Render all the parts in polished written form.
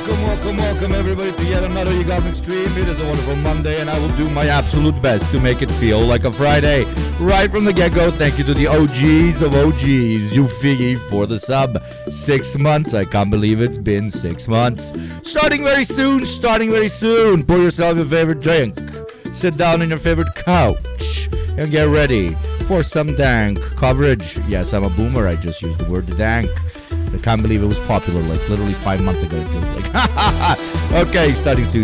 welcome everybody to yet another Yugopnik stream. It is a wonderful Monday and I will do my absolute best to make it feel like a Friday. Right from the get-go, thank you to the OGs of OGs, you figgy, for the sub. 6 months, I can't believe it's been 6 months. Starting very soon. Pour yourself your favorite drink. Sit down on your favorite couch and get ready for some dank coverage. Yes, I'm a boomer, I just used the word dank. I can't believe it was popular like literally 5 months ago, it feels like. Okay, starting soon.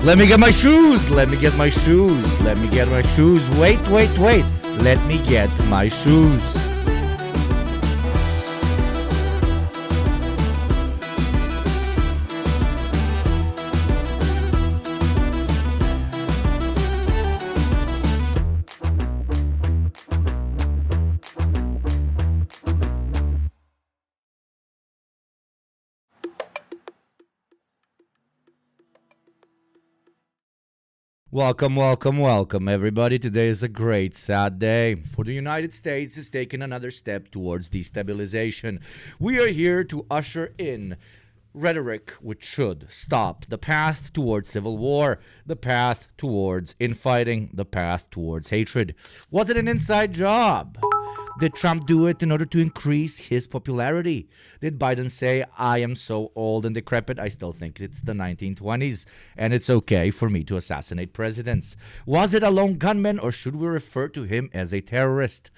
Let me get my shoes. Wait. Let me get my shoes. Welcome, everybody. Today is a great, sad day. For the United States is taking another step towards destabilization. We are here to usher in rhetoric which should stop the path towards civil war, the path towards infighting, the path towards hatred. Was it an inside job? Did Trump do it in order to increase his popularity? Did Biden say, I am so old and decrepit, I still think it's the 1920s, and it's okay for me to assassinate presidents? Was it a lone gunman, or should we refer to him as a terrorist?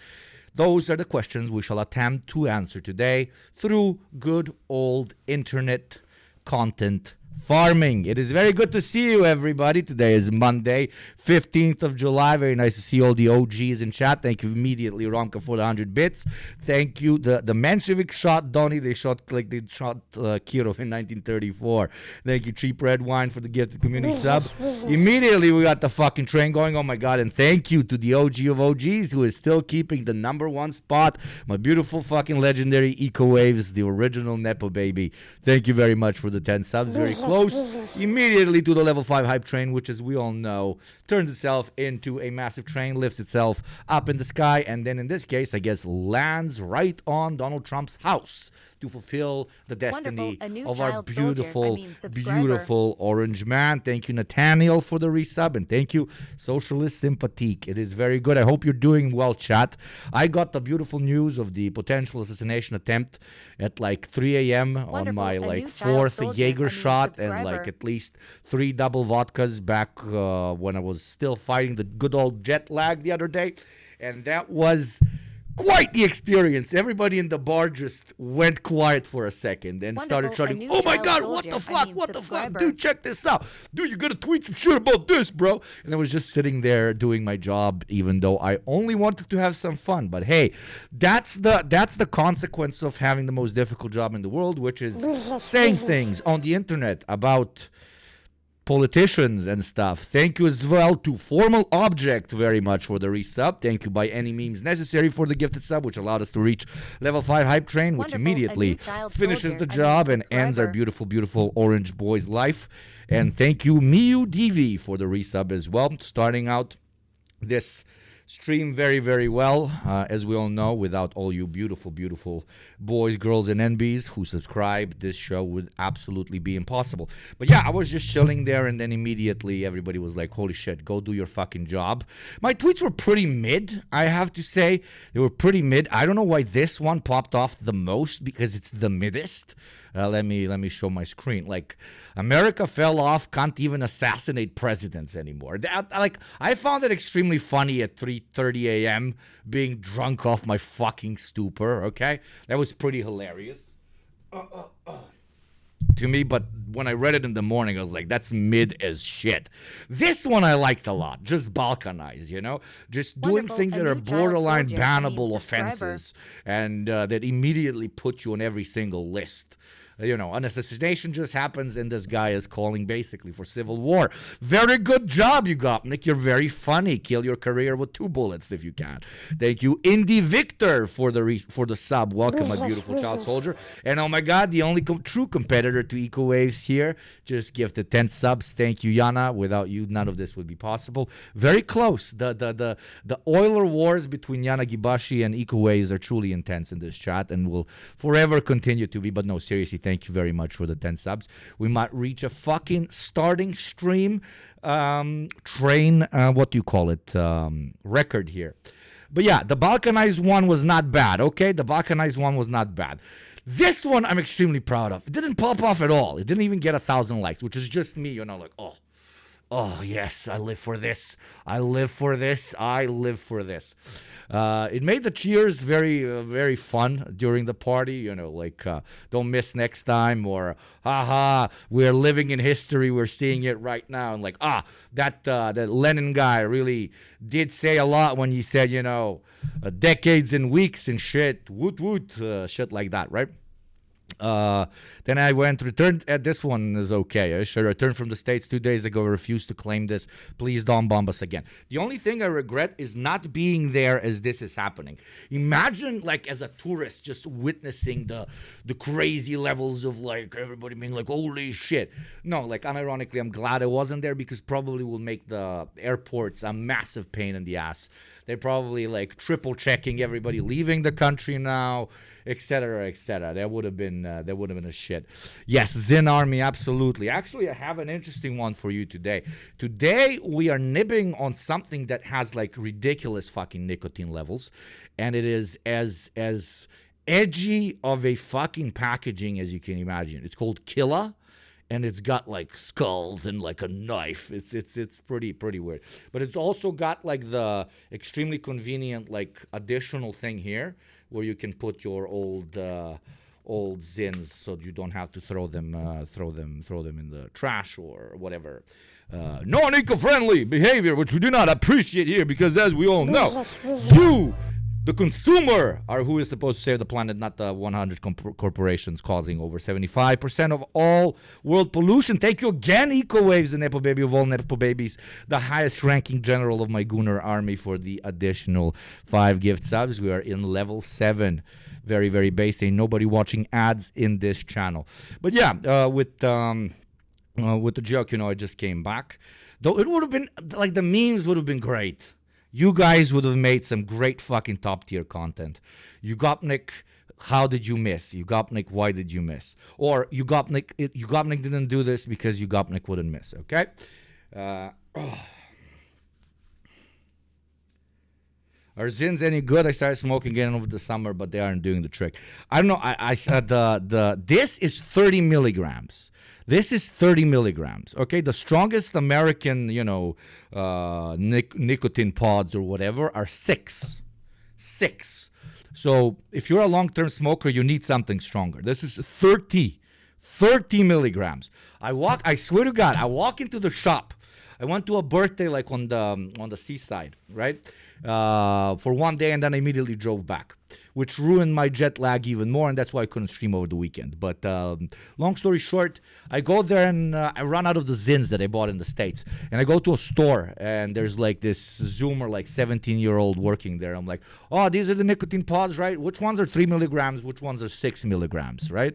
Those are the questions we shall attempt to answer today through good old internet content farming. It is very good to see you, everybody. Today is Monday, 15th of July. Very nice to see all the OGs in chat. Thank you immediately, Romka, for the 100 bits. Thank you. The Menshevik shot Donny. They shot Kirov in 1934. Thank you, Cheap Red Wine, for the gifted community sub. Immediately, we got the fucking train going. Oh, my God. And thank you to the OG of OGs, who is still keeping the #1 spot. My beautiful fucking legendary Eco Waves, the original Nepo baby. Thank you very much for the 10 subs. Very close immediately to the level 5 hype train, which, as we all know, turns itself into a massive train, lifts itself up in the sky, and then in this case, I guess, lands right on Donald Trump's house to fulfill the destiny of our beautiful orange man. Thank you, Nathaniel, for the resub, and thank you, Socialist Sympathique. It is very good. I hope you're doing well, chat. I got the beautiful news of the potential assassination attempt at like 3 a.m. on my like 4th Jaeger shot and like at least 3 double vodkas back when I was still fighting the good old jet lag the other day. And that was quite the experience. Everybody in the bar just went quiet for a second and started shouting, "Oh my God, what the fuck? What the fuck? Dude, check this out. Dude, you gotta tweet some shit about this, bro." And I was just sitting there doing my job, even though I only wanted to have some fun. But hey, that's the consequence of having the most difficult job in the world, which is saying things on the internet about politicians and stuff. Thank you as well to Formal Object very much for the resub. Thank you by any means necessary for the gifted sub, which allowed us to reach level 5 hype train, which immediately finishes the job and ends our beautiful, beautiful orange boy's life. And thank you Miu DV for the resub as well, starting out this stream very, very well. As we all know, without all you beautiful, beautiful boys, girls, and NBs who subscribe, this show would absolutely be impossible. But yeah, I was just chilling there, and then immediately everybody was like, holy shit, go do your fucking job. My tweets were pretty mid, I have to say. They were pretty mid. I don't know why this one popped off the most, because it's the middest. Let me show my screen. Like, America fell off, can't even assassinate presidents anymore. I found it extremely funny at 3:30 a.m. being drunk off my fucking stupor, okay? That was pretty hilarious to me, but when I read it in the morning, I was like, that's mid as shit. This one I liked a lot. Just balkanize, you know? Just doing things that are borderline bannable offenses and that immediately put you on every single list. You know, an assassination just happens, and this guy is calling basically for civil war. Very good job, Yugopnik. You're very funny. Kill your career with 2 bullets if you can. Thank you, Indie Victor, for the sub. Welcome, my beautiful child soldier. And oh my God, the only true competitor to Eco Waves here just gifted 10 subs. Thank you, Yana. Without you, none of this would be possible. Very close. The Euler wars between Yana Gibashi and Eco Waves are truly intense in this chat, and will forever continue to be. But no, seriously. Thank you very much for the 10 subs. We might reach a fucking starting stream train, what do you call it, record here. But yeah, the balkanized one was not bad, okay? The balkanized one was not bad. This one I'm extremely proud of. It didn't pop off at all. It didn't even get 1,000 likes, which is just me, you know, like, oh, yes, I live for this. I live for this. I live for this. It made the cheers very, very fun during the party. You know, like, don't miss next time, or, haha, we're living in history. We're seeing it right now. And like, that Lenin guy really did say a lot when he said, you know, decades and weeks and shit, woot woot, shit like that, right? Then I returned. This one is okay. I should return from the States 2 days ago. I refused to claim this. Please don't bomb us again. The only thing I regret is not being there as this is happening. Imagine, like, as a tourist, just witnessing the crazy levels of, like, everybody being like, holy shit. No, like, unironically, I'm glad I wasn't there, because probably will make the airports a massive pain in the ass. They're probably, like, triple checking everybody leaving the country now, etc., etc. That would have been a shit. Yes, Zin Army, absolutely. Actually, I have an interesting one for you today. Today we are nibbing on something that has like ridiculous fucking nicotine levels, and it is as edgy of a fucking packaging as you can imagine. It's called Killa, and it's got like skulls and like a knife. It's pretty weird. But it's also got like the extremely convenient like additional thing here, where you can put your old zins, so you don't have to throw them in the trash or whatever. Non-eco-friendly behavior, which we do not appreciate here, because as we all know, you, the consumer, are who is supposed to save the planet, not the 100 corporations causing over 75% of all world pollution. Thank you again, EcoWaves, the Nepo Baby of all Nepo Babies, the highest ranking general of my Gunnar army, for the additional 5 gift subs. We are in level 7. Very, very base. Ain't nobody watching ads in this channel. But yeah, with the joke, you know, I just came back. Though it would have been, like, the memes would have been great. You guys would have made some great fucking top tier content. Yugopnik, how did you miss? Yugopnik, why did you miss? Or Yugopnik didn't do this because Yugopnik wouldn't miss, okay? Are Zins any good? I started smoking again over the summer, but they aren't doing the trick. I don't know. This is 30 milligrams. This is 30 milligrams. Okay, the strongest American, you know, nicotine pods or whatever are 6. So if you're a long-term smoker, you need something stronger. This is 30 milligrams. I swear to God, I walk into the shop. I went to a birthday like on the seaside, right? For one day, and then I immediately drove back, which ruined my jet lag even more, and that's why I couldn't stream over the weekend. But long story short, I go there and I run out of the Zins that I bought in the States. And I go to a store, and there's like this Zoomer, like 17-year-old working there. I'm like, oh, these are the nicotine pods, right? Which ones are 3 milligrams? Which ones are 6 milligrams, right?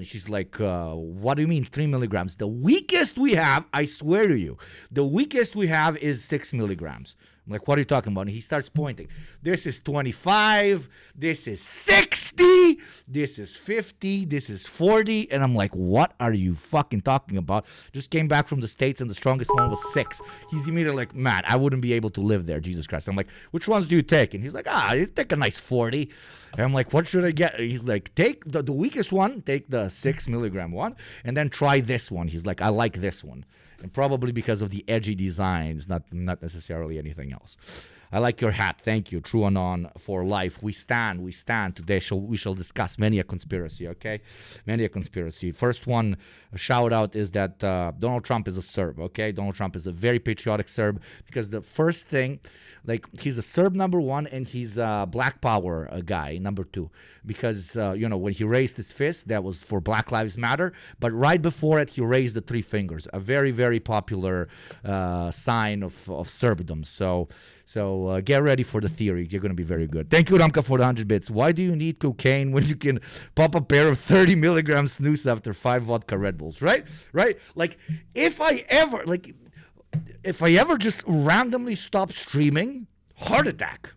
She's like, what do you mean 3 milligrams? The weakest we have, I swear to you, the weakest we have is 6 milligrams. I'm like, what are you talking about? And he starts pointing. This is 25. This is 60. This is 50. This is 40. And I'm like, what are you fucking talking about? Just came back from the States and the strongest one was 6. He's immediately like, man, I wouldn't be able to live there. Jesus Christ. I'm like, which ones do you take? And he's like, you take a nice 40. And I'm like, what should I get? He's like, take the weakest one, take the 6 milligram one, and then try this one. He's like, I like this one. And probably because of the edgy designs, not necessarily anything else. I like your hat. Thank you. True Anon for life. We stand. Today we shall discuss many a conspiracy, okay? Many a conspiracy. First one, a shout out is that Donald Trump is a Serb, okay? Donald Trump is a very patriotic Serb because the first thing, like, he's a Serb, number one, and he's a Black Power guy, number two. Because, when he raised his fist, that was for Black Lives Matter. But right before it, he raised the 3 fingers, a very, very popular sign of Serbdom. So get ready for the theory. You're going to be very good. Thank you, Ramka, for the 100 bits. Why do you need cocaine when you can pop a pair of 30 milligram snus after 5 vodka Red Bulls, right? Like, if I ever just randomly stop streaming, heart attack.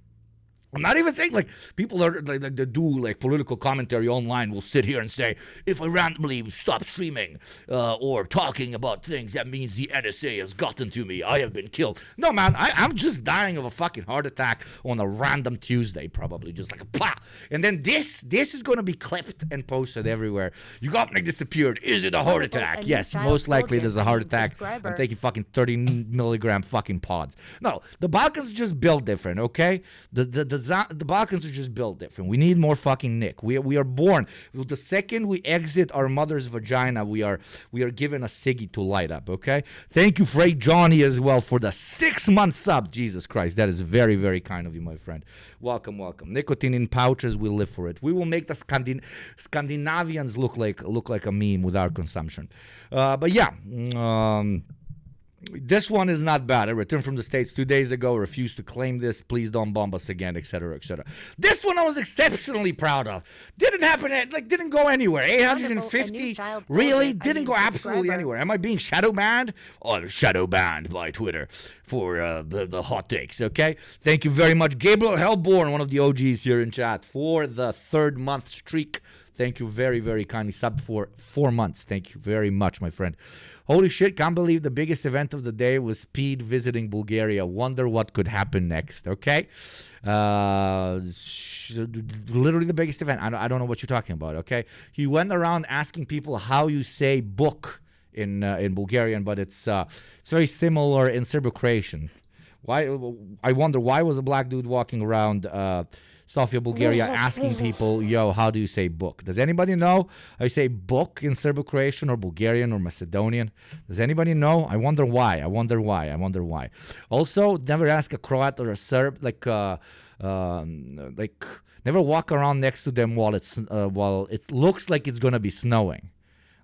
I'm not even saying, like, people are like they do like political commentary online will sit here and say, if I randomly stop streaming or talking about things, that means the NSA has gotten to me. I have been killed. No, man, I'm just dying of a fucking heart attack on a random Tuesday, probably just like a plah. And then this is going to be clipped and posted everywhere. Yugopnik disappeared. Is it a heart attack? Yes, most likely it is a heart attack. I'm taking fucking 30 milligram fucking pods. No, the Balkans are just built different, okay? The Balkans are just built different. We need more fucking Nick. We are born. The second we exit our mother's vagina, we are given a ciggy to light up, okay? Thank you, Freight Johnny, as well, for the 6-month sub. Jesus Christ, that is very, very kind of you, my friend. Welcome. Nicotine in pouches, we live for it. We will make the Scandinavians look like a meme with our consumption. But yeah, this one is not bad. I returned from the States 2 days ago, refused to claim this. Please don't bomb us again, etc., etc. This one I was exceptionally proud of. Didn't happen, didn't go anywhere. 850, really? Didn't go absolutely anywhere. Am I being shadow banned? Oh, shadow banned by Twitter for the hot takes, okay? Thank you very much. Gabriel Hellborn, one of the OGs here in chat, for the 3rd-month streak. Thank you very, very kindly. Sub for 4 months. Thank you very much, my friend. Holy shit, can't believe the biggest event of the day was Speed visiting Bulgaria. Wonder what could happen next, okay? Literally the biggest event. I don't know what you're talking about, okay? He went around asking people how you say book in Bulgarian, but it's very similar in Serbo-Croatian. I wonder why was a black dude walking around Sofia, Bulgaria, asking people, yo, how do you say book? Does anybody know how you say book in Serbo-Croatian or Bulgarian or Macedonian? Does anybody know? I wonder why. Also, never ask a Croat or a Serb, never walk around next to them while it looks like it's gonna be snowing.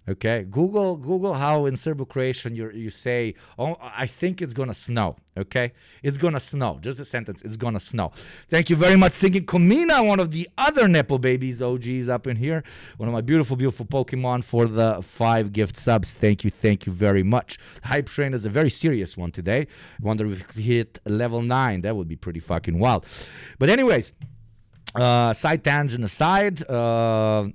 Okay, Google how in Serbo-Croatian you say, oh, I think it's gonna snow. Okay, it's gonna snow. Just a sentence, it's gonna snow. Thank you very much, Singing Komina, one of the other Nepo Babies OGs up in here. One of my beautiful, beautiful Pokemon for the 5 gift subs. Thank you very much. Hype Train is a very serious one today. I wonder if we hit level 9. That would be pretty fucking wild. But anyways, side tangent aside,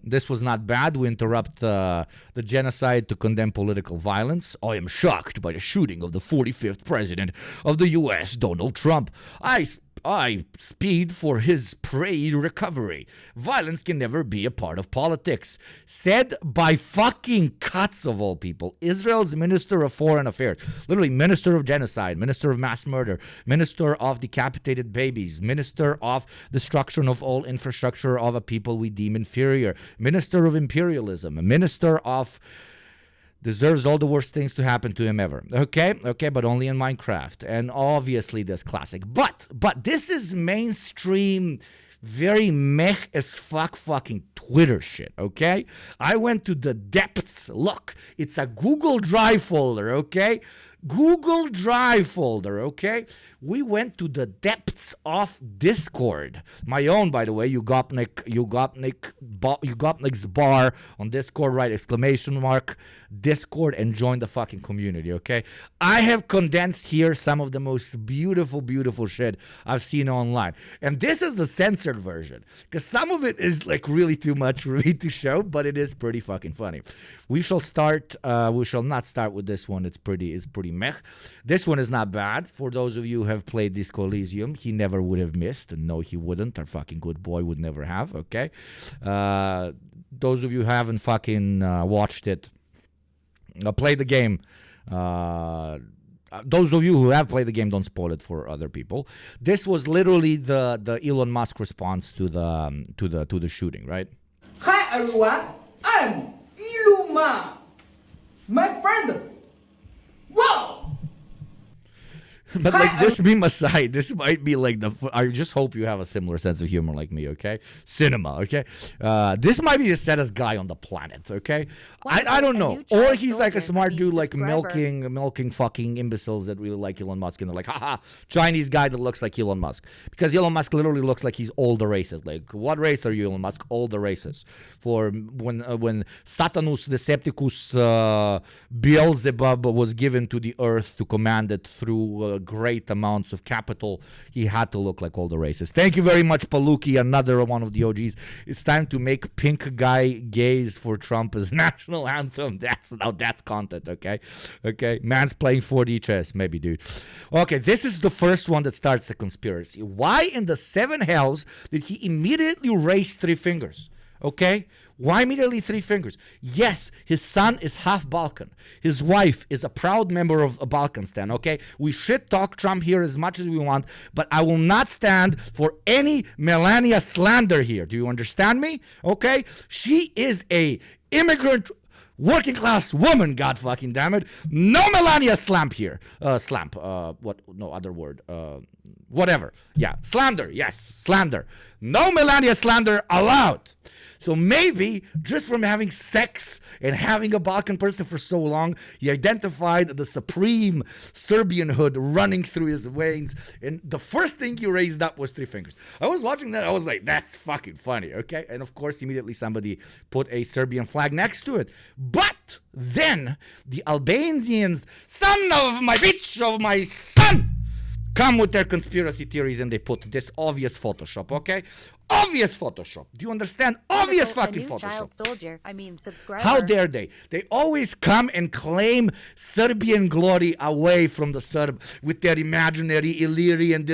this was not bad. We interrupt the genocide to condemn political violence. I am shocked by the shooting of the 45th president of the U.S., Donald Trump. I speed for his prey recovery. Violence can never be a part of politics. Said by fucking Katz of all people, Israel's Minister of Foreign Affairs. Literally, Minister of Genocide, Minister of Mass Murder, Minister of Decapitated Babies, Minister of Destruction of all infrastructure of a people we deem inferior, Minister of Imperialism, Minister of... deserves all the worst things to happen to him ever. Okay, but only in Minecraft. And obviously this classic. But this is mainstream, very meh as fuck fucking Twitter shit, okay? I went to the depths. Look, it's a Google Drive folder, okay? Google Drive folder, okay? We went to the depths of Discord. My own, by the way, Yugopnik's bar on Discord, right? Exclamation mark, Discord, and join the fucking community, okay? I have condensed here some of the most beautiful, beautiful shit I've seen online. And this is the censored version, because some of it is like really too much for me to show, but it is pretty fucking funny. We shall not start with this one. It's pretty meh. This one is not bad. For those of you who have played Disco Elysium, he never would have missed. And no, he wouldn't. Our fucking good boy would never have, okay? Those of you who haven't fucking watched it, play the game. Those of you who have played the game, don't spoil it for other people. This was literally the Elon Musk response to the shooting, right? Hi everyone, I'm Elon Musk, my friend. Wow! But like this meme aside, this might be like I just hope you have a similar sense of humor like me, okay? Cinema, okay? This might be the saddest guy on the planet, okay? I don't know. Or he's like a smart dude like milking fucking imbeciles that really like Elon Musk and they're like, haha, Chinese guy that looks like Elon Musk. Because Elon Musk literally looks like he's all the races. Like, what race are you, Elon Musk? All the races. For when Satanus Decepticus Beelzebub was given to the earth to command it through great amounts of capital, he had to look like all the races. Thank you very much, Paluki, another one of the OGs. It's time to make Pink Guy gaze for Trump as national anthem. That's content, okay? Okay, man's playing 4D chess, maybe, dude. Okay, this is the first one that starts the conspiracy. Why in the seven hells did he immediately raise three fingers? Okay? Why immediately three fingers? Yes, his son is half Balkan. His wife is a proud member of a Balkanistan, okay? We should talk Trump here as much as we want, but I will not stand for any Melania slander here. Do you understand me? Okay? She is a immigrant working class woman, god fucking damn it. No Melania slamp here. Whatever. Yeah, slander. Yes, slander. No Melania slander allowed. So maybe just from having sex and having a Balkan person for so long, he identified the supreme Serbian hood running through his veins. And the first thing he raised up was three fingers. I was watching that. I was like, that's fucking funny. Okay. And of course, immediately somebody put a Serbian flag next to it. But then the Albanians, son of my bitch of my son, come with their conspiracy theories and they put this obvious Photoshop, okay? Obvious Photoshop. Do you understand? Obvious fucking Photoshop. Child soldier. Subscriber. How dare they? They always come and claim Serbian glory away from the Serb with their imaginary Illyrian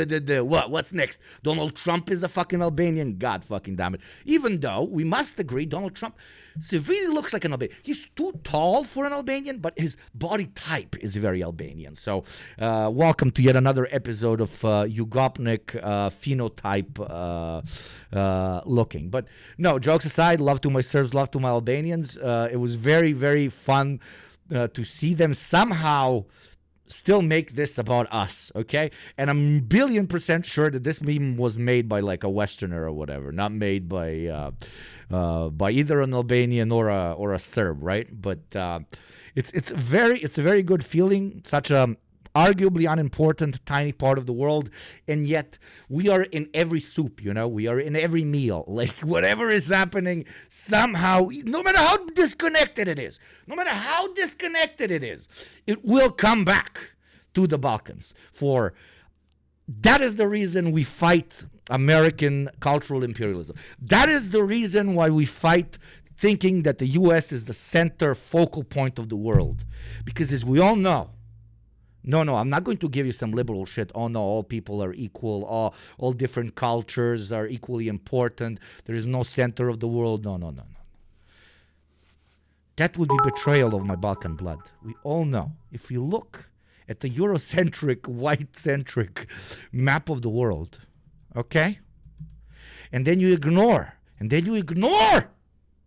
What's next? Donald Trump is a fucking Albanian? God fucking damn it. Even though we must agree, Donald Trump severely looks like an Albanian. He's too tall for an Albanian, but his body type is very Albanian. So welcome to yet another episode of Yugopnik phenotype looking. But no, jokes aside, love to my Serbs, love to my Albanians. It was very, very fun to see them somehow still make this about us, okay? And I'm 1,000,000,000% sure that this meme was made by like a Westerner or whatever, not made by either an Albanian or a Serb, right? But it's a very good feeling. Such a arguably unimportant tiny part of the world, and yet we are in every soup, you know, we are in every meal. Like whatever is happening somehow, no matter how disconnected it is, it will come back to the Balkans. For that is the reason we fight American cultural imperialism. That is the reason why we fight thinking that the US is the center focal point of the world. Because as we all know, No, no, I'm not going to give you some liberal shit. Oh no, all people are equal. All different cultures are equally important. There is no center of the world. No, no, no, no. That would be betrayal of my Balkan blood. We all know. If you look at the Eurocentric, white-centric map of the world, okay? And then you ignore,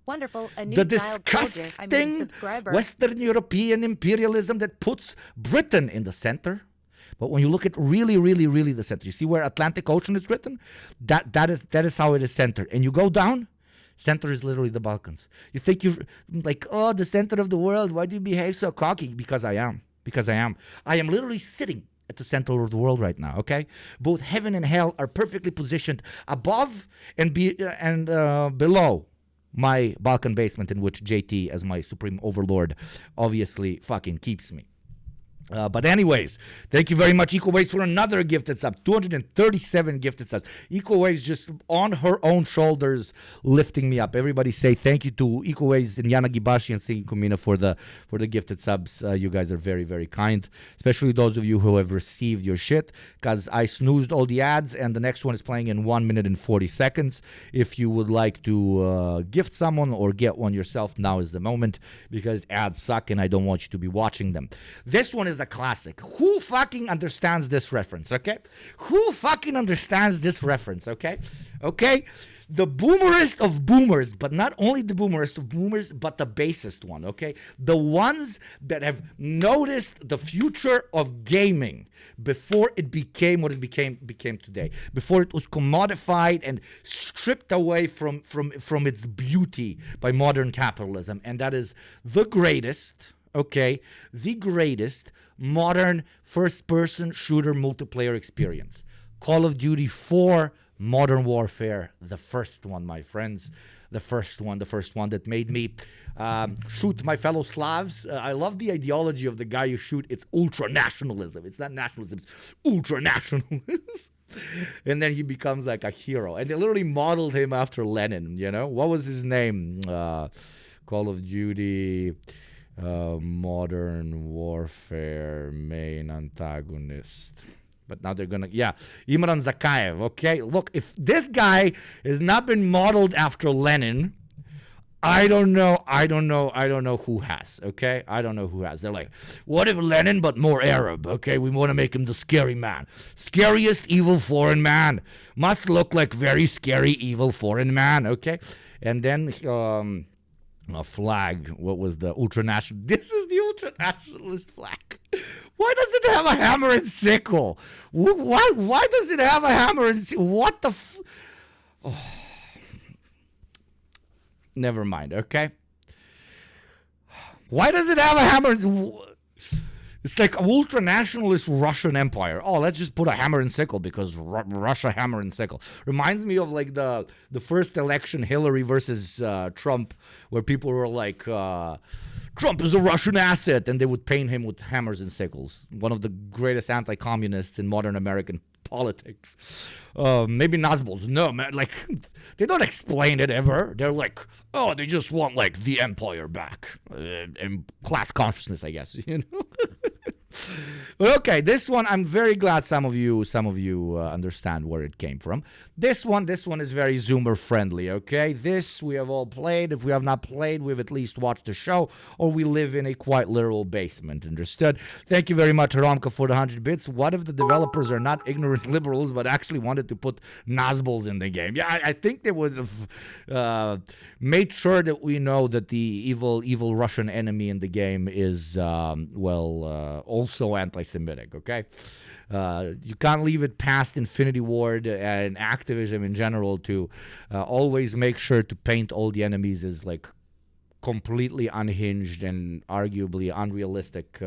Wonderful. A new the child soldier. I mean disgusting subscriber. Western European imperialism that puts Britain in the center. But when you look at really, really, really the center, you see where Atlantic Ocean is written? That is how it is centered. And you go down, center is literally the Balkans. You think you're like, oh, the center of the world. Why do you behave so cocky? Because I am. Because I am. I am literally sitting at the center of the world right now, okay? Both heaven and hell are perfectly positioned above and below my Balkan basement, in which JT, as my supreme overlord, obviously fucking keeps me. But anyways, thank you very much, EcoWaves, for another gifted sub. 237 gifted subs. EcoWaves just on her own shoulders lifting me up. Everybody say thank you to EcoWaves and Yana Gibashi and Singing Kumina for the gifted subs. You guys are very, very kind. Especially those of you who have received your shit, because I snoozed all the ads and the next one is playing in 1 minute and 40 seconds. If you would like to gift someone or get one yourself, now is the moment, because ads suck and I don't want you to be watching them. This one is a classic. Who fucking understands this reference, okay? Who fucking understands this reference, okay? Okay? The boomerist of boomers, but not only the boomerist of boomers, but the basest one, okay? The ones that have noticed the future of gaming before it became what it became today, before it was commodified and stripped away from its beauty by modern capitalism. And that is the greatest, okay, the greatest modern first-person shooter multiplayer experience. Call of Duty 4 Modern Warfare, the first one, my friends. The first one that made me shoot my fellow Slavs. I love the ideology of the guy you shoot. It's ultra-nationalism. It's not nationalism, it's ultra-nationalism. And then he becomes like a hero. And they literally modeled him after Lenin, you know? What was his name? Call of Duty... Modern Warfare main antagonist. But now they're gonna, Imran Zakayev, okay? Look, if this guy has not been modeled after Lenin, I don't know who has, okay? I don't know who has. They're like, what if Lenin but more Arab, okay? We want to make him the scary man. Scariest evil foreign man. Must look like very scary evil foreign man, okay? And then, a flag. What was the ultranational? This is the ultranationalist flag. Why does it have a hammer and sickle? Why does it have a hammer and sickle? What the Never mind, okay? Why does it have a hammer? It's like an ultra-nationalist Russian empire. Oh, let's just put a hammer and sickle because Russia hammer and sickle. Reminds me of like the first election, Hillary versus Trump, where people were like, Trump is a Russian asset, and they would paint him with hammers and sickles. One of the greatest anti-communists in modern American politics. Maybe Nazbols. No, man, like, they don't explain it ever. They're like, oh, they just want, like, the empire back. And class consciousness, I guess, you know? But okay, this one, I'm very glad some of you understand where it came from. This one is very Zoomer friendly, okay? This we have all played. If we have not played, we've at least watched the show, or we live in a quite literal basement, understood? Thank you very much, Romka, for the 100 bits. What if the developers are not ignorant liberals, but actually wanted to put Nazbols in the game? Yeah, I think they would have made sure that we know that the evil Russian enemy in the game is, also anti-Semitic, okay? You can't leave it past Infinity Ward and Activision in general to always make sure to paint all the enemies as like completely unhinged and arguably unrealistic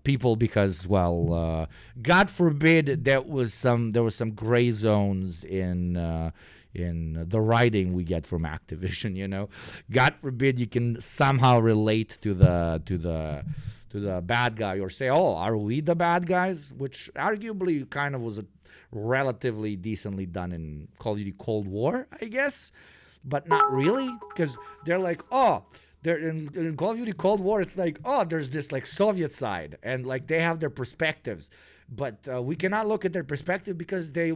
people, because God forbid there was some gray zones in the writing we get from Activision, you know. God forbid you can somehow relate to the bad guy or say, oh, are we the bad guys? Which arguably kind of was relatively decently done in Call of Duty Cold War, I guess. But not really, because they're like, oh, They're in Call of Duty Cold War, it's like, oh, there's this like Soviet side, and like they have their perspectives, but we cannot look at their perspective because they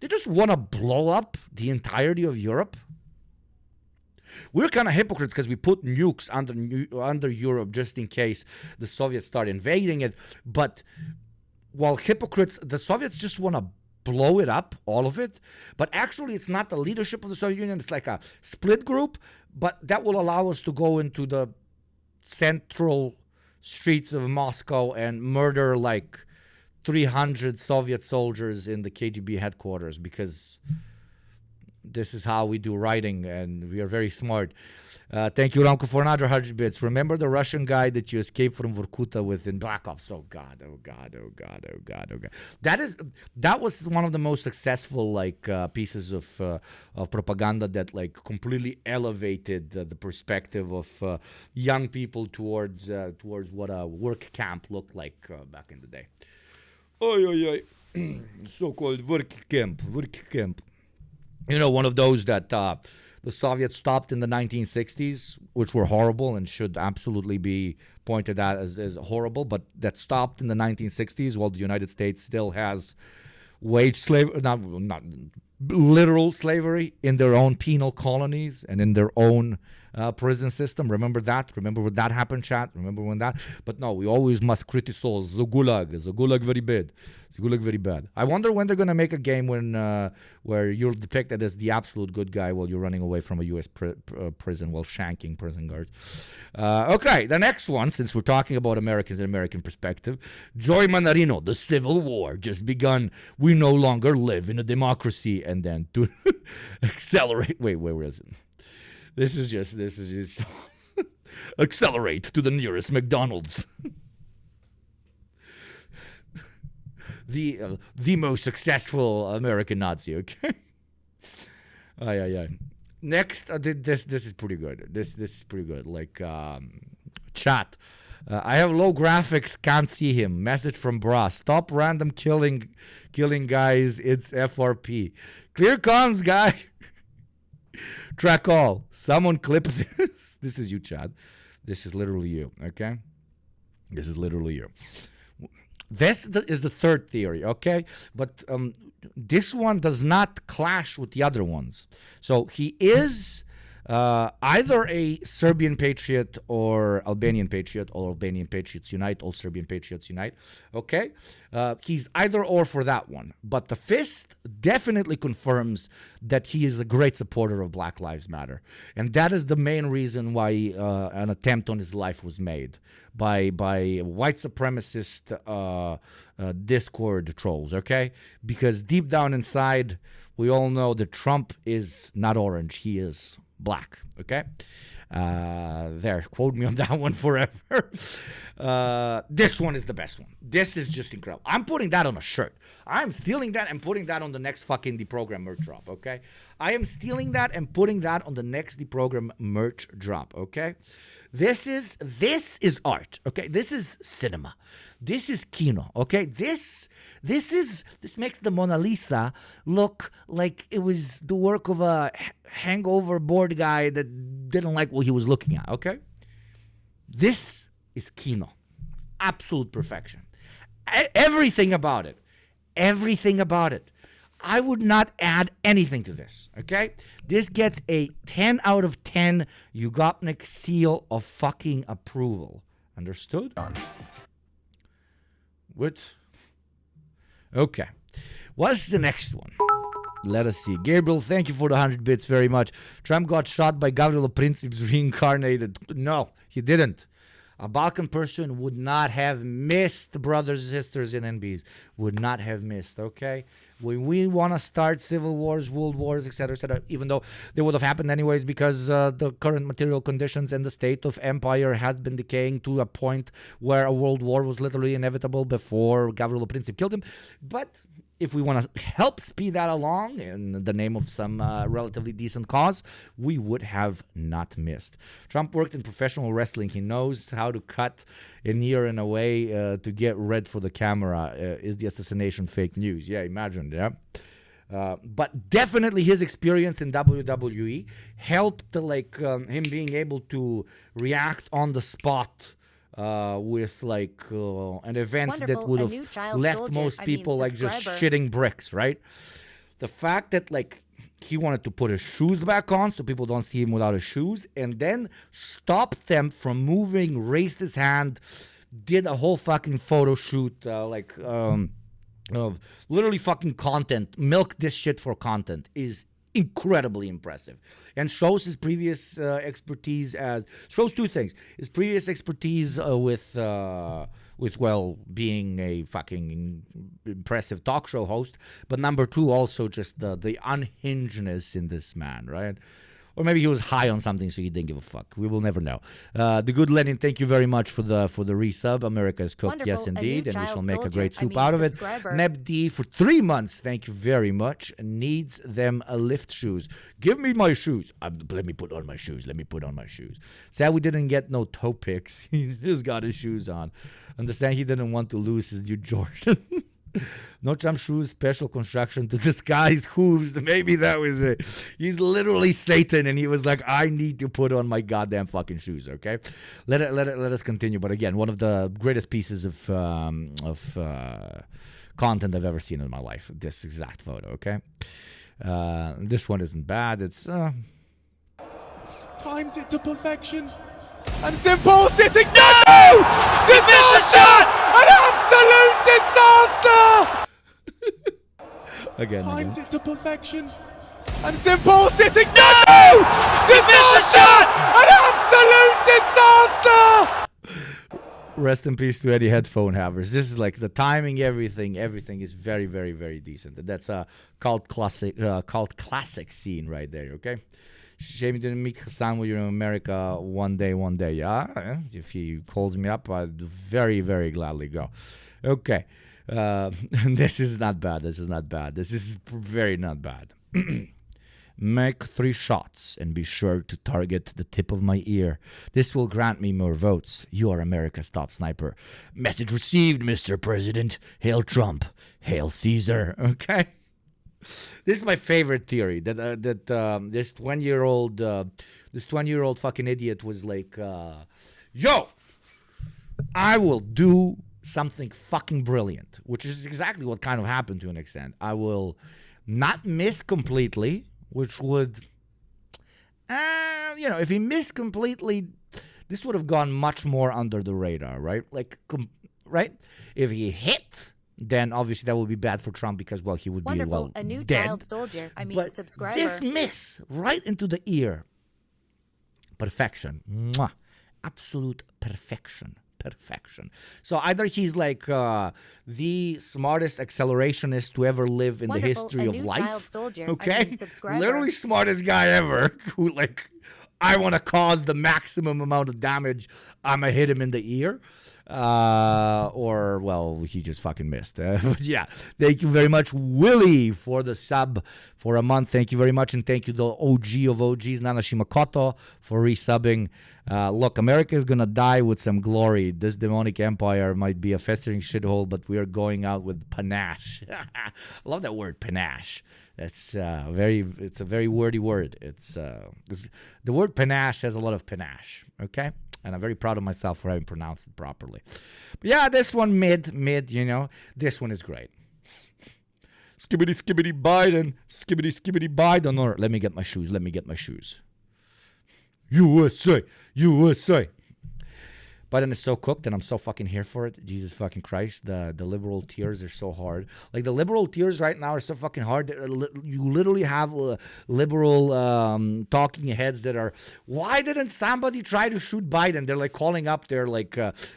just want to blow up the entirety of Europe. We're kind of hypocrites because we put nukes under Europe just in case the Soviets start invading it. But while hypocrites, the Soviets just want to blow it up, all of it. But actually, it's not the leadership of the Soviet Union. It's like a split group. But that will allow us to go into the central streets of Moscow and murder like 300 Soviet soldiers in the KGB headquarters, because this is how we do writing, and we are very smart. Thank you, Ramko, for another 100 bits. Remember the Russian guy that you escaped from Vorkuta with in Black Ops? Oh God, oh God, oh God, oh God, oh God. That was one of the most successful pieces of propaganda that like completely elevated the perspective of young people towards what a work camp looked like back in the day. So-called work camp. You know, one of those that the Soviets stopped in the 1960s, which were horrible and should absolutely be pointed at as horrible, but that stopped in the 1960s while the United States still has wage slavery, not literal slavery in their own penal colonies and in their own prison system. Remember that? Remember when that happened, chat? Remember when that? But no, we always must criticize the Gulag. The Gulag very bad. The Gulag very bad. I wonder when they're going to make a game where you're depicted as the absolute good guy while you're running away from a U.S. prison while shanking prison guards. Okay, the next one, since we're talking about Americans and American perspective, Joy Manarino, the Civil War just begun. We no longer live in a democracy. And then to accelerate. Wait, where is it? This is just accelerate to the nearest McDonald's. The most successful American Nazi. Okay. Next, this is pretty good. This is pretty good. Like chat. I have low graphics. Can't see him. Message from Bra. Stop random killing guys. It's FRP. Clear comms, guy. Track all. Someone clip this. This is you, Chad. This is literally you, okay? This is literally you. This is the third theory, okay? But this one does not clash with the other ones. So he is either a Serbian patriot or Albanian patriot, or Albanian patriots unite, all Serbian patriots unite, okay? He's either or for that one. But the fist definitely confirms that he is a great supporter of Black Lives Matter. And that is the main reason why an attempt on his life was made by white supremacist Discord trolls, okay? Because deep down inside, we all know that Trump is not orange, he is black, okay? There, quote me on that one forever. This one is the best one. This is just incredible. I'm putting that on a shirt. I'm stealing that and putting that on the next fucking Deprogram merch drop, okay? I am stealing that and putting that on the next Deprogram merch drop, okay? This is art, okay? This is cinema. This is kino, okay? This makes the Mona Lisa look like it was the work of a hangover bored guy that didn't like what he was looking at, okay? This is kino. Absolute perfection. Everything about it. Everything about it. I would not add anything to this, okay? This gets a 10 out of 10 Yugopnik seal of fucking approval. Understood? What? Okay. What's the next one? Let us see. Gabriel, thank you for the 100 bits very much. Trump got shot by Gavrilo Princip's reincarnated. No, he didn't. A Balkan person would not have missed, brothers and sisters in NBs. Would not have missed, okay? When we want to start civil wars, world wars, etc., even though they would have happened anyways because the current material conditions and the state of empire had been decaying to a point where a world war was literally inevitable before Gavrilo Princip killed him. But if we want to help speed that along in the name of some relatively decent cause, we would have not missed. Trump worked in professional wrestling. He knows how to cut an ear in a way to get red for the camera. Is the assassination fake news? Yeah, imagine, yeah. But definitely his experience in WWE helped him being able to react on the spot with an event that Wonderful, would a have new child left soldier, most people just subscriber. shitting bricks, right? The fact that he wanted to put his shoes back on so people don't see him without his shoes, and then stop them from moving, raised his hand, did a whole fucking photo shoot, literally fucking content, milk this shit for content, is incredibly impressive, and shows his previous expertise shows two things: his previous expertise with being a fucking impressive talk show host, but number two, also just the unhingedness in this man, right? Or maybe he was high on something, so he didn't give a fuck. We will never know. The good Lenin, thank you very much for the resub. America is cooked, Wonderful, yes a new indeed, and we child shall make a soldier, great soup out of it. subscriber. Nebd for 3 months, thank you very much. Needs them a lift shoes. Give me my shoes. Let me put on my shoes. Let me put on my shoes. Sad we didn't get no toe picks. He just got his shoes on. Understand he didn't want to lose his new Jordan. No Trump shoes, special construction to disguise hooves. Maybe that was it. He's literally Satan, and he was like, I need to put on my goddamn fucking shoes, okay? Let us continue. But again, one of the greatest pieces of content I've ever seen in my life. This exact photo, okay? This one isn't bad. It's... Times it to perfection. And Simple sitting. No! Disaster! An absolute disaster! Again. Times it to perfection. And Simple sitting. No! Disaster! An absolute disaster! Rest in peace to any headphone havers. This is the timing, everything is very, very, very decent. That's a cult classic scene right there, okay? Shame you didn't meet Hassan when you're in America one day, yeah? If he calls me up, I'd very, very gladly go. Okay. This is not bad. This is very not bad. Make 3 shots and be sure to target the tip of my ear. This will grant me more votes. You are America's top sniper. Message received, Mr. President. Hail Trump. Hail Caesar. Okay? This is my favorite theory that this 20-year-old fucking idiot was like, yo, I will do something fucking brilliant, which is exactly what kind of happened to an extent. I will not miss completely, which would, if he missed completely, this would have gone much more under the radar, right? Right? If he hit, then obviously that would be bad for Trump because, he would Wonderful, be, a new dead. child soldier, But subscriber. this miss right into the ear, perfection. Mwah. Absolute perfection. So either he's the smartest accelerationist to ever live in the Wonderful, history a of new life. child soldier, Okay? subscriber. Literally smartest guy ever who I want to cause the maximum amount of damage. I'm going to hit him in the ear. He just fucking missed. But yeah, thank you very much, Willie, for the sub for a month. Thank you very much, and thank you, the OG of OGs, Nana Shimakoto, for resubbing. Look, America is gonna die with some glory. This demonic empire might be a festering shithole, but we are going out with panache. I love that word, panache. That's it's a very wordy word. The word panache has a lot of panache, okay? And I'm very proud of myself for having pronounced it properly. But yeah, this one mid, this one is great. Skibbity Biden, skibbity Biden. Or let me get my shoes. USA. Biden is so cooked, and I'm so fucking here for it. Jesus fucking Christ. The liberal tears are so hard. The liberal tears right now are so fucking hard. You literally have liberal talking heads that are, why didn't somebody try to shoot Biden? They're calling up their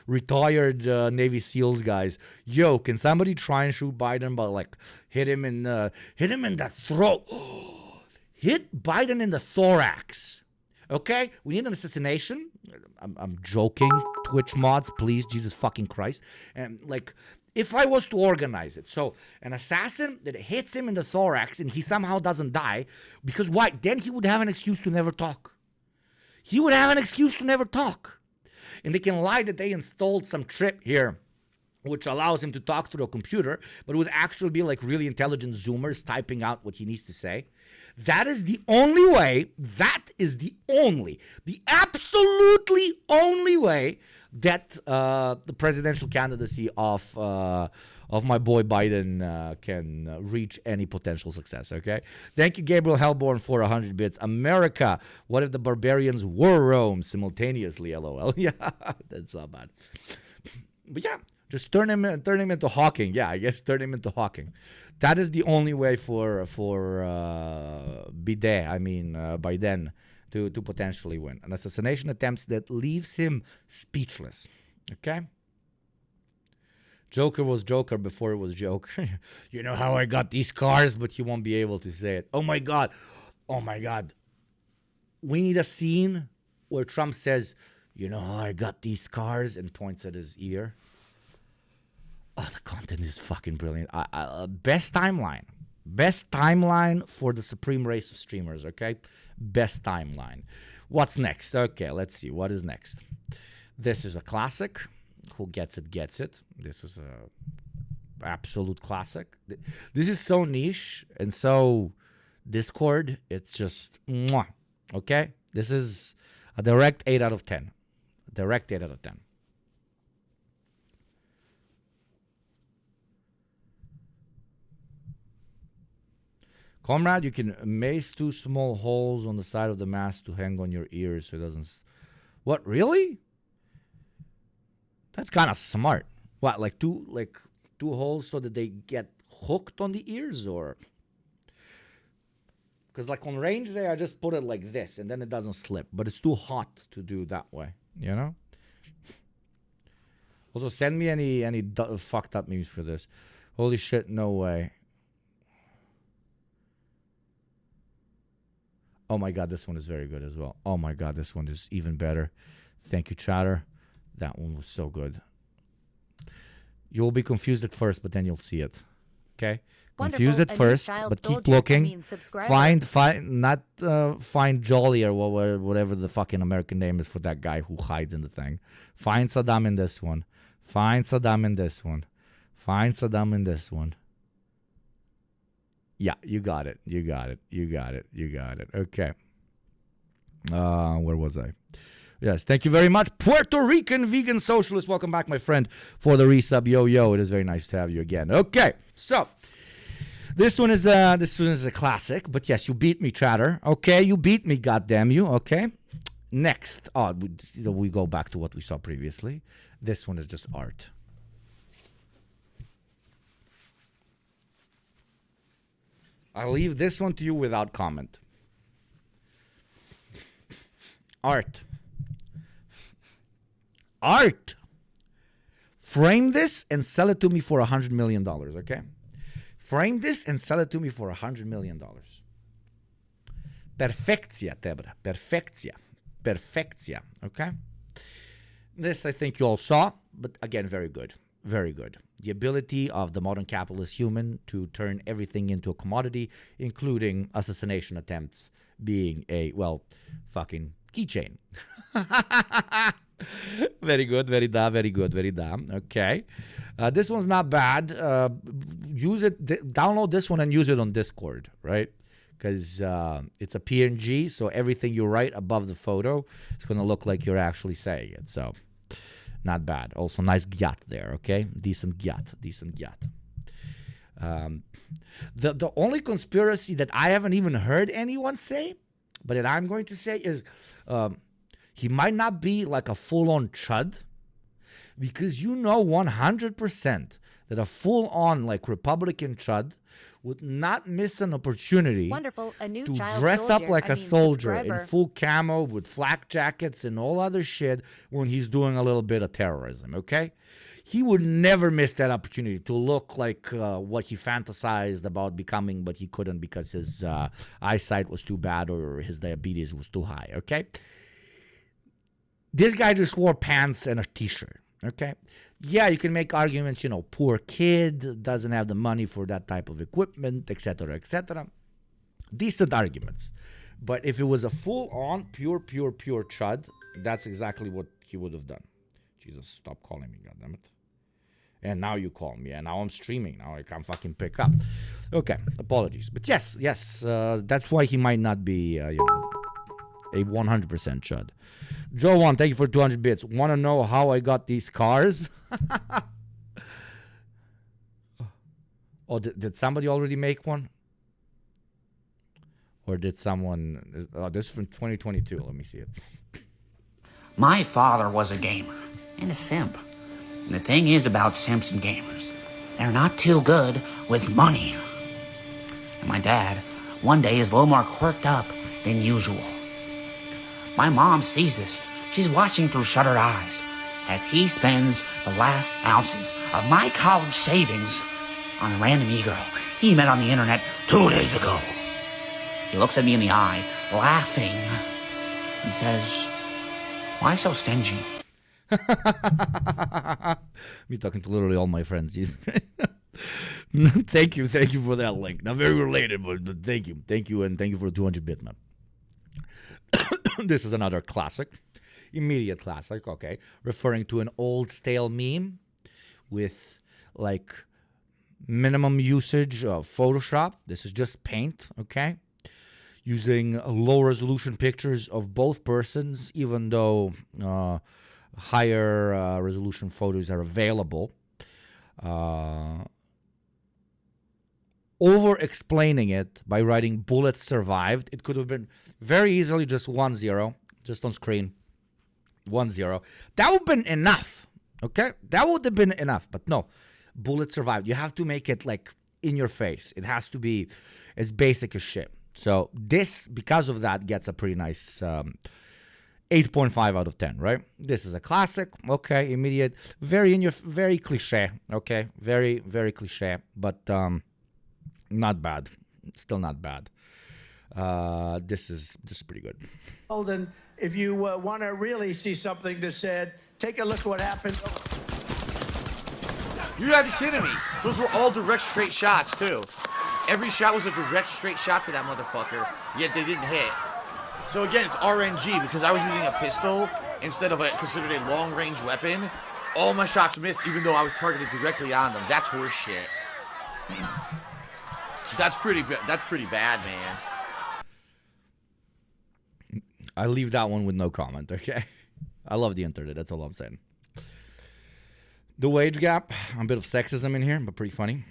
retired Navy SEALs guys. Yo, can somebody try and shoot Biden, but hit him in the throat? Hit Biden in the thorax. Okay, we need an assassination. I'm joking. Twitch mods, please, Jesus fucking Christ. And if I was to organize it, so an assassin that hits him in the thorax and he somehow doesn't die, because why? Then he would have an excuse to never talk. And they can lie that they installed some trip here which allows him to talk through a computer, but would actually be like really intelligent Zoomers typing out what he needs to say. That is the only way, the absolutely only way that the presidential candidacy of my boy Biden can reach any potential success, okay? Thank you, Gabriel Hellborn, for 100 bits. America, what if the barbarians were Rome simultaneously, LOL. Yeah, that's not bad. But yeah, just turn him into Hawking. Yeah, I guess turn him into Hawking. That is the only way for Biden to potentially win. An assassination attempt that leaves him speechless. Okay? Joker was Joker before it was Joker. You know how I got these cars, but you won't be able to say it. Oh my God. Oh my God. We need a scene where Trump says, you know how I got these cars, and points at his ear. Oh, the content is fucking brilliant. Best timeline. Best timeline for the supreme race of streamers, okay? Best timeline. What's next? Okay, let's see. What is next? This is a classic. Who gets it, gets it. This is a absolute classic. This is so niche and so Discord. It's just, mwah, okay? This is a direct 8 out of 10. Direct 8 out of 10. Comrade, you can mace 2 small holes on the side of the mask to hang on your ears so it doesn't... What, really? That's kind of smart. What, like two holes so that they get hooked on the ears, or... Because like on range day, I just put it like this and then it doesn't slip. But it's too hot to do that way, you know? Also, send me any fucked up memes for this. Holy shit, no way. Oh my God, this one is very good as well. Oh my God, this one is even better. Thank you, chatter. That one was so good. You'll be confused at first, but then you'll see it. Okay? Confused at first, but keep looking. Find Jolly or whatever the fucking American name is for that guy who hides in the thing. Find Saddam in this one. Find Saddam in this one. Find Saddam in this one. Yeah, you got it. You got it. You got it. You got it. Okay. Where was I? Yes, thank you very much. Puerto Rican vegan socialist. Welcome back, my friend, for the resub. Yo. It is very nice to have you again. Okay, so this one is a classic, but yes, you beat me, chatter. Okay, you beat me, goddamn you. Okay. Next, we go back to what we saw previously. This one is just art. I'll leave this one to you without comment. Art. Art. Frame this and sell it to me for $100 million, okay? Frame this and sell it to me for $100 million. Perfectia, Tebra. Perfectia. Perfectia, okay? This I think you all saw, but again, very good. Very good. The ability of the modern capitalist human to turn everything into a commodity, including assassination attempts being a, well, fucking keychain. Very good, very good, very damn. Okay. This one's not bad. Use it, download this one and use it on Discord, right? Because it's a PNG, so everything you write above the photo is going to look like you're actually saying it. So, not bad. Also, nice gyat there, okay? Decent gyat. The only conspiracy that I haven't even heard anyone say, but that I'm going to say is he might not be like a full-on chud, because you know 100% that a full-on like Republican chud would not miss an opportunity to dress up like a soldier in full camo with flak jackets and all other shit when he's doing a little bit of terrorism, okay? He would never miss that opportunity to look like what he fantasized about becoming, but he couldn't because his eyesight was too bad or his diabetes was too high, okay? This guy just wore pants and a t-shirt, okay? Yeah, you can make arguments, you know, poor kid, doesn't have the money for that type of equipment, etc., etc. Decent arguments. But if it was a full-on, pure chud, that's exactly what he would have done. Jesus, stop calling me, goddammit. And now you call me, and now I'm streaming. Now I can't fucking pick up. Okay, apologies. But yes, that's why he might not be, a 100% chud. Joe 1, thank you for 200 bits. Want to know how I got these cars? Oh, did somebody already make one? Or did someone... Oh, this is from 2022. Let me see it. My father was a gamer and a simp. And the thing is about simps and gamers, they're not too good with money. And my dad, one day, is a little more quirked up than usual. My mom sees this. She's watching through shuttered eyes as he spends the last ounces of my college savings on a random e-girl he met on the internet 2 days ago. He looks at me in the eye, laughing, and says, "Why so stingy?" Me talking to literally all my friends. Jesus. Thank you for that link. Not very related, but thank you, and thank you for the 200 bit, man. This is another classic, immediate classic. Okay, referring to an old stale meme with like minimum usage of Photoshop. This is just paint. Okay. Using low resolution pictures of both persons, even though higher resolution photos are available. Over explaining it by writing "bullets survived." It could have been very easily just 1-0, just on screen. 1-0. That would have been enough. Okay? That would have been enough. But no, bullet survived. You have to make it like in your face. It has to be as basic as shit. So this, because of that, gets a pretty nice 8.5 out of 10, right? This is a classic. Okay, immediate, very cliche. Okay, very, very cliche, but not bad. Still not bad. This is pretty good. Holden, if you want to really see something that's said, take a look what happened. You gotta be kidding me. Those were all direct straight shots, too. Every shot was a direct straight shot to that motherfucker, yet they didn't hit. So again, it's RNG because I was using a pistol instead of considered a long-range weapon. All my shots missed even though I was targeted directly on them. That's horse shit. That's pretty bad, man. I leave that one with no comment, okay? I love the internet, that's all I'm saying. The wage gap, a bit of sexism in here, but pretty funny.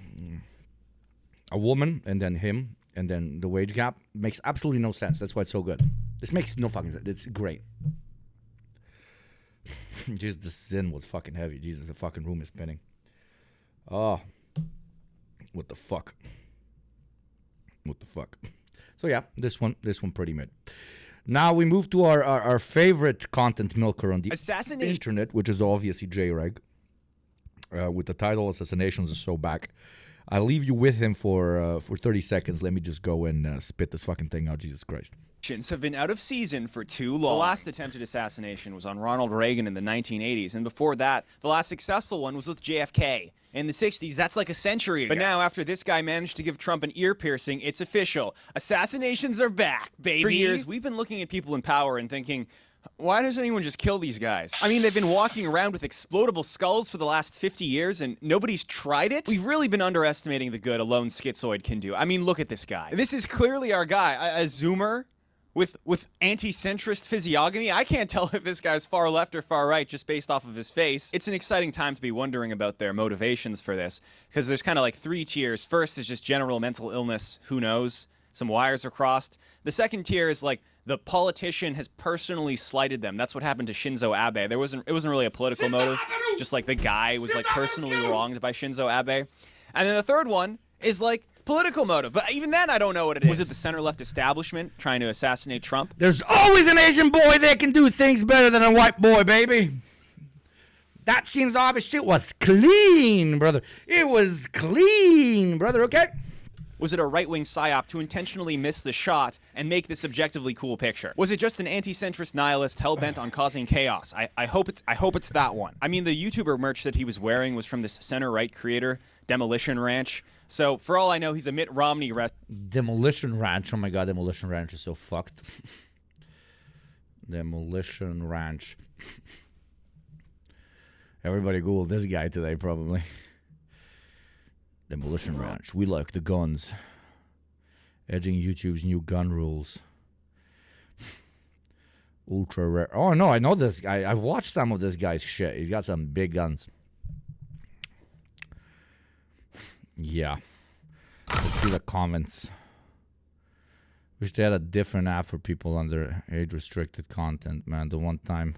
A woman, and then him, and then the wage gap makes absolutely no sense. That's why it's so good. This makes no fucking sense. It's great. Jesus, the sin was fucking heavy. Jesus, the fucking room is spinning. Oh. What the fuck? What the fuck? So yeah, this one pretty mid. Now we move to our favorite content milker on the internet, which is obviously J-Reg. With the title "Assassinations is so back." I'll leave you with him for 30 seconds. Let me just go and spit this fucking thing out. Jesus Christ. Have been out of season for too long. The last attempted assassination was on Ronald Reagan in the 1980s, and before that, the last successful one was with JFK. In the 60s, that's like a century ago. But now, after this guy managed to give Trump an ear piercing, it's official. Assassinations are back, baby! For years, we've been looking at people in power and thinking, why doesn't anyone just kill these guys? I mean, they've been walking around with explodable skulls for the last 50 years and nobody's tried it? We've really been underestimating the good a lone schizoid can do. I mean, look at this guy. This is clearly our guy, a zoomer with anti-centrist physiognomy. I can't tell if this guy's far left or far right just based off of his face. It's an exciting time to be wondering about their motivations for this, because there's kind of like 3 tiers. First is just general mental illness, who knows? Some wires are crossed. The second tier is like, the politician has personally slighted them. That's what happened to Shinzo Abe. It wasn't really a political motive. Just like the guy was like personally wronged by Shinzo Abe. And then the third one is like political motive. But even then, I don't know what it is. Was it the center-left establishment trying to assassinate Trump? There's always an Asian boy that can do things better than a white boy, baby. That Shinzo Abe shit was clean, brother. It was clean, brother, okay? Was it a right-wing psyop to intentionally miss the shot and make this objectively cool picture? Was it just an anti-centrist nihilist hell-bent on causing chaos? I hope it's that one. I mean, the YouTuber merch that he was wearing was from this center-right creator, Demolition Ranch. So, for all I know, he's a Mitt Romney Demolition Ranch. Oh my god, Demolition Ranch is so fucked. Demolition Ranch. Everybody Googled this guy today, probably. Demolition Ranch. We like the guns. Edging YouTube's new gun rules. Ultra rare. Oh, no, I know this guy. I've watched some of this guy's shit. He's got some big guns. Yeah. Let's see the comments. Wish they had a different app for people under age-restricted content, man. The one time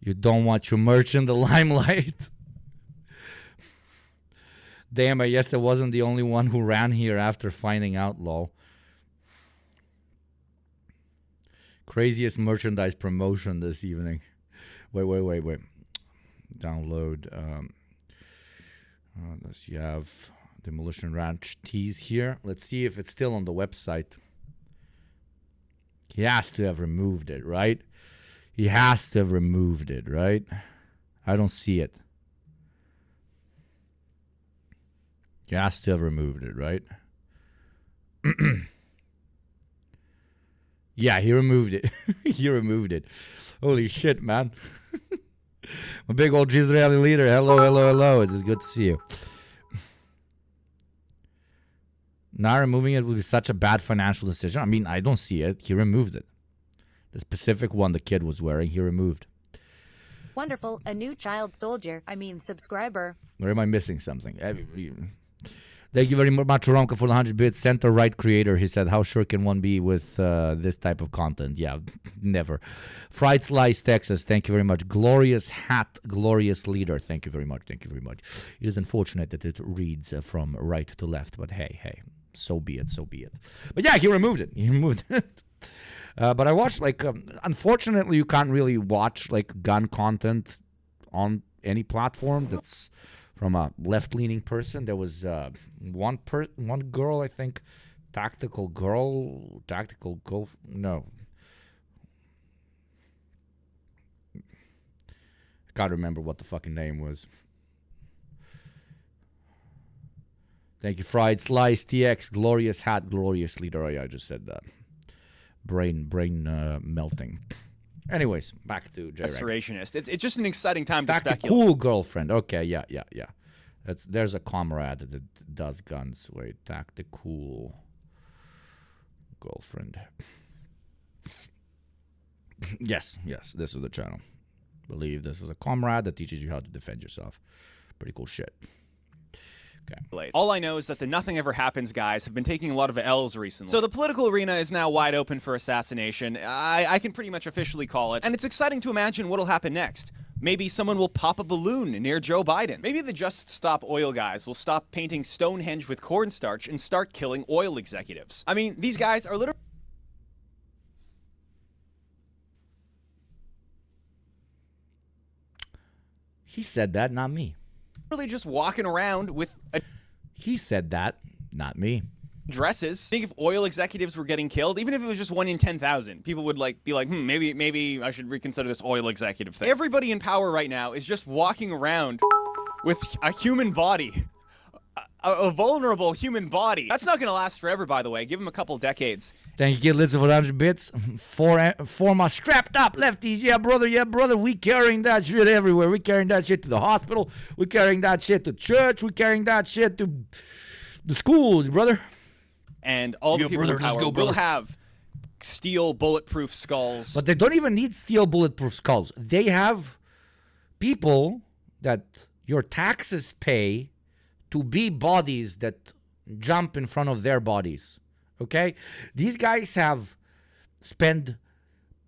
you don't want your merch in the limelight. Damn, I guess I wasn't the only one who ran here after finding out, lol. Craziest merchandise promotion this evening. Wait. Download. Does you have Demolition Ranch tease here? Let's see if it's still on the website. He has to have removed it, right? He has to have removed it, right? I don't see it. He has to have removed it, right? Yeah, he removed it. He removed it. Holy shit, man. My big old Israeli leader. Hello. It is good to see you. Not removing it would be such a bad financial decision. I mean, I don't see it. He removed it. The specific one the kid was wearing, he removed. Wonderful. A new child soldier. Subscriber. Or am I missing something? Thank you very much, Romka, for the 100 bits. Center-right creator, he said, how sure can one be with this type of content? Yeah, never. Fried Slice, Texas, thank you very much. Glorious Hat, Glorious Leader, thank you very much. It is unfortunate that it reads from right to left, but hey, so be it. But yeah, he removed it. But I watched, unfortunately, you can't really watch, gun content on any platform that's from a left-leaning person. There was one girl, I think, Tactical Go, no. I can't remember what the fucking name was. Thank you, Fried Slice, TX, Glorious Hat, Glorious Leader. Oh, yeah, I just said that. Brain melting. Anyways, back to J. Restorationist. It's just an exciting time to speculate. Cool girlfriend. Okay, yeah. There's a comrade that does guns. Wait, tactical girlfriend. Yes, this is the channel. Believe this is a comrade that teaches you how to defend yourself. Pretty cool shit. Okay. All I know is that the Nothing Ever Happens guys have been taking a lot of L's recently. So the political arena is now wide open for assassination. I can pretty much officially call it. And it's exciting to imagine what'll happen next. Maybe someone will pop a balloon near Joe Biden. Maybe the Just Stop Oil guys will stop painting Stonehenge with cornstarch and start killing oil executives. I mean, these guys are literally... He said that, not me. Really just walking around with He said that, not me. Dresses. I think if oil executives were getting killed, even if it was just 1 in 10,000, people would be like, maybe I should reconsider this oil executive thing. Everybody in power right now is just walking around with a human body. A vulnerable human body. That's not gonna last forever, by the way. Give him a couple decades. Thank you, Kid Lizard, for 100 bits. For my strapped up lefties. Yeah, brother. We carrying that shit everywhere. We carrying that shit to the hospital. We carrying that shit to church. We carrying that shit to the schools, brother. And all the people in power will have steel bulletproof skulls. But they don't even need steel bulletproof skulls. They have people that your taxes pay to be bodies that jump in front of their bodies, okay? These guys have spent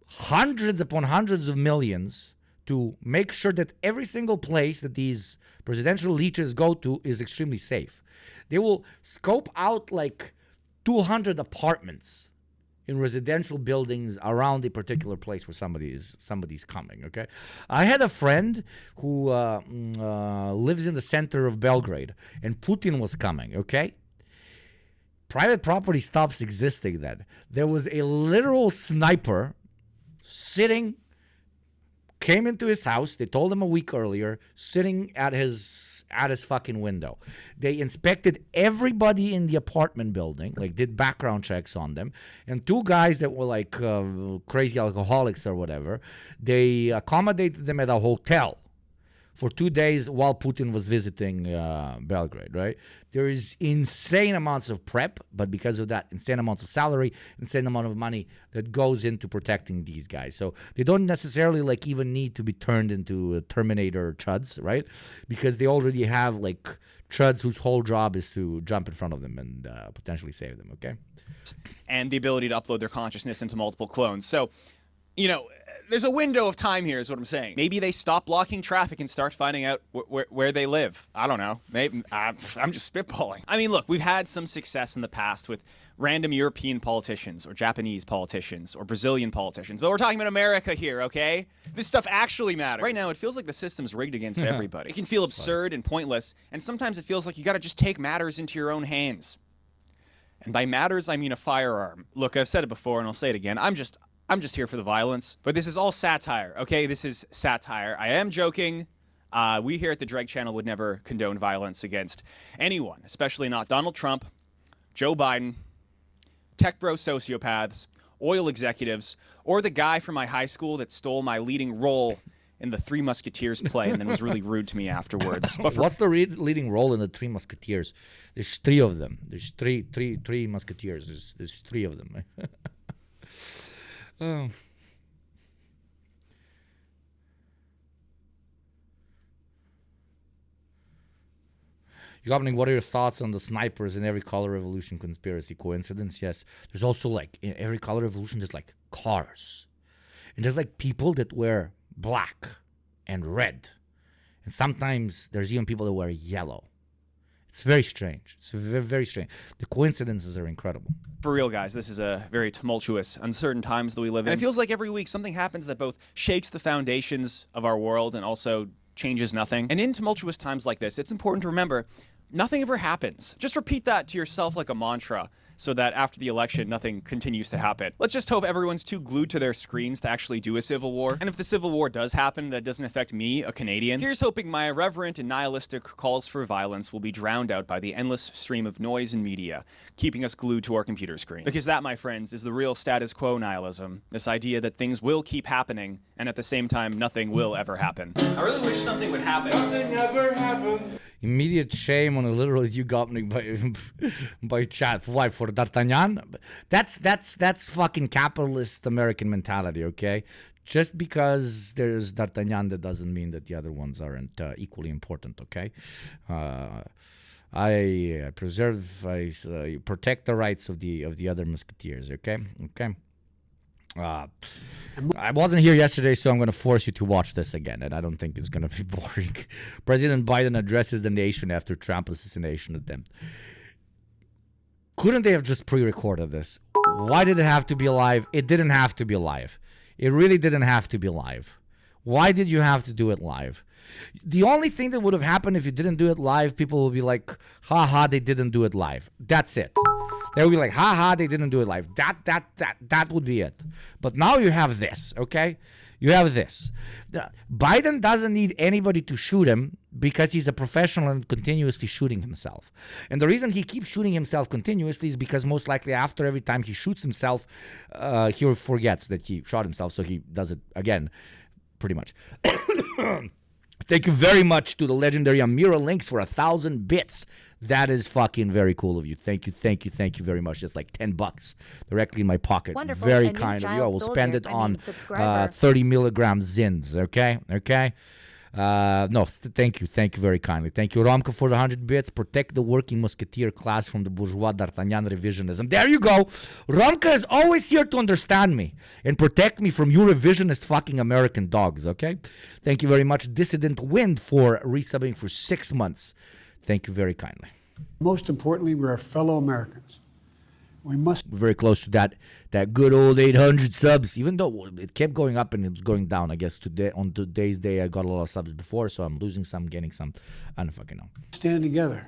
hundreds upon hundreds of millions to make sure that every single place that these presidential leeches go to is extremely safe. They will scope out 200 apartments in residential buildings around a particular place where somebody's coming, okay? I had a friend who lives in the center of Belgrade, and Putin was coming, okay? Private property stops existing then. There was a literal sniper came into his house, they told him a week earlier, sitting at his fucking window. They inspected everybody in the apartment building, did background checks on them, and 2 guys that were crazy alcoholics or whatever, they accommodated them at a hotel for 2 days while Putin was visiting Belgrade, right? There is insane amounts of prep, but because of that, insane amounts of salary, insane amount of money that goes into protecting these guys. So they don't necessarily like even need to be turned into Terminator chuds, right? Because they already have like chuds whose whole job is to jump in front of them and potentially save them, okay? And the ability to upload their consciousness into multiple clones. So, you know, there's a window of time here is what I'm saying. Maybe they stop blocking traffic and start finding out where they live. I don't know. Maybe I'm just spitballing. I mean, look, we've had some success in the past with random European politicians or Japanese politicians or Brazilian politicians. But we're talking about America here, okay? This stuff actually matters. Right now, it feels like the system's rigged against everybody. It can feel absurd and pointless, and sometimes it feels like you got to just take matters into your own hands. And by matters, I mean a firearm. Look, I've said it before, and I'll say it again. I'm just here for the violence. But this is all satire, okay? This is satire. I am joking. We here at the Dreg Channel would never condone violence against anyone, especially not Donald Trump, Joe Biden, tech bro sociopaths, oil executives, or the guy from my high school that stole my leading role in the Three Musketeers play and then was really rude to me afterwards. But what's the leading role in the Three Musketeers? There's three of them. There's three Musketeers. There's three of them. Oh. Yugopnik, what are your thoughts on the snipers in every color revolution conspiracy? Coincidence? Yes. There's also like in every color revolution, there's like cars, and there's like people that wear black and red, and sometimes there's even people that wear yellow. It's very strange. It's very, very strange. The coincidences are incredible. For real, guys, this is a very tumultuous, uncertain times that we live in. And it feels like every week something happens that both shakes the foundations of our world and also changes nothing. And in tumultuous times like this, it's important to remember nothing ever happens. Just repeat that to yourself like a mantra so that after the election, nothing continues to happen. Let's just hope everyone's too glued to their screens to actually do a civil war. And if the civil war does happen, that doesn't affect me, a Canadian. Here's hoping my irreverent and nihilistic calls for violence will be drowned out by the endless stream of noise and media, keeping us glued to our computer screens. Because that, my friends, is the real status quo nihilism. This idea that things will keep happening, and at the same time, nothing will ever happen. I really wish something would happen. Nothing ever happened. Immediate shame on a literal Yugopnik by chat. Why? For D'Artagnan? That's fucking capitalist American mentality, okay? Just because there's D'Artagnan, that doesn't mean that the other ones aren't equally important, okay? I protect the rights of the other musketeers, okay? Okay. I wasn't here yesterday, so I'm going to force you to watch this again, and I don't think it's going to be boring. President Biden addresses the nation after Trump assassination attempt. Couldn't they have just pre-recorded this? Why did it have to be live? It didn't have to be live. It really didn't have to be live. Why did you have to do it live? The only thing that would have happened if you didn't do it live, people would be like, haha, they didn't do it live. That's it. They would be like, haha, they didn't do it live. That would be it. But now you have this, okay? You have this. Biden doesn't need anybody to shoot him because he's a professional and continuously shooting himself. And the reason he keeps shooting himself continuously is because most likely after every time he shoots himself, he forgets that he shot himself, so he does it again, pretty much. Thank you very much to the legendary Amira Links for 1,000 bits. That is fucking very cool of you. Thank you very much. That's like $10 directly in my pocket. Wonderful. Very A new kind of you. I child will soldier, spend it I on mean subscriber. 30 milligram Zins. Okay? No, thank you very kindly. Thank you, Romka, for the 100 bits. Protect the working musketeer class from the bourgeois D'Artagnan revisionism. There you go. Romka is always here to understand me and protect me from you revisionist fucking American dogs, okay? Thank you very much, Dissident Wind, for resubbing for 6 months. Thank you very kindly. Most importantly, we're fellow Americans. We must. We're very close to that good old 800 subs, even though it kept going up and it was going down. I guess today, on today's day, I got a lot of subs before, so I'm losing some, gaining some. I don't fucking know. Stand together.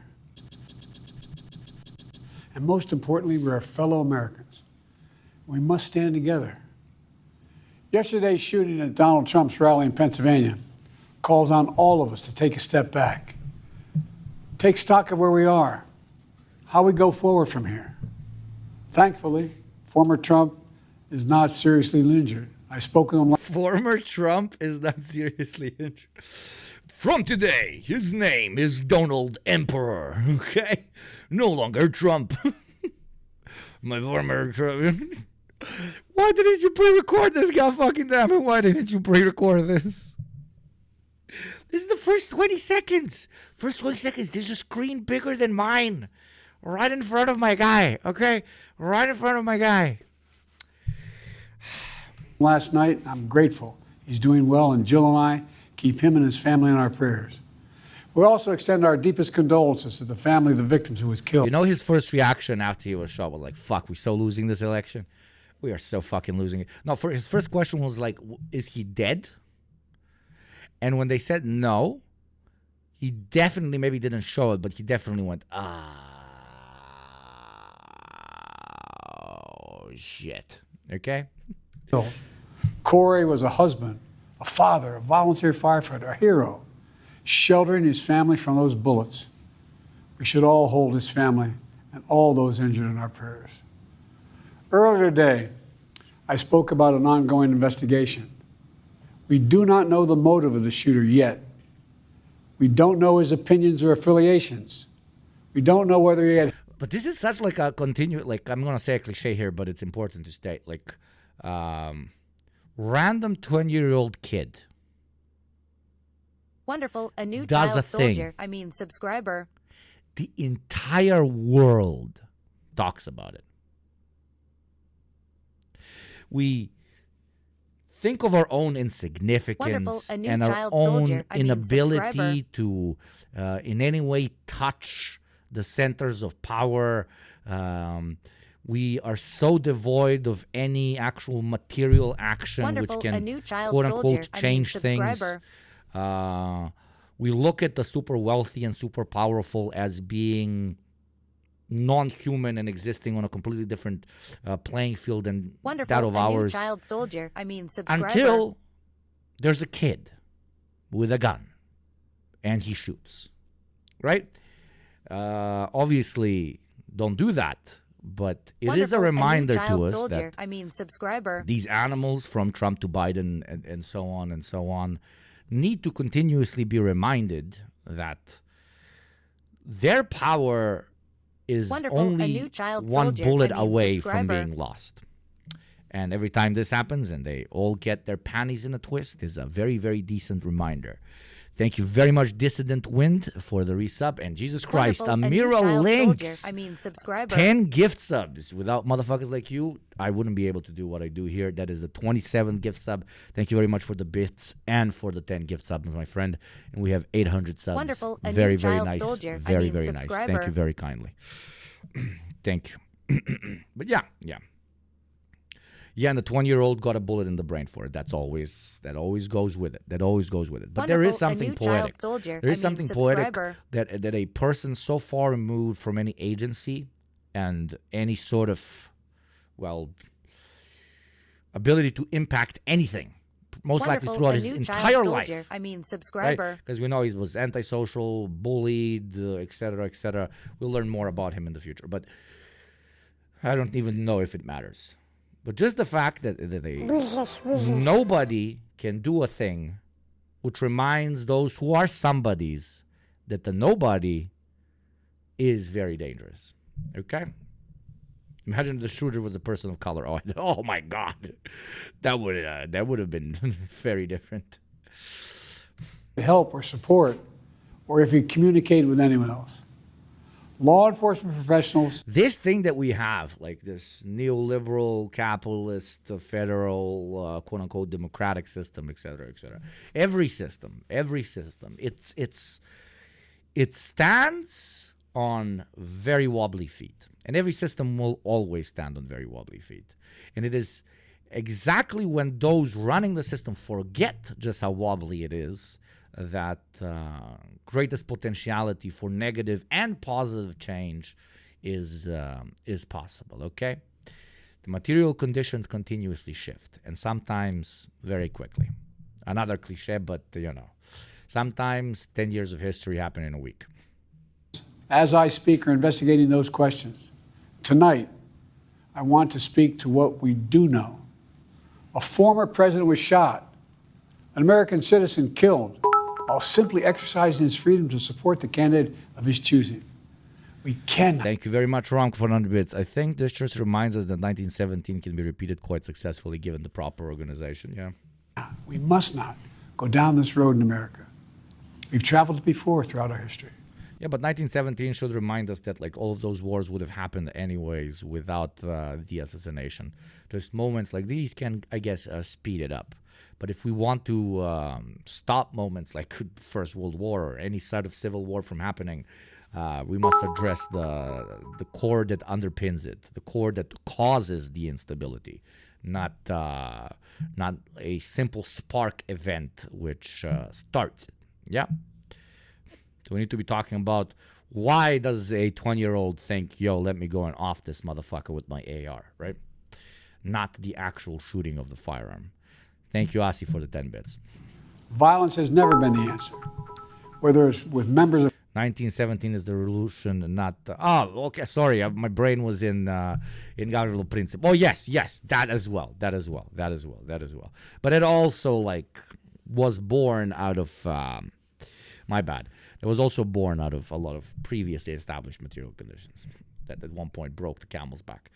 And most importantly, we're fellow Americans. We must stand together. Yesterday's shooting at Donald Trump's rally in Pennsylvania calls on all of us to take a step back. Take stock of where we are, how we go forward from here. Thankfully, former Trump is not seriously injured. I spoke with him. Former Trump is not seriously injured. From today, his name is Donald Emperor, okay? No longer Trump. My former Trump. Why didn't you pre-record this, god fucking damn it? Why didn't you pre-record this? This is the first 20 seconds. First 20 seconds, there's a screen bigger than mine. Right in front of my guy, okay? Right in front of my guy. Last night, I'm grateful. He's doing well, and Jill and I keep him and his family in our prayers. We also extend our deepest condolences to the family of the victims who was killed. You know, his first reaction after he was shot was like, fuck, we're so losing this election. We are so fucking losing it. No, for his first question was like, is he dead? And when they said no, he definitely maybe didn't show it, but he definitely went, oh, shit. Okay? Corey was a husband, a father, a volunteer firefighter, a hero, sheltering his family from those bullets. We should all hold his family and all those injured in our prayers. Earlier today, I spoke about an ongoing investigation. We do not know the motive of the shooter yet. We don't know his opinions or affiliations. We don't know whether he had... But this is such like a continued, like, I'm going to say a cliche here, but it's important to state, like, random 20-year-old kid. Wonderful, a new does child a thing. soldier, I mean subscriber. The entire world talks about it. Wonderful, We think of our own insignificance a new and our child own soldier, I mean inability subscriber. to in any way touch the centers of power. We are so devoid of any actual material action Wonderful, which a can new child quote soldier, unquote I mean change things. subscriber. We look at the super wealthy and super powerful as being non-human and existing on a completely different playing field than Wonderful, that of a ours. new child soldier, I mean subscriber. Until there's a kid with a gun and he shoots, right? Obviously, don't do that, but it is a Wonderful, reminder new to child us soldier, that I mean subscriber. these animals from Trump to Biden and so on need to continuously be reminded that their power is Wonderful, a only new child one soldier, bullet I mean away from subscriber. being lost. And every time this happens and they all get their panties in a twist is a very, very decent reminder. Thank you very much, Dissident Wind, for the resub. And Jesus Christ, Wonderful, a new Amira child Links, soldier, I mean subscriber. 10 gift subs. Without motherfuckers like you, I wouldn't be able to do what I do here. That is the 27th gift sub. Thank you very much for the bits and for the 10 gift subs, my friend. And we have 800 subs. Wonderful, a very, new very child nice. soldier, I Very, mean very nice. subscriber. Thank you very kindly. Thank you. But yeah. Yeah, and the 20-year-old got a bullet in the brain for it. That always goes with it. But Wonderful, there is a something new poetic. child soldier, There is I mean something poetic subscriber. that a person so far removed from any agency and any sort of, well, ability to impact anything, most likely Wonderful, throughout a his new entire child life. soldier, I mean subscriber. Because we know he was antisocial, bullied, etc., etc. We'll learn more about him in the future. But I don't even know if it matters. But just the fact that nobody can do a thing which reminds those who are somebodies that the nobody is very dangerous. Okay? Imagine if the shooter was a person of color. Oh my God. That would have been very different. help or support, or if you communicate with anyone else. Law enforcement professionals. This thing that we have, like this neoliberal, capitalist, federal, quote-unquote, democratic system, et cetera, every system, it stands on very wobbly feet. And every system will always stand on very wobbly feet. And it is exactly when those running the system forget just how wobbly it is that greatest potentiality for negative and positive change is possible, okay? The material conditions continuously shift, and sometimes very quickly. Another cliche, but, sometimes 10 years of history happen in a week. As I speak, are investigating those questions. Tonight, I want to speak to what we do know. A former president was shot, an American citizen killed, while simply exercising his freedom to support the candidate of his choosing. We cannot. Thank you very much, Ron, for 100 bits. I think this just reminds us that 1917 can be repeated quite successfully given the proper organization. Yeah. We must not go down this road in America. We've traveled it before throughout our history. Yeah, but 1917 should remind us that like all of those wars would have happened anyways without the assassination. Just moments like these can, I guess, speed it up. But if we want to stop moments like First World War or any sort of civil war from happening, we must address the core that underpins it, the core that causes the instability, not a simple spark event which starts it. Yeah. So we need to be talking about why does a 20-year-old think, yo, let me go and off this motherfucker with my AR, right? Not the actual shooting of the firearm. Thank you, Asi, for the 10 bits. Violence has never been the answer. Whether it's with members of 1917 is the revolution, not... oh, okay, sorry. My brain was in Gavrilo Princip. Oh, yes, that as well. But it also, like, was born out of... my bad. It was also born out of a lot of previously established material conditions that at one point broke the camel's back.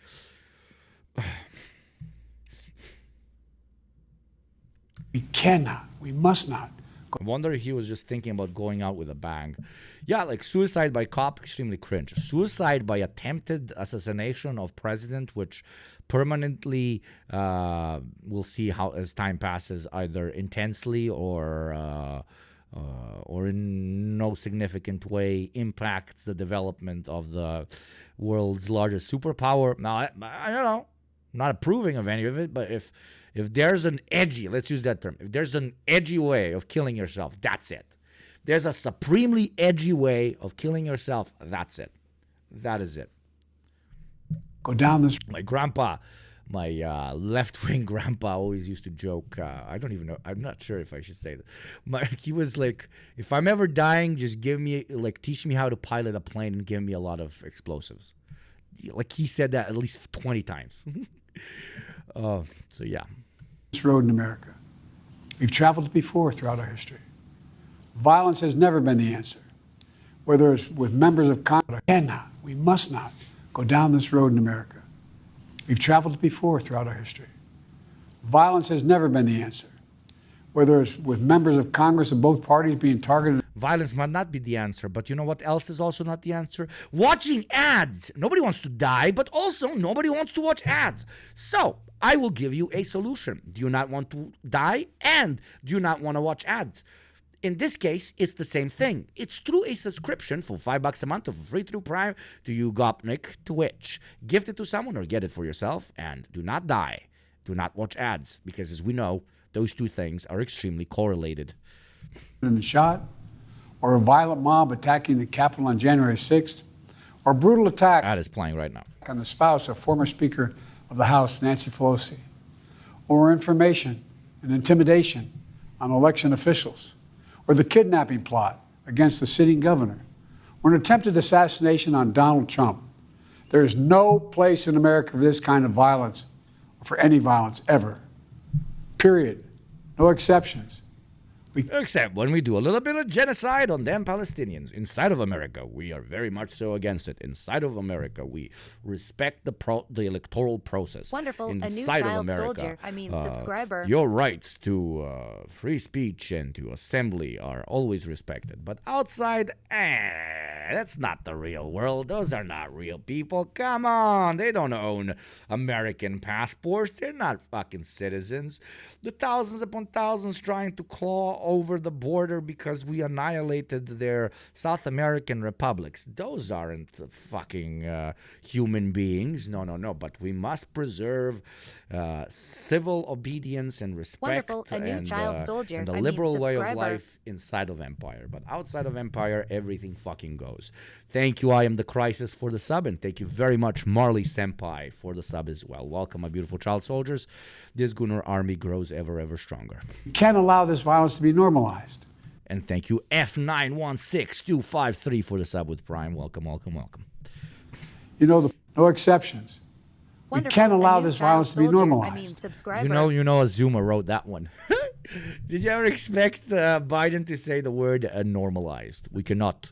We cannot, we must not. I wonder if he was just thinking about going out with a bang. Yeah, like suicide by cop, extremely cringe. Suicide by attempted assassination of president, which permanently we'll see how as time passes, either intensely or in no significant way impacts the development of the world's largest superpower. Now, I don't know, I'm not approving of any of it, but if there's an edgy, let's use that term, if there's an edgy way of killing yourself, that's it. There's a supremely edgy way of killing yourself, that's it. That is it. Go down this. My grandpa, my left-wing grandpa always used to joke, I don't even know, I'm not sure if I should say that. He was like, if I'm ever dying, just teach me how to pilot a plane and give me a lot of explosives. Like he said that at least 20 times. So yeah. This road in America. We've traveled it before throughout our history. Violence has never been the answer. Whether it's with members of Congress, we must not go down this road in America. We've traveled it before throughout our history. Violence has never been the answer. Whether it's with members of Congress of both parties being targeted. Violence might not be the answer, but you know what else is also not the answer? Watching ads. Nobody wants to die, but also nobody wants to watch ads. So I will give you a solution. Do you not want to die? And do you not want to watch ads? In this case, it's the same thing. It's through a subscription for $5 a month of free through Prime to YugopnikTwitch. Gift it to someone or get it for yourself, and do not die. Do not watch ads, because as we know, those two things are extremely correlated. And shot, or a violent mob attacking the Capitol on January 6th, or brutal attack that is playing right now on the spouse of former Speaker of the House, Nancy Pelosi, or information and intimidation on election officials, or the kidnapping plot against the sitting governor, or an attempted assassination on Donald Trump. There is no place in America for this kind of violence, or for any violence ever. Period. No exceptions. Except when we do a little bit of genocide on them Palestinians. Inside of America, we are very much so against it. Inside of America, we respect the electoral process. Wonderful. Inside a new of child America, soldier. Subscriber. Your rights to free speech and to assembly are always respected. But outside, that's not the real world. Those are not real people. Come on. They don't own American passports. They're not fucking citizens. The thousands upon thousands trying to claw over the border because we annihilated their South American republics. Those aren't fucking human beings. No. But we must preserve civil obedience and respect Wonderful. A new child soldier. and the liberal way of life inside of Empire. But outside of Empire, everything fucking goes. Thank you, I Am the Crisis, for the sub, and thank you very much, Marley Senpai, for the sub as well. Welcome, my beautiful child soldiers. This Gunnar army grows ever, ever stronger. You can't allow this violence to be normalized. And thank you, F916253, for the sub with Prime. Welcome. You know, no exceptions. Wonderful. We can't allow this violence to be normalized. You know, Azuma wrote that one. Did you ever expect Biden to say the word normalized? We cannot.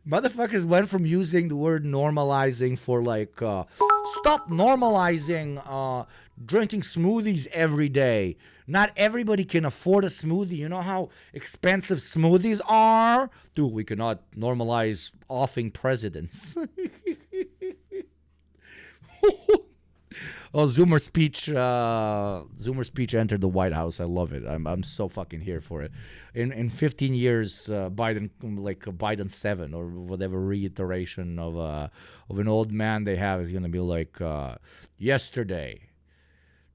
Motherfuckers went from using the word normalizing for like, stop normalizing drinking smoothies every day. Not everybody can afford a smoothie. You know how expensive smoothies are? Dude, we cannot normalize offing presidents. Oh, Zoomer speech entered the White House. I love it. I'm so fucking here for it. In 15 years, Biden 7 or whatever reiteration of an old man they have is gonna be like, yesterday,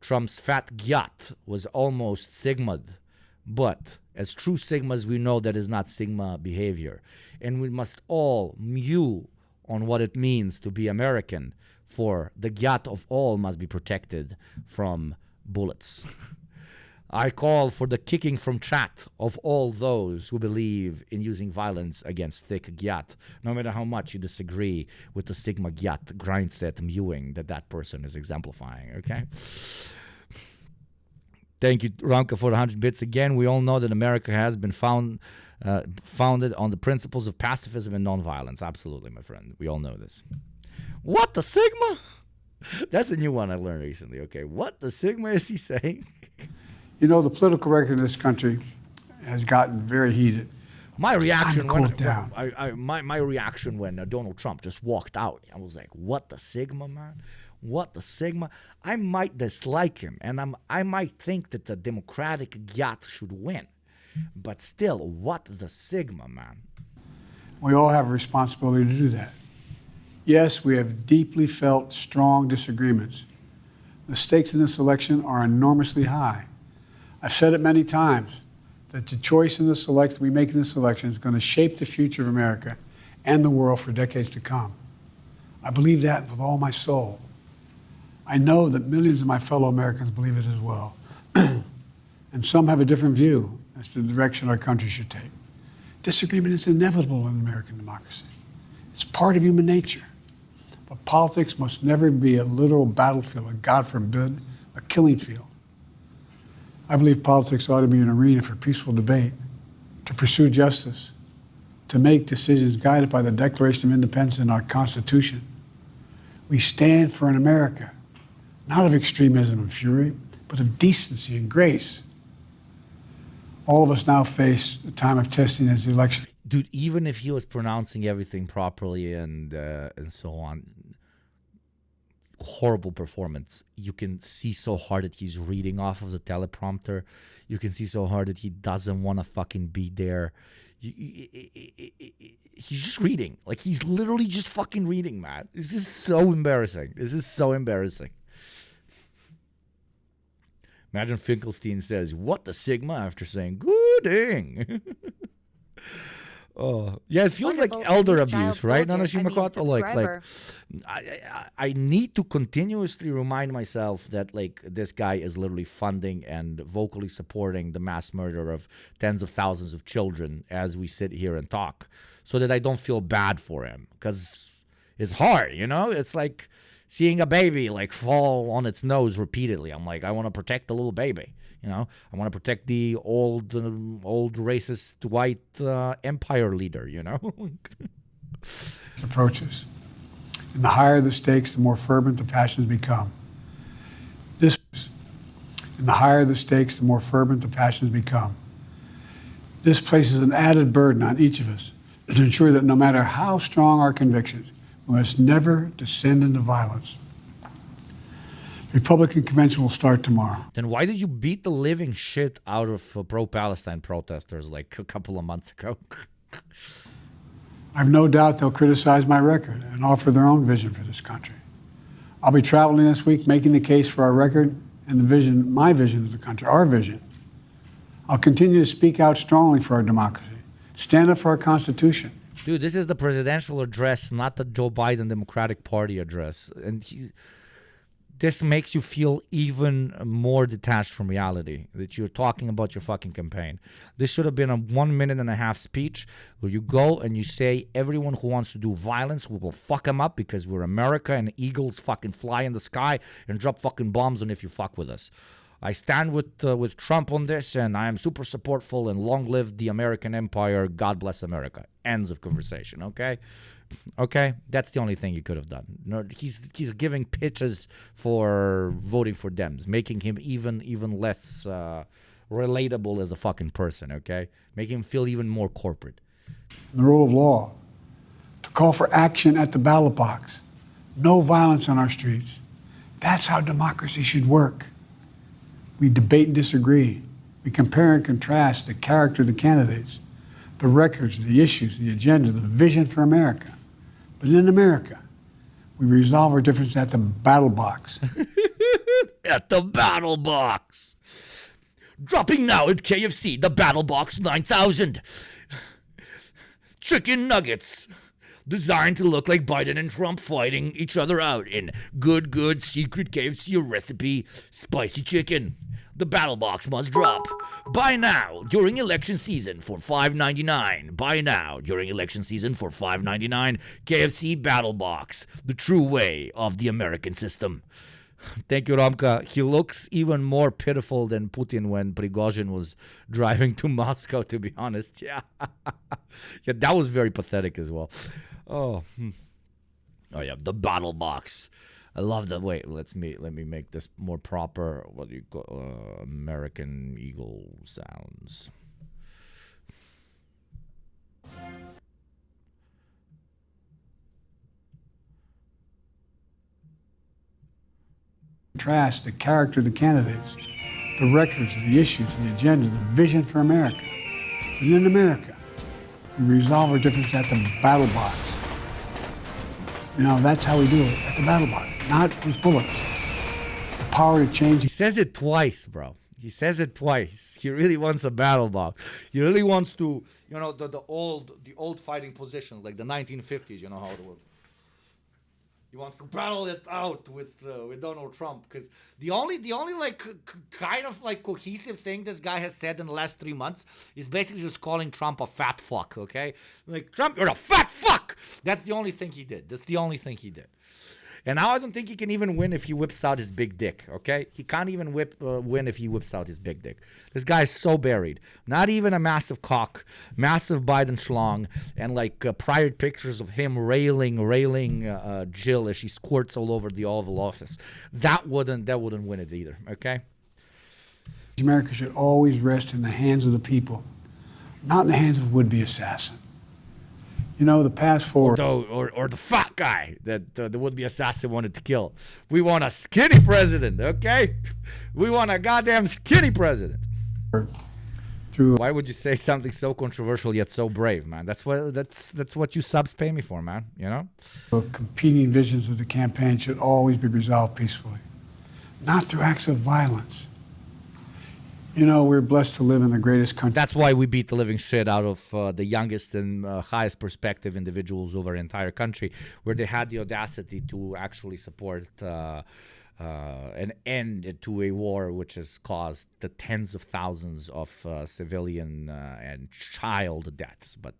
Trump's fat gyat was almost sigma'd, but as true sigmas, we know that is not sigma behavior, and we must all mew on what it means to be American. For the gyat of all must be protected from bullets. I call for the kicking from chat of all those who believe in using violence against thick gyat, no matter how much you disagree with the sigma gyat grindset mewing that person is exemplifying, okay? Thank you, Ramka, for the 100 bits again. We all know that America has been founded on the principles of pacifism and nonviolence. Absolutely, my friend. We all know this. What the Sigma? That's a new one I learned recently. Okay, what the Sigma is he saying? You know, the political record in this country has gotten very heated. My reaction when down. my reaction when Donald Trump just walked out, I was like, "What the Sigma, man? What the Sigma?" I might dislike him, and I might think that the Democratic gyat should win, but still, what the Sigma, man? We all have a responsibility to do that. Yes, we have deeply felt strong disagreements. The stakes in this election are enormously high. I've said it many times that the choice in this election we make in this election is going to shape the future of America and the world for decades to come. I believe that with all my soul. I know that millions of my fellow Americans believe it as well. And some have a different view as to the direction our country should take. Disagreement is inevitable in American democracy. It's part of human nature. But politics must never be a literal battlefield, or God forbid, a killing field. I believe politics ought to be an arena for peaceful debate, to pursue justice, to make decisions guided by the Declaration of Independence and our Constitution. We stand for an America, not of extremism and fury, but of decency and grace. All of us now face the time of testing as the election. Dude, even if he was pronouncing everything properly and so on, horrible performance. You can see so hard that he's reading off of the teleprompter. You can see so hard that he doesn't want to fucking be there. He's just reading. Like, he's literally just fucking reading, man. This is so embarrassing. This is so embarrassing. Imagine Finkelstein says, "What the Sigma?" after saying, "Gooding." Oh, yeah, it feels Wonderful. like elder Child abuse, right, soldier, Nanashi Makoto? subscriber. I need to continuously remind myself that, like, this guy is literally funding and vocally supporting the mass murder of tens of thousands of children as we sit here and talk, so that I don't feel bad for him, because it's hard, you know? It's like seeing a baby, like, fall on its nose repeatedly. I'm like, I want to protect the little baby. You know, I want to protect the old racist white empire leader, you know? Approaches. And the higher the stakes, the more fervent the passions become. And the higher the stakes, the more fervent the passions become. This places an added burden on each of us to ensure that no matter how strong our convictions, we must never descend into violence. The Republican convention will start tomorrow. Then why did you beat the living shit out of pro-Palestine protesters like a couple of months ago? I have no doubt they'll criticize my record and offer their own vision for this country. I'll be traveling this week making the case for our record and the vision, my vision of the country, our vision. I'll continue to speak out strongly for our democracy, stand up for our Constitution. Dude, this is the presidential address, not the Joe Biden Democratic Party address. And this makes you feel even more detached from reality, that you're talking about your fucking campaign. This should have been a 1.5 minute speech where you go and you say, everyone who wants to do violence, we will fuck them up because we're America and eagles fucking fly in the sky and drop fucking bombs on if you fuck with us. I stand with Trump on this, and I am super supportful, and long live the American empire. God bless America. Ends of conversation, okay? Okay? That's the only thing he could have done. No, he's giving pitches for voting for Dems, making him even less relatable as a fucking person, okay? Making him feel even more corporate. The rule of law, to call for action at the ballot box, no violence on our streets. That's how democracy should work. We debate and disagree. We compare and contrast the character of the candidates, the records, the issues, the agenda, the vision for America. But in America, we resolve our differences at the battle box. At the battle box. Dropping now at KFC, the battle box 9000. Chicken nuggets. Designed to look like Biden and Trump fighting each other out in good secret KFC recipe spicy chicken. The battle box must drop. Buy now during election season for $5.99. Buy now during election season for $5.99. KFC battle box, the true way of the American system. Thank you, Romka. He looks even more pitiful than Putin when Prigozhin was driving to Moscow, to be honest. Yeah. Yeah, that was very pathetic as well. Oh. Oh, yeah, the battle box. I love the wait. Let me make this more proper. What do you call American Eagle sounds? Contrast the character of the candidates, the records, the issues, the agenda, the vision for America. But in America, we resolve our differences at the battle box. You know, that's how we do it, at the battle box, not with bullets. The power to change. He says it twice, bro. He says it twice. He really wants a battle box. He really wants to, you know, the old fighting positions, like the 1950s, you know how it was. He wants to battle it out with Donald Trump, because the only like kind of like cohesive thing this guy has said in the last 3 months is basically just calling Trump a fat fuck. Okay, like, Trump, you're a fat fuck. That's the only thing he did. That's the only thing he did. And now I don't think he can even win if he whips out his big dick, okay? He can't even win if he whips out his big dick. This guy is so buried. Not even a massive cock, massive Biden schlong, and like prior pictures of him railing Jill as she squirts all over the Oval Office. That wouldn't win it either, okay? America should always rest in the hands of the people, not in the hands of a would-be assassin. You know, the past forward. Or the fat guy that the would-be assassin wanted to kill. We want a skinny president, okay? We want a goddamn skinny president. Why would you say something so controversial yet so brave, man? That's what you subs pay me for, man. You know? Competing visions of the campaign should always be resolved peacefully, not through acts of violence. You know, we're blessed to live in the greatest country. That's why we beat the living shit out of the youngest and highest perspective individuals over the entire country, where they had the audacity to actually support an end to a war which has caused the tens of thousands of civilian and child deaths. But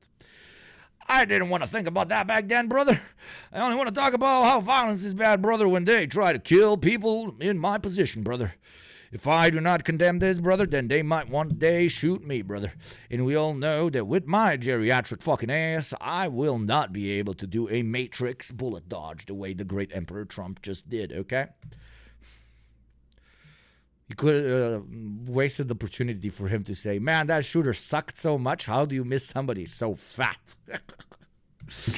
I didn't want to think about that back then, brother. I only want to talk about how violence is bad, brother, when they try to kill people in my position, brother. If I do not condemn this, brother, then they might one day shoot me, brother. And we all know that with my geriatric fucking ass, I will not be able to do a Matrix bullet dodge the way the great Emperor Trump just did, okay? You could have wasted the opportunity for him to say, man, that shooter sucked so much. How do you miss somebody so fat?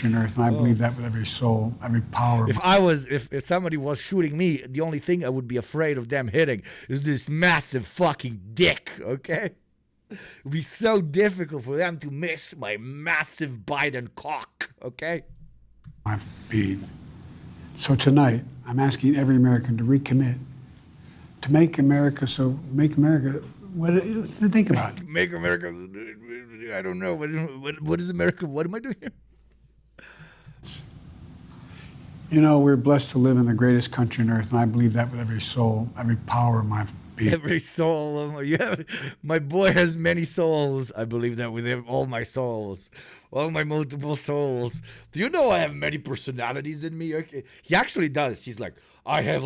On earth, and I believe that with every soul, every power. If somebody was shooting me, the only thing I would be afraid of them hitting is this massive fucking dick, okay? It would be so difficult for them to miss my massive Biden cock, okay? My being. So tonight, I'm asking every American to recommit, to make America, think about it. Make America, I don't know, what is America, what am I doing here? You know, we're blessed to live in the greatest country on earth, and I believe that with every soul, every power of my being. Every soul. My boy has many souls. I believe that with all my souls. All my multiple souls. Do you know I have many personalities in me? Okay. He actually does. He's like, I have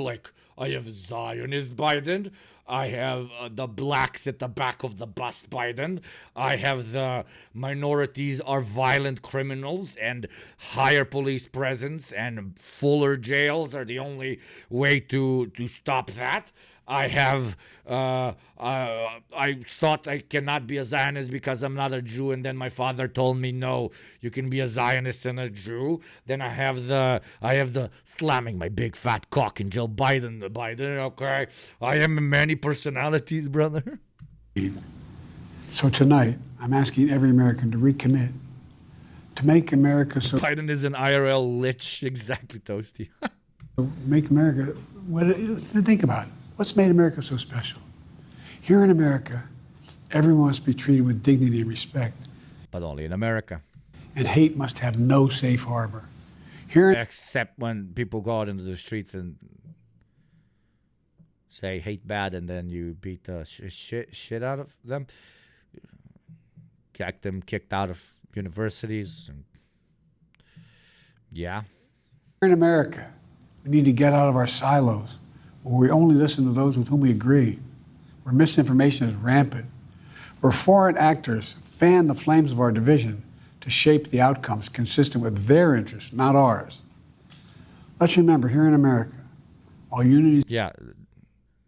Zionist Biden. I have the blacks at the back of the bus Biden. I have the minorities are violent criminals and higher police presence and fuller jails are the only way to stop that. I have, I thought I cannot be a Zionist because I'm not a Jew, and then my father told me, no, you can be a Zionist and a Jew. Then I have the slamming my big fat cock in Joe Biden, okay? I am many personalities, brother. So tonight, I'm asking every American to recommit, to make America so... Biden is an IRL lich, exactly, Toasty. Make America, think about it. What's made America so special? Here in America, everyone must be treated with dignity and respect. But only in America. And hate must have no safe harbor. Here, except when people go out into the streets and say hate bad, and then you beat the shit out of them, get them kicked out of universities. And yeah. Here in America, we need to get out of our silos, where we only listen to those with whom we agree, where misinformation is rampant, where foreign actors fan the flames of our division to shape the outcomes consistent with their interests, not ours. Let's remember, here in America, all unity... Yeah,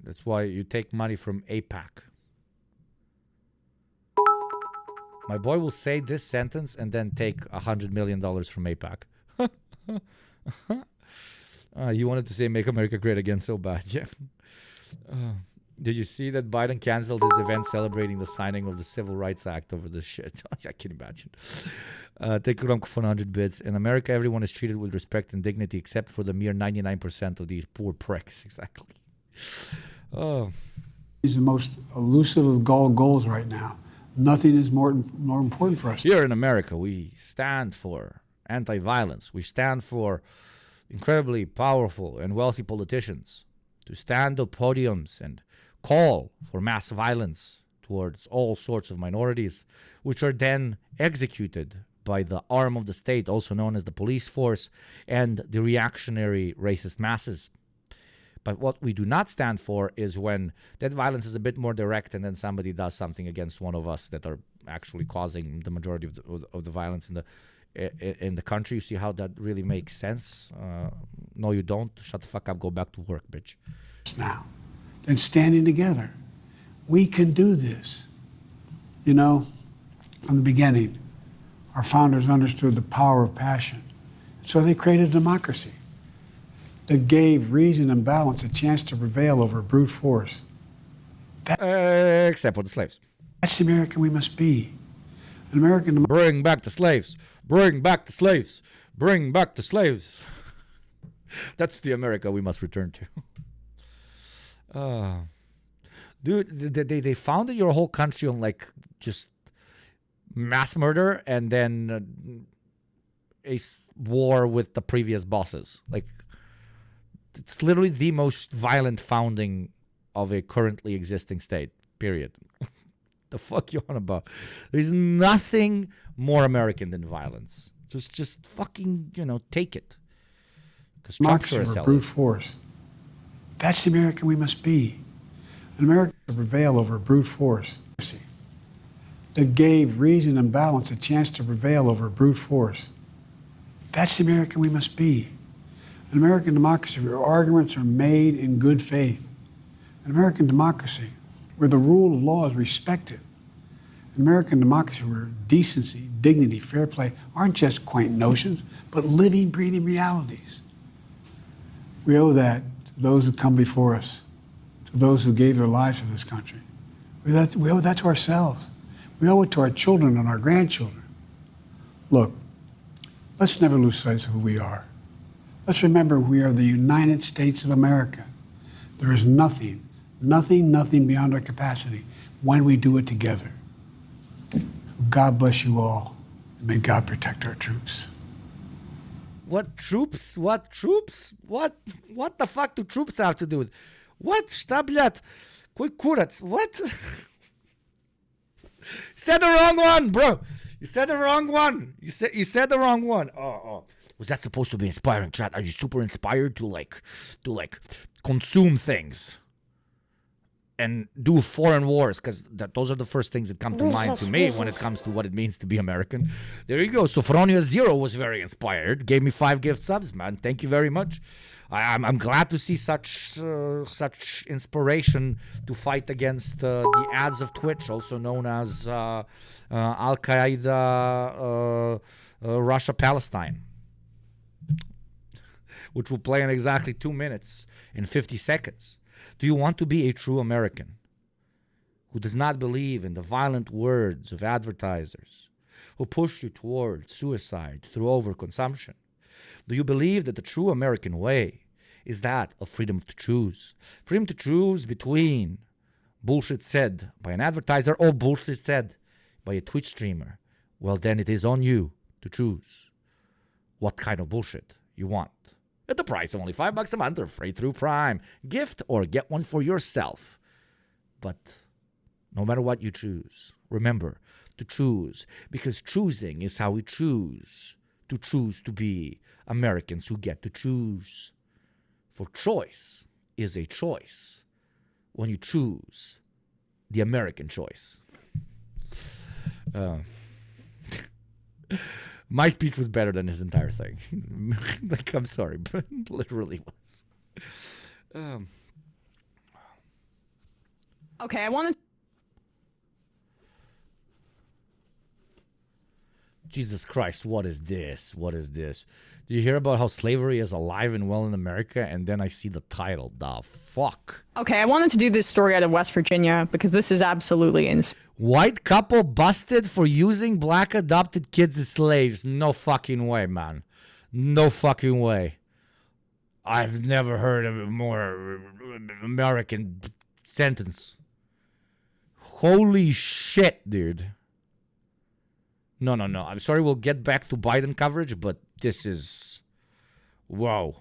that's why you take money from APAC. My boy will say this sentence and then take $100 million from APAC. You wanted to say make America great again so bad. Yeah. Did you see that Biden canceled his event celebrating the signing of the Civil Rights Act over this shit? I can imagine. Take Ramko for 100 bits. In America, everyone is treated with respect and dignity except for the mere 99% of these poor pricks. Exactly. Oh. He's the most elusive of goals right now. Nothing is more important for us. Here in America, we stand for anti-violence. We stand for incredibly powerful and wealthy politicians to stand up podiums and call for mass violence towards all sorts of minorities, which are then executed by the arm of the state, also known as the police force, and the reactionary racist masses. But what we do not stand for is when that violence is a bit more direct and then somebody does something against one of us that are actually causing the majority of the violence in the country. You see how that really makes sense? No, you don't. Shut the fuck up. Go back to work, bitch. Now, and standing together, we can do this. You know, from the beginning, our founders understood the power of passion. So they created democracy that gave reason and balance a chance to prevail over brute force. Except for the slaves. That's the American we must be. An American. Bring back the slaves. Bring back the slaves. Bring back the slaves. That's the America we must return to. Dude, they founded your whole country on like just mass murder and then a war with the previous bosses. Like, it's literally the most violent founding of a currently existing state, period. The fuck you on about? There's nothing more American than violence. Just fucking, take it. Because structure is brute force. That's the American we must be. An American to prevail over brute force. That gave reason and balance a chance to prevail over brute force. That's the American we must be. An American democracy where arguments are made in good faith. An American democracy where the rule of law is respected. An American democracy where decency, dignity, fair play aren't just quaint notions, but living, breathing realities. We owe that to those who come before us, to those who gave their lives for this country. We owe that to ourselves. We owe it to our children and our grandchildren. Look, let's never lose sight of who we are. Let's remember we are the United States of America. There is nothing beyond our capacity when we do it together. God bless you all, and may God protect our troops. What troops? What troops? What the fuck do troops have to do with? What? Šta, blядь? Koji kurac? What? You said the wrong one, bro. You said the wrong one. You said the wrong one. Oh. Was that supposed to be inspiring, chat? Are you super inspired to like consume things and do foreign wars? Because those are the first things that come to mind to me when it comes to what it means to be American. There you go. Sophronia Zero was very inspired. Gave me 5 gift subs, man. Thank you very much. I'm glad to see such inspiration to fight against the ads of Twitch, also known as Al Qaeda Russia Palestine, which will play in exactly 2 minutes and 50 seconds. Do you want to be a true American who does not believe in the violent words of advertisers who push you towards suicide through overconsumption? Do you believe that the true American way is that of freedom to choose? Freedom to choose between bullshit said by an advertiser or bullshit said by a Twitch streamer? Well, then it is on you to choose what kind of bullshit you want. At the price of only $5 a month or free through Prime. Gift or get one for yourself. But no matter what you choose, remember to choose, because choosing is how we choose to be Americans who get to choose. For choice is a choice when you choose the American choice. My speech was better than his entire thing. Like, I'm sorry, but it literally was. Okay, I want to... Jesus Christ, what is this? What is this? Do you hear about how slavery is alive and well in America? And then I see the title. The fuck? Okay, I wanted to do this story out of West Virginia because this is absolutely insane. White couple busted for using black adopted kids as slaves. No fucking way, man. No fucking way. I've never heard of a more American sentence. Holy shit, dude. No. I'm sorry, we'll get back to Biden coverage, but this is... Whoa.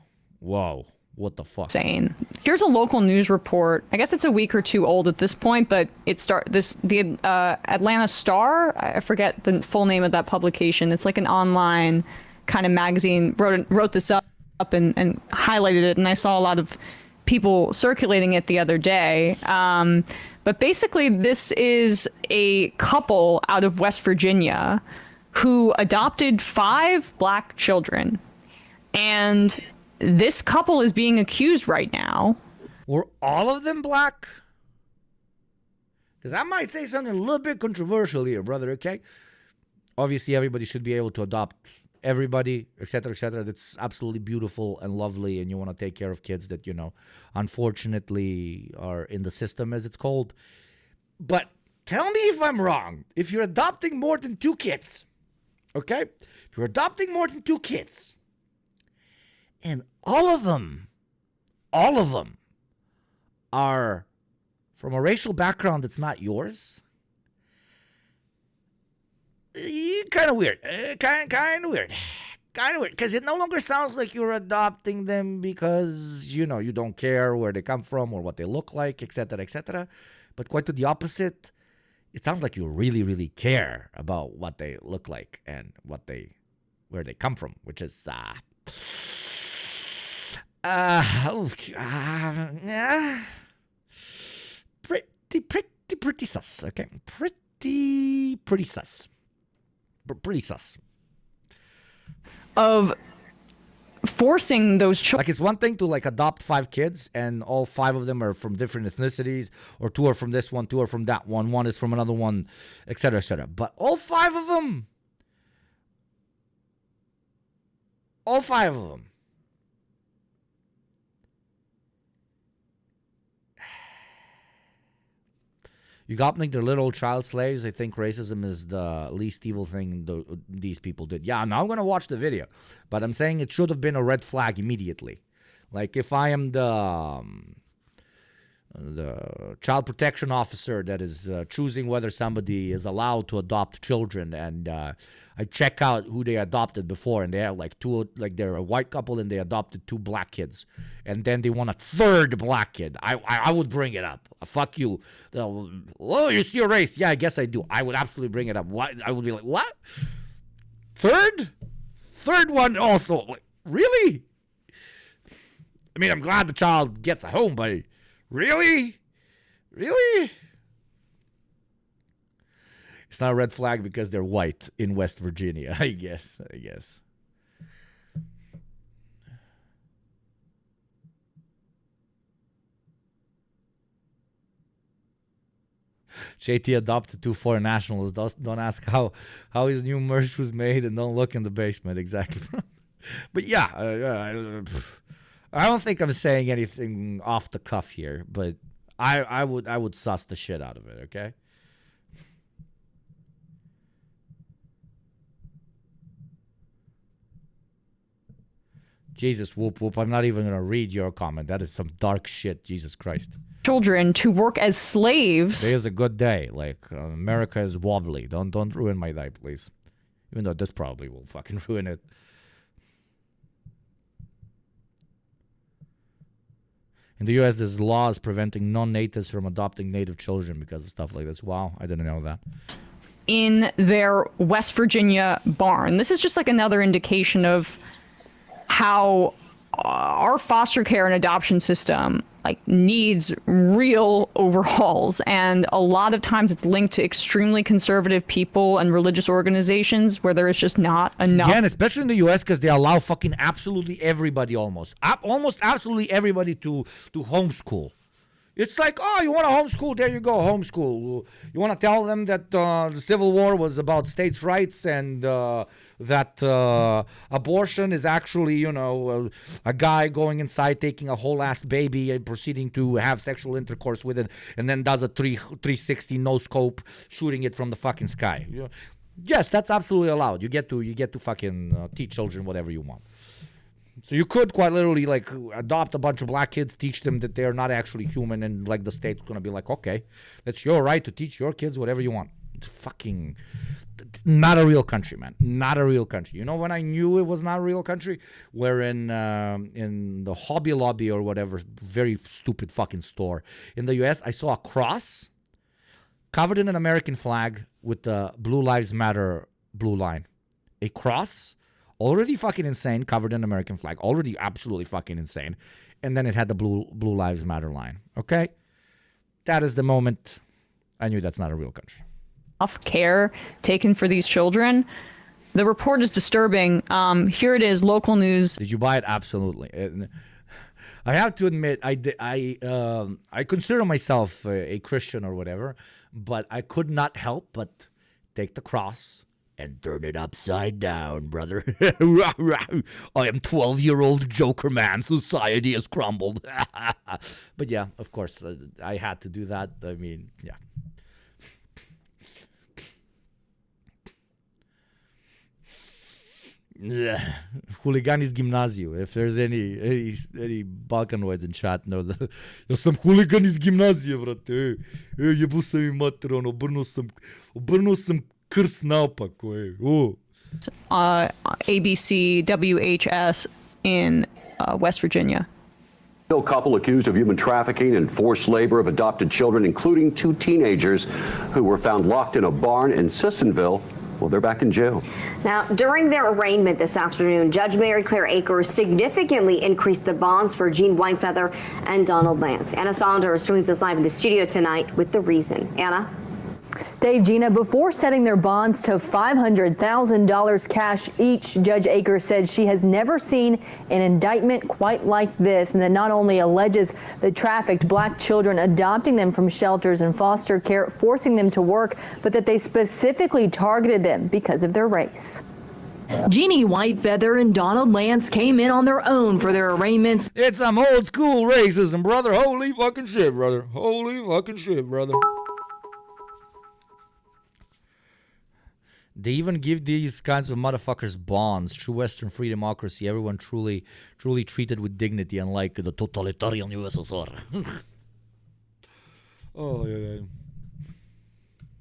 What the fuck? Insane. Here's a local news report. I guess it's a week or two old at this point, but the Atlanta Star, I forget the full name of that publication. It's like an online kind of magazine, wrote this up and highlighted it, and I saw a lot of people circulating it the other day. But basically, this is a couple out of West Virginia who adopted 5 black children. And this couple is being accused right now. Were all of them black? Because I might say something a little bit controversial here, brother, okay? Obviously, everybody should be able to adopt everybody, etc., etc. That's absolutely beautiful and lovely, and you want to take care of kids that, you know, unfortunately are in the system, as it's called. But tell me if I'm wrong. If you're adopting more than 2 kids, okay? If you're adopting more than 2 kids, and all of them are from a racial background that's not yours, kind of weird. Kind of weird. Because it no longer sounds like you're adopting them because, you know, you don't care where they come from or what they look like, etc., etc. But quite to the opposite, it sounds like you really, really care about what they look like and where they come from, which is pretty sus. Okay, pretty sus. Pretty sus. Of forcing those children. Like, it's one thing to like adopt 5 kids and all 5 of them are from different ethnicities, or 2 are from this one, 2 are from that one is from another one, etc., etc. But all 5 of them, Yugopnik, they're little child slaves. I think racism is the least evil thing these people did. Yeah, now I'm going to watch the video. But I'm saying it should have been a red flag immediately. Like, if I am the child protection officer that is choosing whether somebody is allowed to adopt children, and I check out who they adopted before, and they have like 2, like they're a white couple and they adopted 2 black kids, and then they want a 3rd black kid, I would bring it up. Fuck you. Oh, you see your race? Yeah, I guess I do. I would absolutely bring it up. What? I would be like, what? 3rd? Third one also, like, really? I mean, I'm glad the child gets a home, but really? Really? It's not a red flag because they're white in West Virginia, I guess. JT adopted 2 foreign nationals. Don't ask how his new merch was made, and don't look in the basement. Exactly. But yeah, I don't think I'm saying anything off the cuff here, but I would suss the shit out of it. Okay. Jesus, whoop whoop. I'm not even gonna read your comment. That is some dark shit. Jesus Christ. Children to work as slaves. Today is a good day. Like, America is wobbly. Don't ruin my day, please. Even though this probably will fucking ruin it. In the U.S., there's laws preventing non-natives from adopting native children because of stuff like this. Wow, I didn't know that. In their West Virginia barn. This is just like another indication of how our foster care and adoption system like needs real overhauls, and a lot of times it's linked to extremely conservative people and religious organizations where there is just not enough. Yeah, and especially in the U.S. because they allow fucking absolutely everybody, almost absolutely everybody to homeschool. It's like, oh, you want to homeschool? There you go, homeschool. You want to tell them that the Civil War was about states' rights and that abortion is actually, you know, a guy going inside, taking a whole ass baby and proceeding to have sexual intercourse with it, and then does a 360 no scope, shooting it from the fucking sky. Yes, that's absolutely allowed. You get to fucking teach children whatever you want. So you could quite literally like adopt a bunch of black kids, teach them that they're not actually human, and like the state's gonna be like, okay, that's your right to teach your kids whatever you want. It's fucking not a real country, man. Not a real country. You know when I knew it was not a real country? We're in the Hobby Lobby or whatever, very stupid fucking store in the U.S. I saw a cross covered in an American flag with the Blue Lives Matter blue line. A cross. Already fucking insane, covered in American flag. Already absolutely fucking insane. And then it had the Blue Lives Matter line. Okay? That is the moment I knew that's not a real country. Enough care taken for these children. The report is disturbing. Here it is, local news. Did you buy it? Absolutely. I have to admit, I consider myself a Christian or whatever, but I could not help but take the cross and turn it upside down, brother. I am 12-year-old Joker man. Society has crumbled. But yeah, of course, I had to do that. I mean, yeah. Huliganis Gimnazio. If there's any Balkanoids in chat, know that. Ja sam huligan iz gimnazije, brate. Jebu sam im mater, obrnuo sam krst naopako, ABC, WHS in West Virginia. A couple accused of human trafficking and forced labor of adopted children, including 2 teenagers who were found locked in a barn in Sissonville. Well, they're back in jail. Now, during their arraignment this afternoon, Judge Mary Claire Akers significantly increased the bonds for Gene Weinfeather and Donald Lance. Anna Saunders joins us live in the studio tonight with the reason. Anna? Dave, Gina, before setting their bonds to $500,000 cash each, Judge Akers said she has never seen an indictment quite like this, and that not only alleges the trafficked black children, adopting them from shelters and foster care, forcing them to work, but that they specifically targeted them because of their race. Jeannie Whitefeather and Donald Lance came in on their own for their arraignments. It's some old school racism, brother. Holy fucking shit, brother. Holy fucking shit, brother. They even give these kinds of motherfuckers bonds. True Western free democracy. Everyone truly treated with dignity, unlike the totalitarian USSR. Oh, yeah.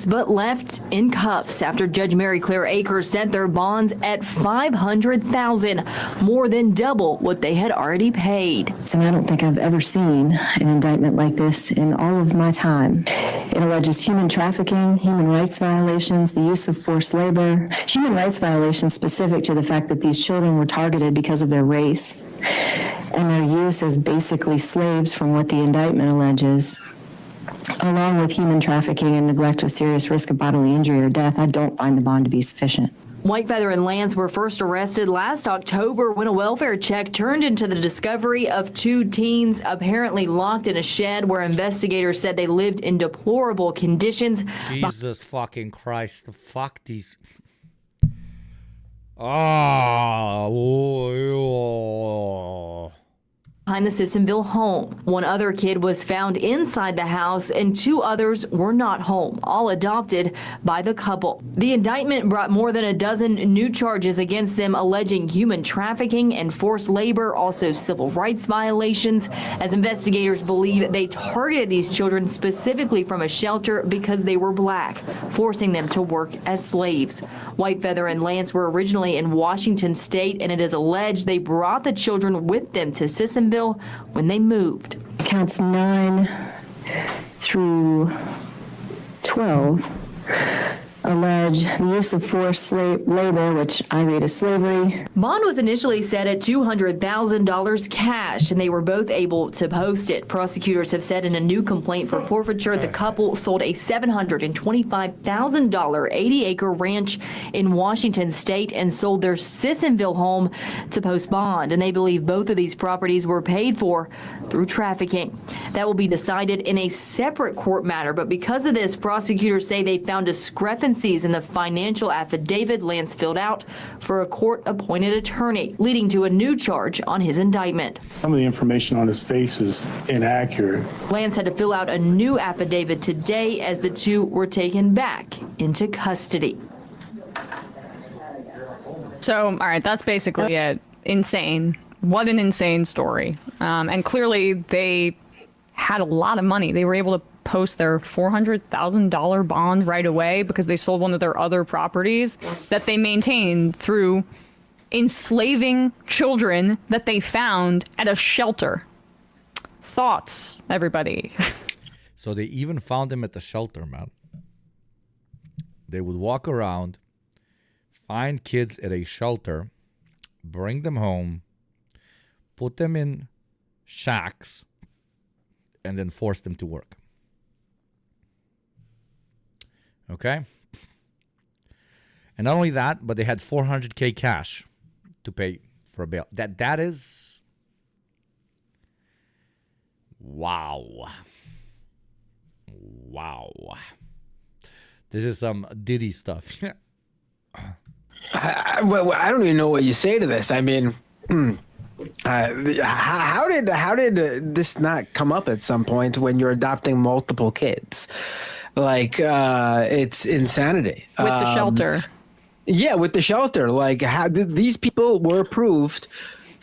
but left in cuffs after Judge Mary Claire Akers set their bonds at $500,000, more than double what they had already paid. And I don't think I've ever seen an indictment like this in all of my time. It alleges human trafficking, human rights violations, the use of forced labor, human rights violations specific to the fact that these children were targeted because of their race, and their use as basically slaves from what the indictment alleges, along with human trafficking and neglect with serious risk of bodily injury or death. I don't find the bond to be sufficient. Whitefeather and Lance were first arrested last October when a welfare check turned into the discovery of two teens apparently locked in a shed where investigators said they lived in deplorable conditions. Jesus fucking Christ. Fuck these. Oh. Behind the Sissonville home. One other kid was found inside the house and two others were not home, all adopted by the couple. The indictment brought more than a dozen new charges against them alleging human trafficking and forced labor, also civil rights violations, as investigators believe they targeted these children specifically from a shelter because they were black, forcing them to work as slaves. Whitefeather and Lance were originally in Washington state, and it is alleged they brought the children with them to Sissonville when they moved. Counts 9 through 12 allege the use of forced labor, which I read as slavery. Bond was initially set at $200,000 cash, and they were both able to post it. Prosecutors have said in a new complaint for forfeiture, the couple sold a $725,000 80-acre ranch in Washington state and sold their Sissonville home to post bond, and they believe both of these properties were paid for through trafficking. That will be decided in a separate court matter, but because of this, prosecutors say they found discrepancies in the financial affidavit Lance filled out for a court-appointed attorney, leading to a new charge on his indictment. Some of the information on his face is inaccurate. Lance had to fill out a new affidavit today as the two were taken back into custody. So, all right, that's basically it. Insane. What an insane story. And clearly they had a lot of money. They were able to post their $400,000 bond right away because they sold one of their other properties that they maintained through enslaving children that they found at a shelter. Thoughts, everybody? So they even found them at the shelter, man. They would walk around, find kids at a shelter, bring them home, put them in shacks, and then force them to work. Okay? And not only that, but they had $400K cash to pay for a bail. That is... Wow. Wow. This is some Diddy stuff. I don't even know what you say to this. I mean, how did this not come up at some point when you're adopting multiple kids? Like, it's insanity. With the shelter. Yeah, with the shelter. Like, how these people were approved,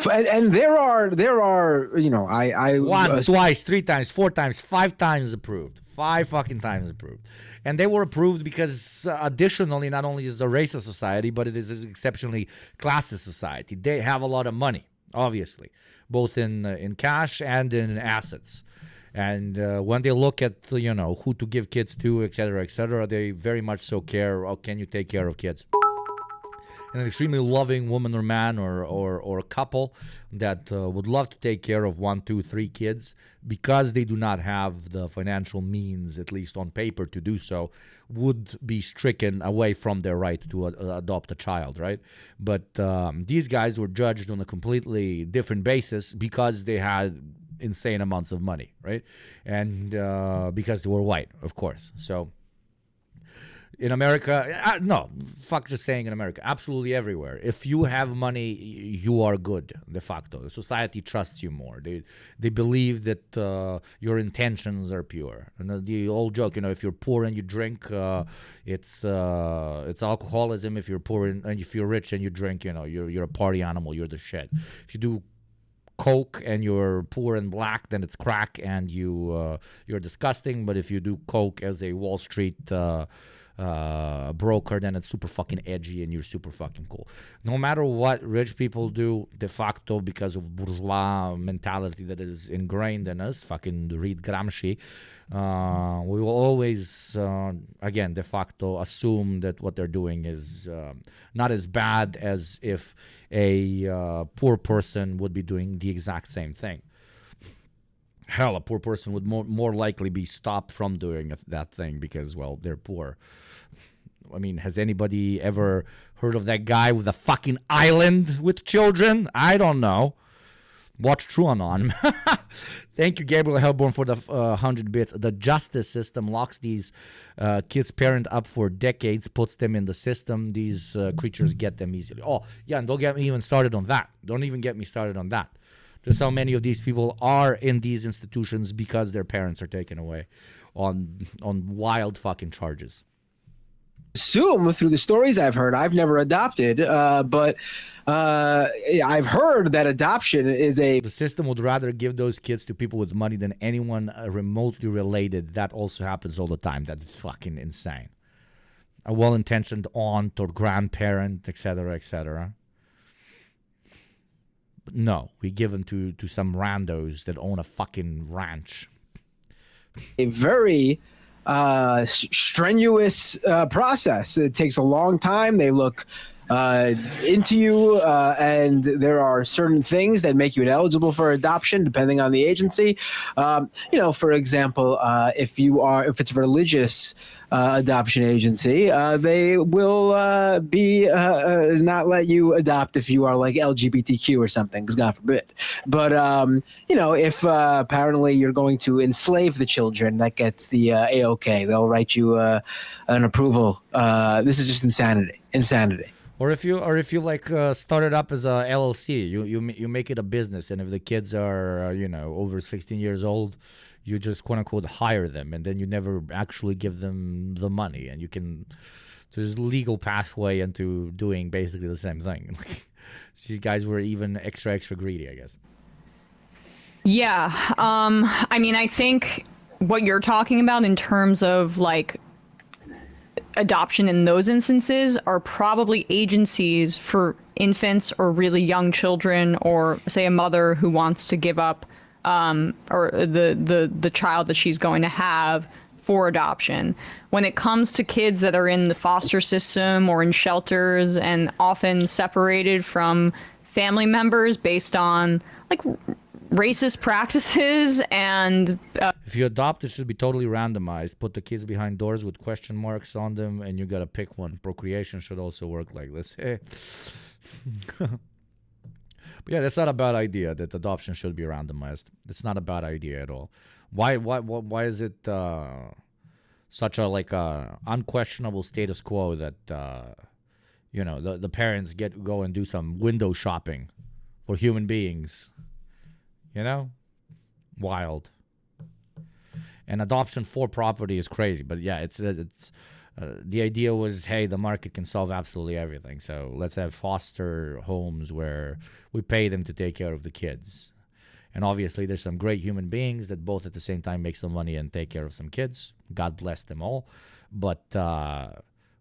and there are, you know, I once, twice, 3 times, 4 times, 5 times approved. 5 fucking times approved. And they were approved because additionally, not only is it a racist society, but it is an exceptionally classist society. They have a lot of money, obviously, both in cash and in assets. And when they look at, you know, who to give kids to, et cetera, they very much so care, oh, can you take care of kids? And an extremely loving woman or man or a couple that would love to take care of 1, 2, 3 kids because they do not have the financial means, at least on paper, to do so, would be stricken away from their right to adopt a child, right? But these guys were judged on a completely different basis because they had insane amounts of money, right? And because they were white, of course. So in America, no, fuck just saying in America, absolutely everywhere. If you have money, you are good, de facto. Society trusts you more. They believe that your intentions are pure. And the old joke, you know, if you're poor and you drink, it's alcoholism. If you're poor and if you're rich and you drink, you know, you're a party animal. You're the shit. If you do coke and you're poor and black, then it's crack and you're disgusting. But if you do coke as a Wall Street broker, then it's super fucking edgy and you're super fucking cool. No matter what rich people do, de facto, because of bourgeois mentality that is ingrained in us, fucking read Gramsci, we will always, again, de facto, assume that what they're doing is not as bad as if a poor person would be doing the exact same thing. Hell, a poor person would more likely be stopped from doing that thing because, well, they're poor. I mean, has anybody ever heard of that guy with a fucking island with children? I don't know. Watch TrueAnon. Thank you, Gabriel Hellborn, for the 100 bits. The justice system locks these kids' parent up for decades, puts them in the system. These creatures get them easily. Oh, yeah, and don't get me even started on that. Don't even get me started on that. Just how many of these people are in these institutions because their parents are taken away on wild fucking charges. Assume through the stories I've heard, I've never adopted, but I've heard that adoption is a... The system would rather give those kids to people with money than anyone remotely related. That also happens all the time. That is fucking insane. A well-intentioned aunt or grandparent, etc., etc. But no, we give them to some randos that own a fucking ranch. A very strenuous process. It takes a long time. They look into you, and there are certain things that make you ineligible for adoption depending on the agency. For example, if it's a religious adoption agency, they will be not let you adopt if you are like LGBTQ or something, God forbid. But if apparently you're going to enslave the children, that gets the A-OK. They'll write you an approval. This is just insanity. Or if you like start it up as a LLC, you make it a business, and if the kids are over 16 years old, you just quote unquote hire them, and then you never actually give them the money, and there's legal pathway into doing basically the same thing. These guys were even extra greedy, I guess. Yeah, I mean, I think what you're talking about in terms of like adoption in those instances are probably agencies for infants or really young children, or say a mother who wants to give up or the child that she's going to have for adoption. When it comes to kids that are in the foster system or in shelters and often separated from family members based on like racist practices and if you adopt, it should be totally randomized. Put the kids behind doors with question marks on them, and you gotta pick one. Procreation should also work like this. But yeah, that's not a bad idea that adoption should be randomized. It's not a bad idea at all. Why is it such a unquestionable status quo that the parents go and do some window shopping for human beings? Wild. And adoption for property is crazy, but yeah, it's the idea was, hey, the market can solve absolutely everything, so let's have foster homes where we pay them to take care of the kids. And obviously there's some great human beings that both at the same time make some money and take care of some kids. God bless them all. But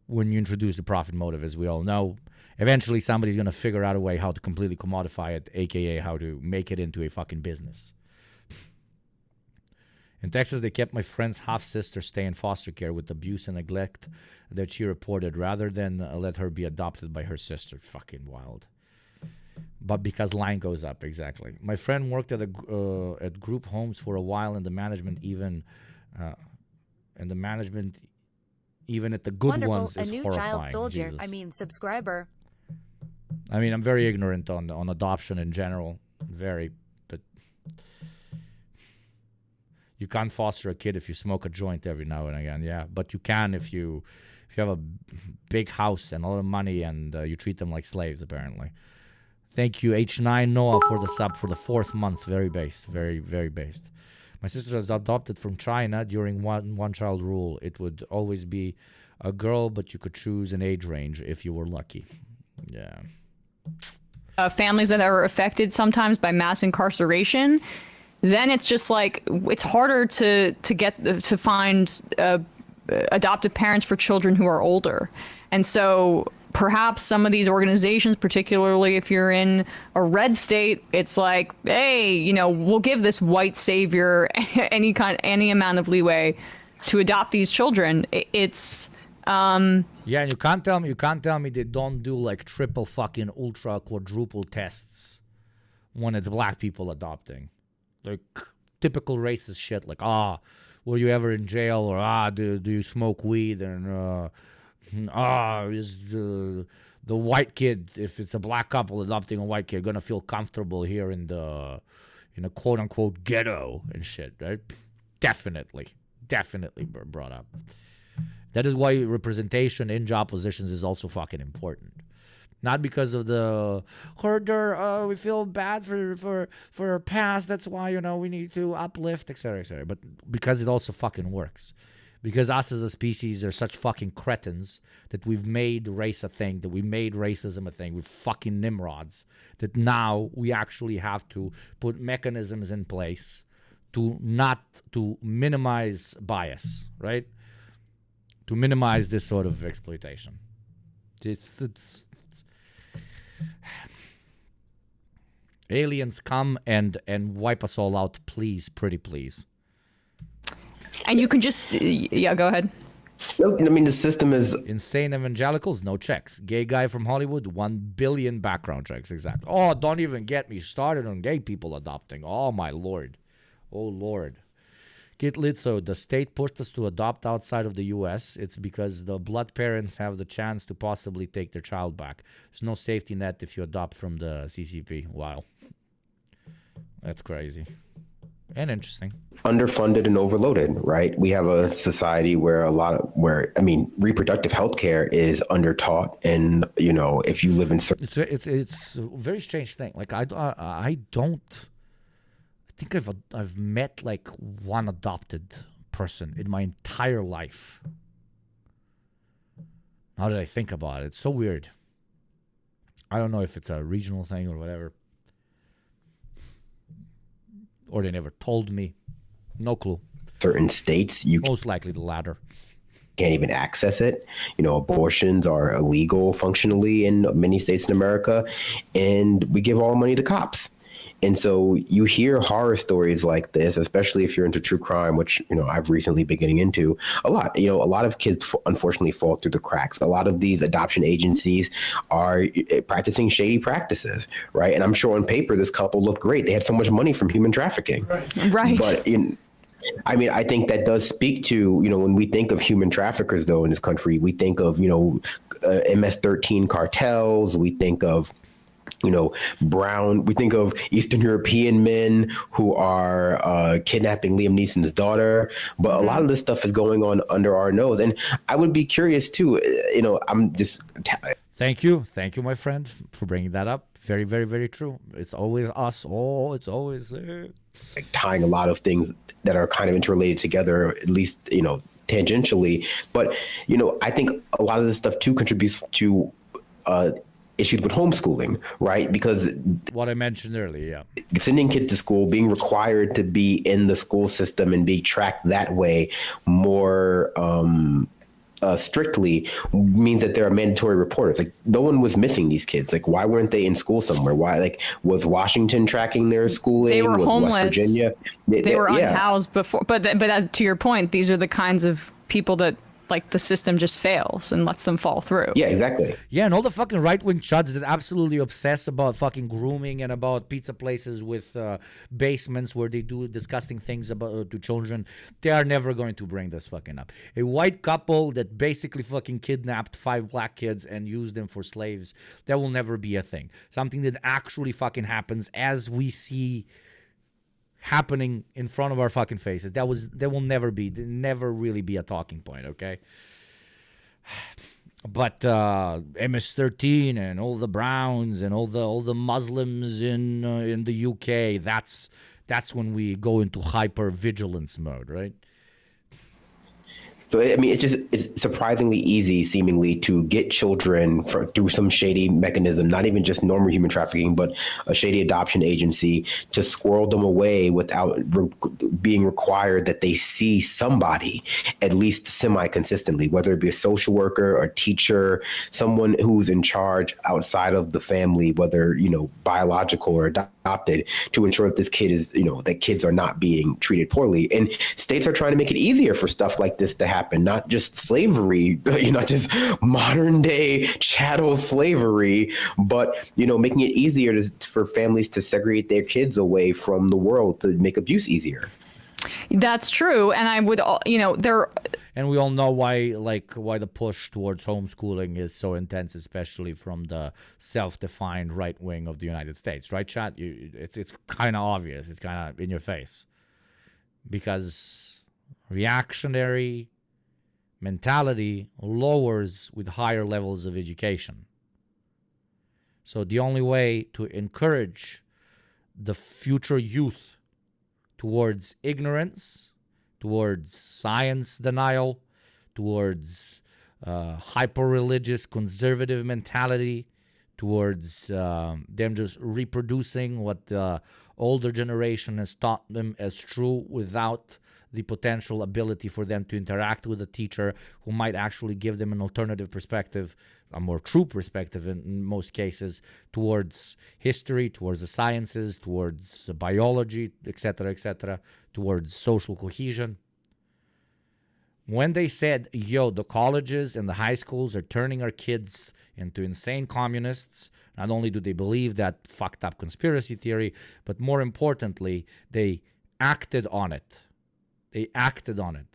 when you introduce the profit motive, as we all know, eventually somebody's going to figure out a way how to completely commodify it, aka how to make it into a fucking business. In Texas, they kept my friend's half-sister stay in foster care with abuse and neglect that she reported rather than let her be adopted by her sister. Fucking wild. But because line goes up, exactly. My friend worked at group homes for a while, and the management even at the good Wonderful, ones is a new horrifying. child soldier. Jesus. I mean, subscriber. I mean, I'm very ignorant on adoption in general. Very, but you can't foster a kid if you smoke a joint every now and again. Yeah, but you can if you have a big house and a lot of money and you treat them like slaves, apparently. Thank you, H9 Noah, for the sub for the 4th month. Very based, very, very based. My sister was adopted from China during one-child rule. It would always be a girl, but you could choose an age range if you were lucky. Yeah. families that are affected sometimes by mass incarceration, then it's just like it's harder to find adoptive parents for children who are older. And so perhaps some of these organizations, particularly if you're in a red state, it's like, hey, you know, we'll give this white savior any amount of leeway to adopt these children. It's yeah, and you can't tell me they don't do like triple fucking ultra quadruple tests when it's black people adopting. Like typical racist shit, like, were you ever in jail, or do you smoke weed, and is the white kid, if it's a black couple adopting a white kid, gonna feel comfortable here in a quote unquote ghetto and shit, right? Definitely brought up. That is why representation in job positions is also fucking important. Not because of we feel bad for our past, that's why, you know, we need to uplift, etc., but because it also fucking works. Because us as a species are such fucking cretins that we've made race a thing, that we made racism a thing, we're fucking nimrods, that now we actually have to put mechanisms in place to minimize bias, right? To minimize this sort of exploitation. It's aliens come and wipe us all out, please, pretty please. And you can just, yeah, go ahead. I mean, the system is insane. Evangelicals, no checks. Gay guy from Hollywood, 1 billion background checks. Exactly. Oh, don't even get me started on gay people adopting. Oh my lord. Oh lord. Get lit. So the state pushed us to adopt outside of the U.S. It's because the blood parents have the chance to possibly take their child back. There's no safety net if you adopt from the CCP. Wow. That's crazy. And interesting. Underfunded and overloaded, right? We have a society where reproductive health care is undertaught, and you know, if you live in it's a very strange thing. Like I think I've met like one adopted person in my entire life. Now that I think about it, it's so weird. I don't know if it's a regional thing or whatever. Or they never told me. No clue. Certain states, you most likely the latter. Can't even access it. You know, abortions are illegal functionally in many states in America, and we give all the money to cops. And so you hear horror stories like this, especially if you're into true crime, which, you know, I've recently been getting into a lot. You know, a lot of kids unfortunately fall through the cracks. A lot of these adoption agencies are practicing shady practices, right? And I'm sure on paper, this couple looked great. They had so much money from human trafficking. Right. But I think that does speak to, you know, when we think of human traffickers, though, in this country, we think of, you know, MS-13 cartels. We think of, you know, we think of Eastern European men who are kidnapping Liam Neeson's daughter. But a lot of this stuff is going on under our nose. And I would be curious, too. You know, I'm just. Thank you, my friend, for bringing that up. Very, very, very true. It's always us. Oh, it's always there. Like tying a lot of things that are kind of interrelated together, at least, you know, tangentially. But, you know, I think a lot of this stuff, too, contributes to issues with homeschooling, right? Because what I mentioned earlier, yeah. Sending kids to school, being required to be in the school system and be tracked that way more strictly means that there are mandatory reporters. Like, no one was missing these kids. Like, why weren't they in school somewhere? Why, like, was Washington tracking their schooling? They were was homeless. West Virginia? They were unhoused before. But as to your point, these are the kinds of people that, like, the system just fails and lets them fall through. Yeah, exactly. Yeah, and all the fucking right-wing chuds that absolutely obsess about fucking grooming and about pizza places with basements where they do disgusting things about to children, they are never going to bring this fucking up. A white couple that basically fucking kidnapped 5 black kids and used them for slaves, that will never be a thing. Something that actually fucking happens as we see happening in front of our fucking faces. That will never really be a talking point, okay? But MS-13 and all the Browns and all the Muslims in the UK, that's when we go into hyper vigilance mode, right? So, I mean, it's surprisingly easy, seemingly, to get children through some shady mechanism, not even just normal human trafficking, but a shady adoption agency, to squirrel them away without being required that they see somebody at least semi-consistently, whether it be a social worker or teacher, someone who's in charge outside of the family, whether, biological or adopted, to ensure that this kid is, that kids are not being treated poorly. And states are trying to make it easier for stuff like this to happen, not just slavery, not just modern day chattel slavery, but, making it easier for families to segregate their kids away from the world to make abuse easier. That's true. And I would, there. And we all know why the push towards homeschooling is so intense, especially from the self-defined right wing of the United States, right, Chad? It's kind of obvious. It's kind of in your face, because reactionary mentality lowers with higher levels of education. So the only way to encourage the future youth towards ignorance, towards science denial, towards hyper-religious conservative mentality, towards them just reproducing what the older generation has taught them as true without the potential ability for them to interact with a teacher who might actually give them an alternative perspective, a more true perspective in most cases, towards history, towards the sciences, towards biology, etc., towards social cohesion. When they said, the colleges and the high schools are turning our kids into insane communists, not only do they believe that fucked up conspiracy theory, but more importantly, they acted on it. They acted on it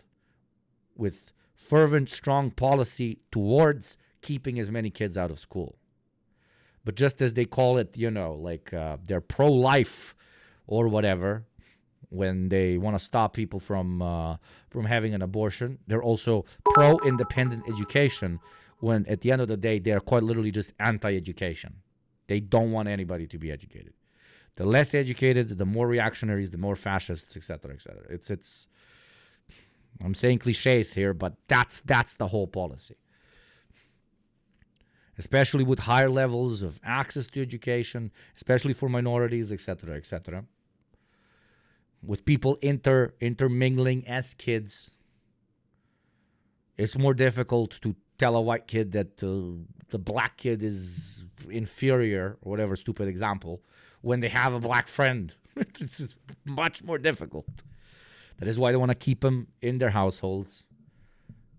with fervent, strong policy towards keeping as many kids out of school. But just as they call it, they're pro-life or whatever, when they want to stop people from having an abortion, they're also pro-independent education, when at the end of the day, they're quite literally just anti-education. They don't want anybody to be educated. The less educated, the more reactionaries, the more fascists, etc., etc. It's I'm saying cliches here, but that's the whole policy. Especially with higher levels of access to education, especially for minorities, etc., etc. With people intermingling as kids, it's more difficult to tell a white kid that the black kid is inferior, or whatever stupid example, when they have a black friend. It's just much more difficult. That is why they want to keep them in their households,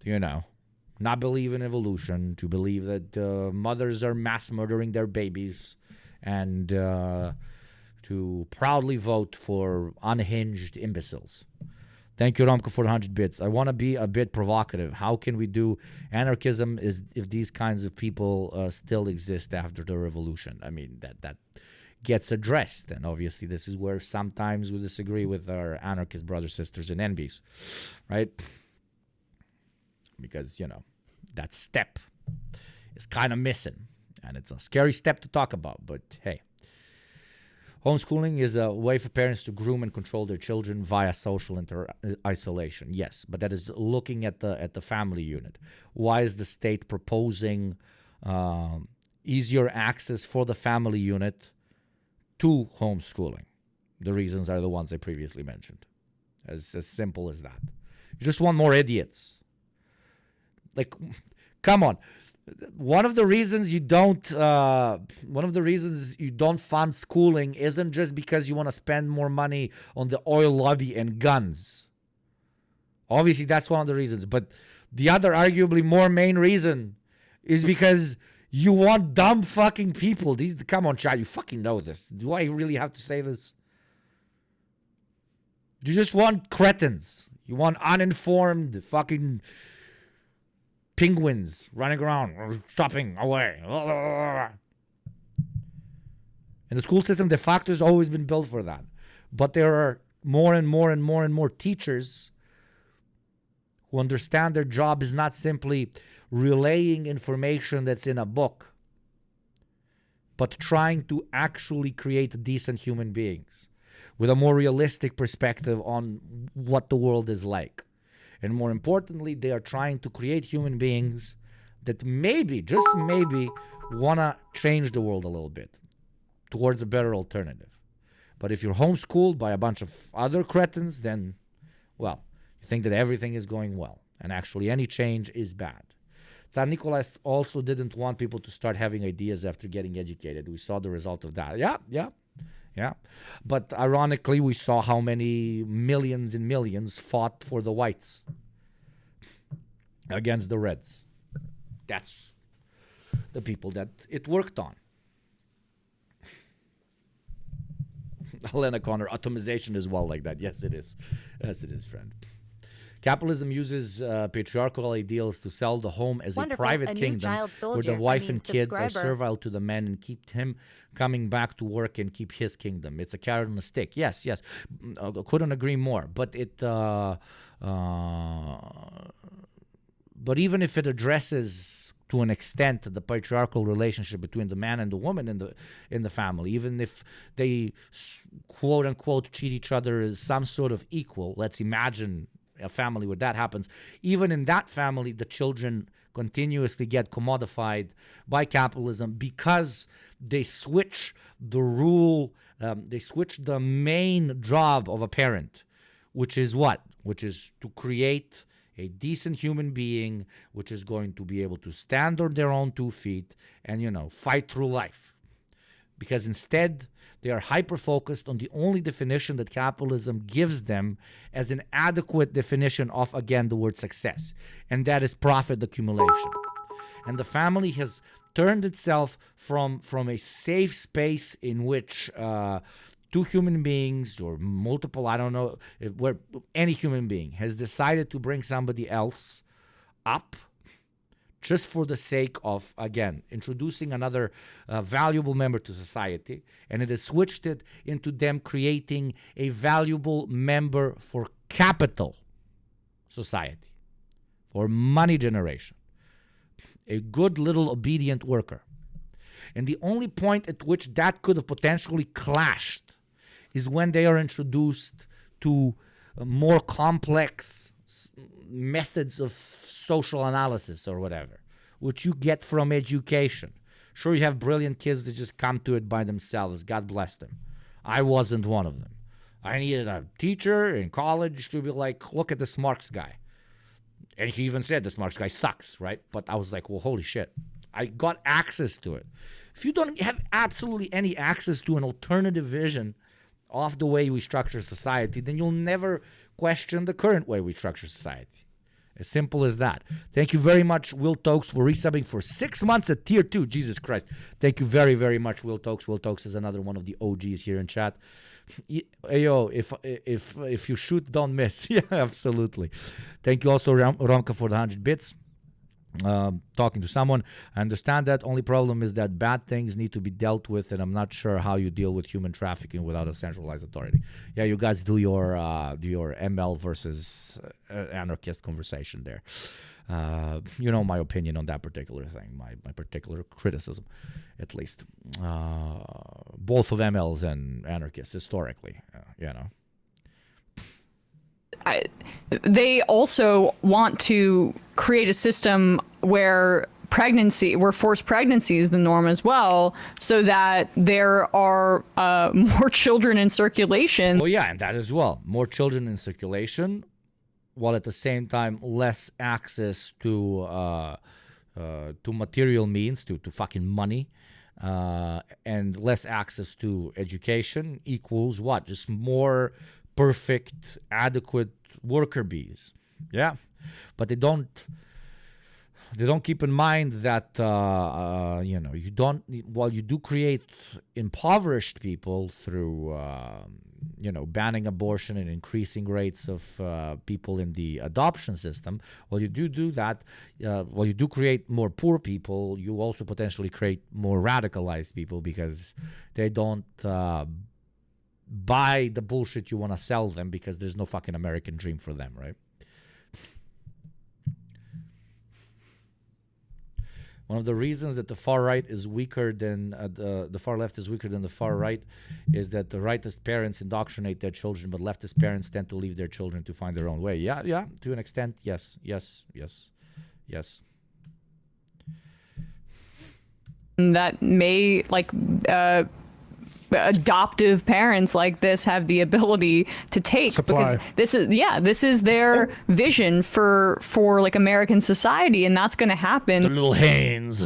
not believe in evolution, to believe that mothers are mass murdering their babies, and to proudly vote for unhinged imbeciles. Thank you, Romka, for 100 bits. I want to be a bit provocative. How can we do anarchism if these kinds of people still exist after the revolution? I mean, that gets addressed. And obviously, this is where sometimes we disagree with our anarchist brothers, sisters, and NBs, right? Because, that step is kind of missing. And it's a scary step to talk about, but hey. Homeschooling is a way for parents to groom and control their children via social isolation. Yes, but that is looking at the family unit. Why is the state proposing easier access for the family unit to homeschooling? The reasons are the ones I previously mentioned. As simple as that. You just want more idiots. Come on. One of the reasons you don't fund schooling isn't just because you want to spend more money on the oil lobby and guns. Obviously, that's one of the reasons. But the other, arguably more main reason, is because you want dumb fucking people. Come on, Chad, you fucking know this. Do I really have to say this? You just want cretins. You want uninformed fucking penguins running around, stopping away. And the school system de facto has always been built for that. But there are more and more and more and more teachers who understand their job is not simply relaying information that's in a book, but trying to actually create decent human beings with a more realistic perspective on what the world is like. And more importantly, they are trying to create human beings that maybe, just maybe, want to change the world a little bit towards a better alternative. But if you're homeschooled by a bunch of other cretins, then, well, you think that everything is going well. And actually, any change is bad. Tsar Nikolai also didn't want people to start having ideas after getting educated. We saw the result of that. Yeah. But ironically, we saw how many millions and millions fought for the whites against the reds. That's the people that it worked on. Helena Connor, atomization is well like that. Yes, it is. Yes, it is, friend. Capitalism uses patriarchal ideals to sell the home as Wonderful. a private A new kingdom child where the soldier, wife and kids are subscriber. servile to the man and keep him coming back to work and keep his kingdom. It's a carrot and a stick. Yes. Couldn't agree more. But but even if it addresses to an extent the patriarchal relationship between the man and the woman in the family, even if they quote unquote treat each other as some sort of equal, let's imagine a family where that happens. Even in that family, the children continuously get commodified by capitalism because they switch the rule, they switch the main job of a parent, which is what? Which is to create a decent human being which is going to be able to stand on their own 2 feet and, fight through life. Because instead, they are hyper-focused on the only definition that capitalism gives them as an adequate definition of, again, the word success. And that is profit accumulation. And the family has turned itself from a safe space in which two human beings or multiple, I don't know, where any human being has decided to bring somebody else up just for the sake of, again, introducing another valuable member to society, and it has switched it into them creating a valuable member for capital society, for money generation, a good little obedient worker. And the only point at which that could have potentially clashed is when they are introduced to more complex methods of social analysis or whatever, which you get from education. Sure, you have brilliant kids that just come to it by themselves. God bless them. I wasn't one of them. I needed a teacher in college to be like, look at this Marx guy. And he even said this Marx guy sucks, right? But I was like, well, holy shit. I got access to it. If you don't have absolutely any access to an alternative vision of the way we structure society, then you'll never question the current way we structure society. As simple as that. Thank you very much, Will Tokes, for resubbing for 6 months at tier 2. Jesus Christ. Thank you very, very much, Will Tokes. Will Tokes is another one of the OGs here in chat. Ayo, if you shoot, don't miss. Yeah, absolutely. Thank you also, Romka, for the 100 bits. Talking to someone. I understand that. Only problem is that bad things need to be dealt with, and I'm not sure how you deal with human trafficking without a centralized authority. Yeah, you guys do your ML versus anarchist conversation there. You know my opinion on that particular thing, my particular criticism, at least. Both of MLs and anarchists historically, They also want to create a system where forced pregnancy is the norm as well, so that there are more children in circulation. Oh yeah, and that as well. More children in circulation, while at the same time less access to material means, to fucking money, and less access to education equals what? Just more perfect, adequate worker bees. Yeah, but they don't keep in mind that you don't, while you do create impoverished people through banning abortion and increasing rates of people in the adoption system, while you do that, while you do create more poor people, you also potentially create more radicalized people because they don't buy the bullshit you want to sell them, because there's no fucking American dream for them, right? One of the reasons that the far right is weaker than the far left is weaker than the far right is that the rightist parents indoctrinate their children, but leftist parents tend to leave their children to find their own way. Yeah, yeah, to an extent, yes, yes, yes, yes. That may, like, adoptive parents like this have the litty to take because this is their vision for like American society, and that's going to happen. The little hands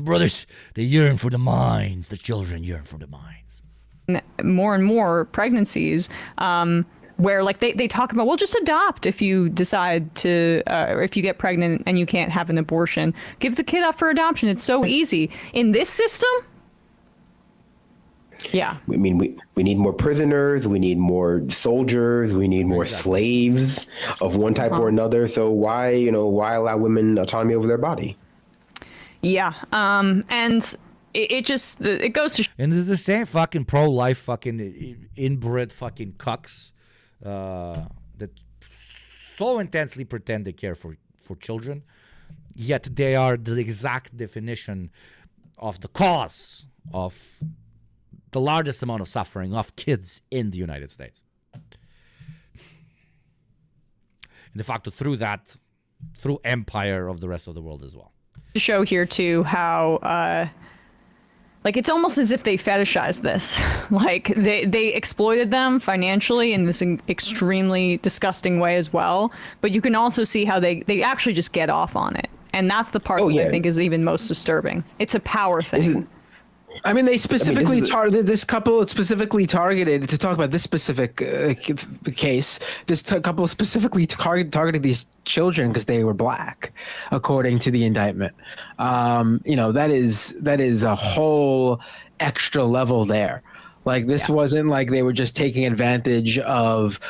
brothers, they yearn for the minds. The children yearn for the minds. More and more pregnancies where like they talk about, well, just adopt if you decide to if you get pregnant and you can't have an abortion, give the kid up for adoption. It's so easy in this system. Yeah. I mean, we need more prisoners, we need more soldiers, we need more slaves of one type or another. So why allow women autonomy over their body? Yeah. And it just, it goes to... And it's the same fucking pro-life fucking inbred fucking cucks that so intensely pretend they care for children, yet they are the exact definition of the cause of the largest amount of suffering of kids in the United States. And de facto through empire of the rest of the world as well. Show here too how like it's almost as if they fetishize this. Like they exploited them financially in this extremely disgusting way as well, but you can also see how they actually just get off on it. And that's the part that I think is even most disturbing. It's a power thing. I mean, they specifically targeted this couple. It's specifically targeted to talk about this specific case. This couple specifically targeted these children because they were black, according to the indictment. That is a whole extra level there. Like this wasn't like they were just taking advantage of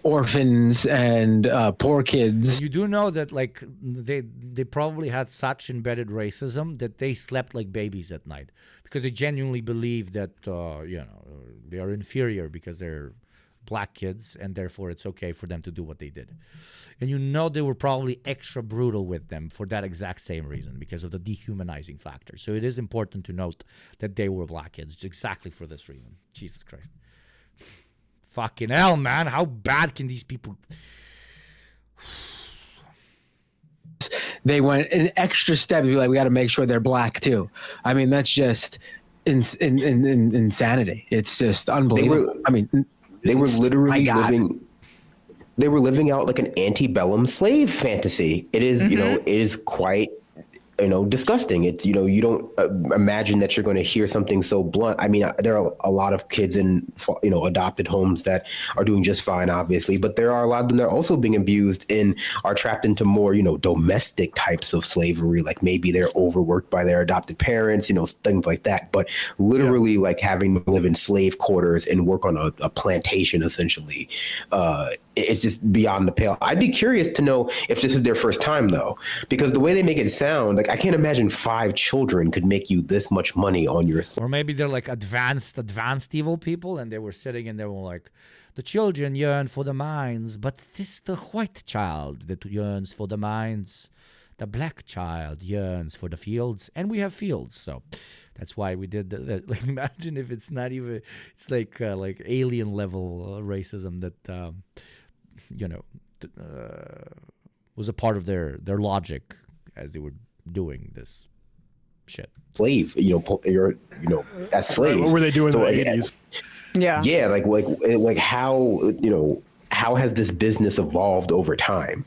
orphans and poor kids. You do know that like they probably had such embedded racism that they slept like babies at night because they genuinely believe that they are inferior because they're black kids and therefore it's okay for them to do what they did. And they were probably extra brutal with them for that exact same reason, because of the dehumanizing factor. So it is important to note that they were black kids exactly for this reason. Jesus Christ. Fucking hell, man. How bad can these people... They went an extra step to be like, we got to make sure they're black too. I mean, that's just insanity. It's just unbelievable. They were literally living... They were living out like an antebellum slave fantasy. It is, it is quite, disgusting. It's, you don't imagine that you're going to hear something so blunt. I mean, there are a lot of kids in, adopted homes that are doing just fine, obviously, but there are a lot of them that are also being abused and are trapped into more, domestic types of slavery. Like maybe they're overworked by their adopted parents, things like that. But literally like having to live in slave quarters and work on a plantation, essentially, it's just beyond the pale. I'd be curious to know if this is their first time, though, because the way they make it sound, like I can't imagine 5 children could make you this much money on your. Or maybe they're like advanced evil people, and they were sitting and they were like, the children yearn for the mines, but this the white child that yearns for the mines. The black child yearns for the fields, and we have fields, so that's why we did that. Like, imagine if it's not even, it's like alien level racism that. Was a part of their logic as they were doing this shit. Slave, as slaves. What were they doing in the 80s? Yeah. Yeah, like how has this business evolved over time?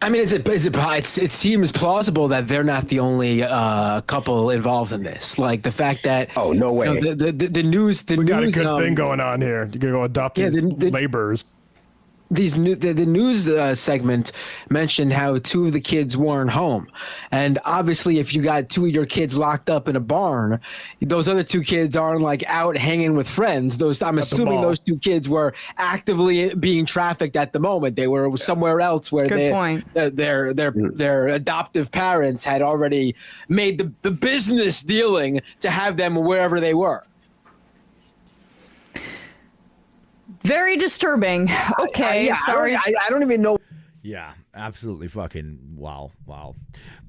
I mean, it seems plausible that they're not the only couple involved in this. Like the fact that no way. The news. We got a good thing going on here. You're gonna go adopt these laborers. The news segment mentioned how 2 of the kids weren't home, and obviously if you got 2 of your kids locked up in a barn, those other 2 kids aren't like out hanging with friends. I'm assuming those 2 kids were actively being trafficked at the moment. They were somewhere else where their adoptive parents had already made the business dealing to have them wherever they were. Very disturbing. Okay, sorry. I don't even know. Yeah, Absolutely fucking wow.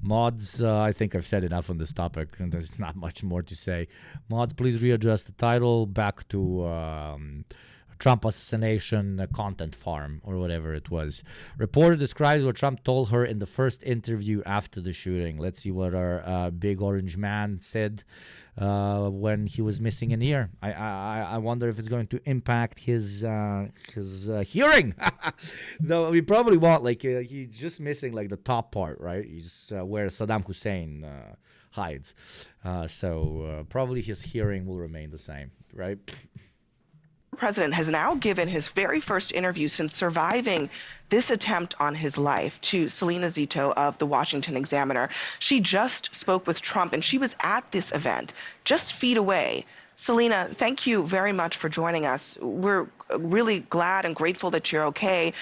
Mods, I think I've said enough on this topic, and there's not much more to say. Mods, please readjust the title back to Trump assassination content farm or whatever it was. Reporter describes what Trump told her in the first interview after the shooting. Let's see what our big orange man said when he was missing an ear. I wonder if it's going to impact his hearing. No, we probably won't. Like he's just missing like the top part, right? He's where Saddam Hussein hides. So probably his hearing will remain the same, right? The president has now given his very first interview since surviving this attempt on his life to Selena Zito of the Washington Examiner. She just spoke with Trump, and she was at this event just feet away. Selena, thank you very much for joining us. We're really glad and grateful that you're okay.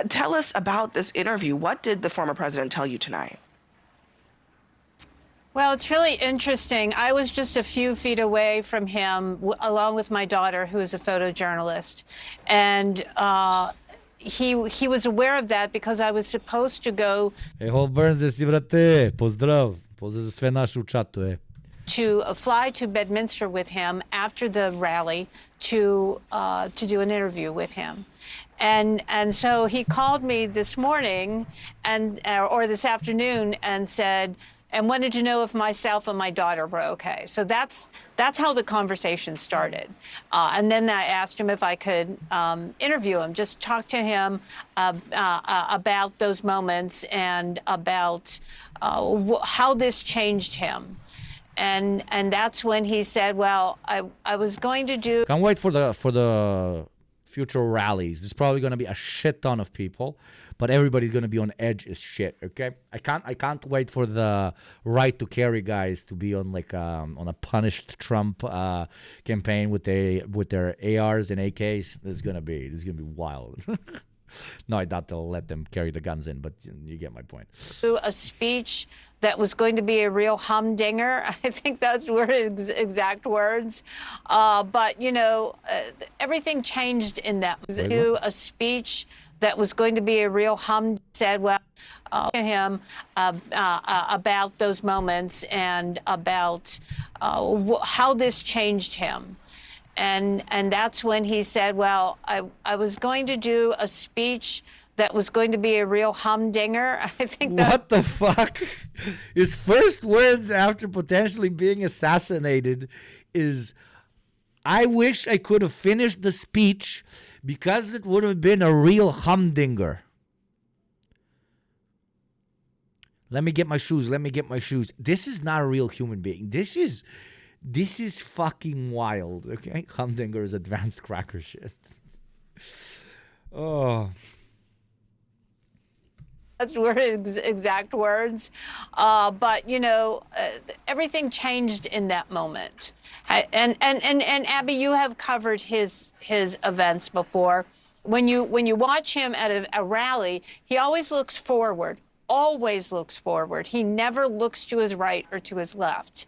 Tell us about this interview. What did the former president tell you tonight? Well, it's really interesting. I was just a few feet away from him, along with my daughter, who is a photojournalist. And he was aware of that because I was supposed to go Pozdrav. Pozdrav za sve naše u chatu, to fly to Bedminster with him after the rally to do an interview with him. And so he called me this morning or this afternoon and said, and wanted to know if myself and my daughter were okay. So that's how the conversation started. And then I asked him if I could interview him, just talk to him about those moments and about how this changed him. And that's when he said, well, I was going to do... Can't wait for the future rallies. There's probably going to be a shit ton of people, but everybody's going to be on edge as shit, okay? I can't wait for the right to carry guys to be on like on a punished Trump campaign with their ARs and AKs. This is going to be wild. No, I doubt they'll let them carry the guns in, but you get my point. A speech that was going to be a real humdinger. I think those were his exact words. But, you know, everything changed in that. A speech that was going to be a real said, well, to him about those moments and about how this changed him. And that's when he said, well, I was going to do a speech that was going to be a real humdinger. I think that... What the fuck? His first words after potentially being assassinated is, I wish I could have finished the speech because it would have been a real humdinger. Let me get my shoes. This is not a real human being. This is fucking wild, okay? Humdinger is advanced cracker shit. Oh. Those were his exact words. But, you know, everything changed in that moment. And Abby, you have covered his events before. When you watch him at a rally, he always looks forward. Always looks forward. He never looks to his right or to his left.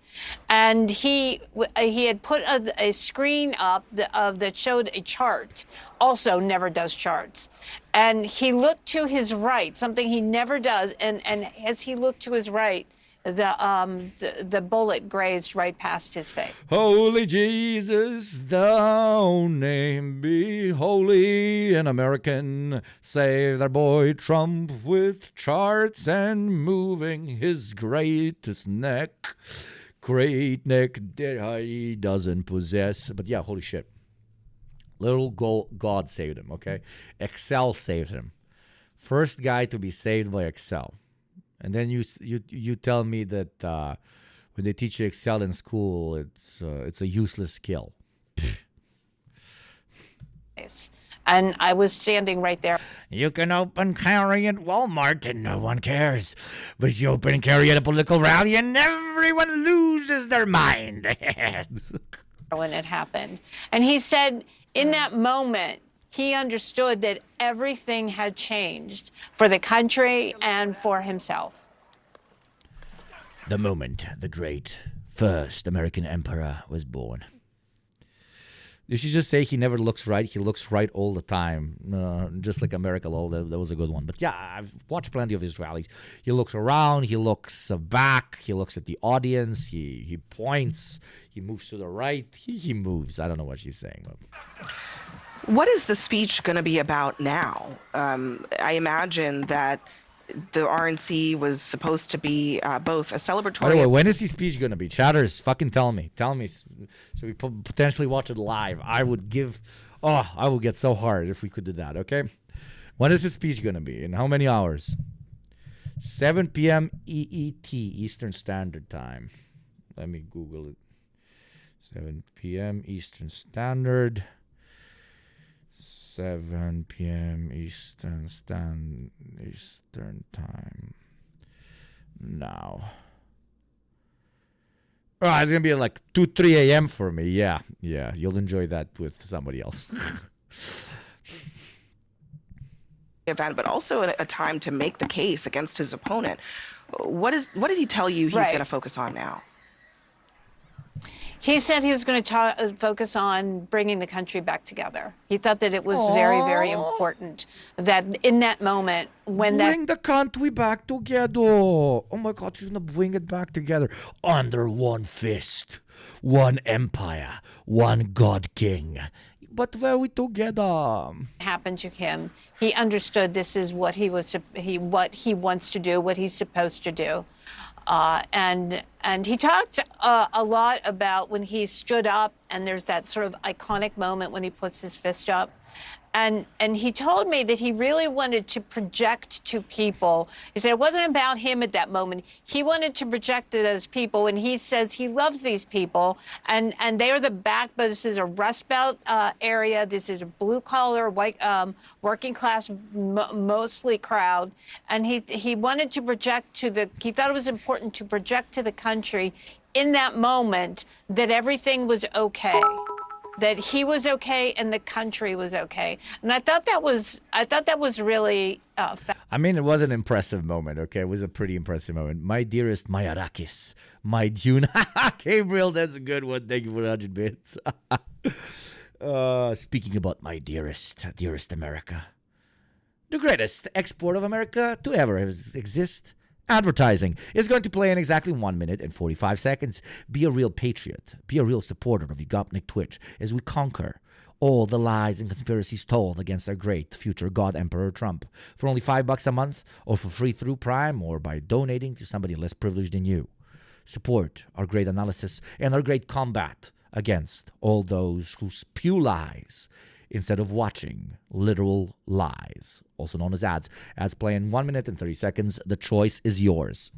And he had put a screen up that showed a chart. Also never does charts. And he looked to his right, something he never does. And as he looked to his right, the bullet grazed right past his face. Holy Jesus, thou name be holy. An American saved our boy Trump with charts and moving his greatest neck. Great neck that he doesn't possess. But yeah, holy shit. Little God saved him, okay? Excel saved him. First guy to be saved by Excel. And then you tell me that when they teach you Excel in school, it's a useless skill. And I was standing right there. You can open carry at Walmart and no one cares. But you open carry at a political rally and everyone loses their mind. When it happened. And he said in that moment, he understood that everything had changed for the country and for himself. The moment the great first American emperor was born. You should just say he never looks right. He looks right all the time, just like America Law. That was a good one. But yeah, I've watched plenty of his rallies. He looks around. He looks back. He looks at the audience. He points. He moves to the right. He moves. I don't know what she's saying. What is the speech going to be about now? I imagine that the RNC was supposed to be both a celebratory... By the way, when is his speech going to be? Chatters, fucking tell me. Tell me so we potentially watch it live. I would get so hard if we could do that, okay? When is his speech going to be? In how many hours? 7 p.m. EET, Eastern Standard Time. Let me Google it. 7 p.m. Eastern Standard. 7 p.m. Eastern Time. Now. Oh, it's going to be like 2, 3 a.m. for me. Yeah. You'll enjoy that with somebody else. Event, but also a time to make the case against his opponent. What did he tell you he's going to focus on now? He said he was going to focus on bringing the country back together. He thought that it was very, very important that in that moment when bring the country back together. Oh my God, he's going to bring it back together under one fist, one empire, one God King. But very together. Happened to him, he understood this is what what he wants to do, what he's supposed to do. And he talked a lot about when he stood up, and there's that sort of iconic moment when he puts his fist up. And he told me that he really wanted to project to people. He said it wasn't about him at that moment. He wanted to project to those people, and he says he loves these people, and they are the backbone. This is a Rust Belt area. This is a blue-collar, white, working-class, mostly crowd. And he wanted to project to he thought it was important to project to the country in that moment that everything was okay. That he was okay and the country was okay, and I thought that was really. I mean, it was an impressive moment. Okay, it was a pretty impressive moment. My dearest, my Arrakis, my Dune. Gabriel, that's a good one. Thank you for 100 bits. Speaking about my dearest America, the greatest export of America to ever exist. Advertising is going to play in exactly 1 minute and 45 seconds. Be a real patriot. Be a real supporter of YugopnikTwitch as we conquer all the lies and conspiracies told against our great future God Emperor Trump. For only $5 a month, or for free through Prime, or by donating to somebody less privileged than you. Support our great analysis and our great combat against all those who spew lies instead of watching literal lies, also known as ads. Ads play in 1 minute and 30 seconds. The choice is yours.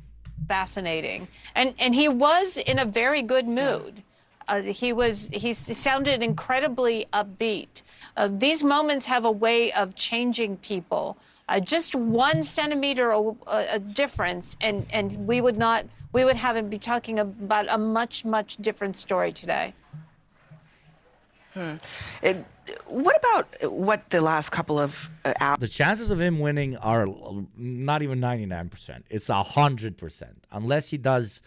Fascinating. And he was in a very good mood. He sounded incredibly upbeat. These moments have a way of changing people. Just 1 centimeter a difference, and we would have him be talking about a much, much different story today. What about what the last couple of hours? The chances of him winning are not even 99%. It's 100%. Unless he does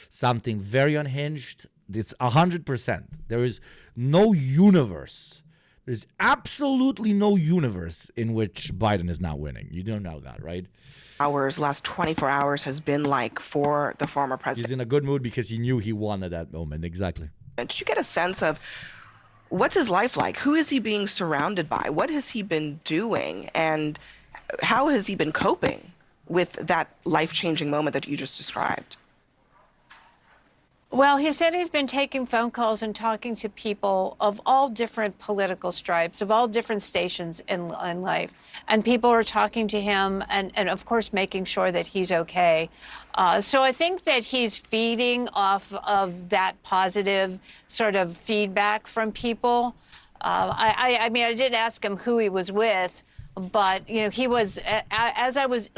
something very unhinged, it's 100%. There is no universe. There's absolutely no universe in which Biden is not winning. You don't know that, right? Last 24 hours has been like for the former president. He's in a good mood because he knew he won at that moment. Exactly. Did you get a sense of what's his life like? Who is he being surrounded by? What has he been doing? And how has he been coping with that life-changing moment that you just described? Well, he said he's been taking phone calls and talking to people of all different political stripes, of all different stations in life. And people are talking to him and of course, making sure that he's okay. So I think that he's feeding off of that positive sort of feedback from people. I mean, I did ask him who he was with. But, you know, he was, as I was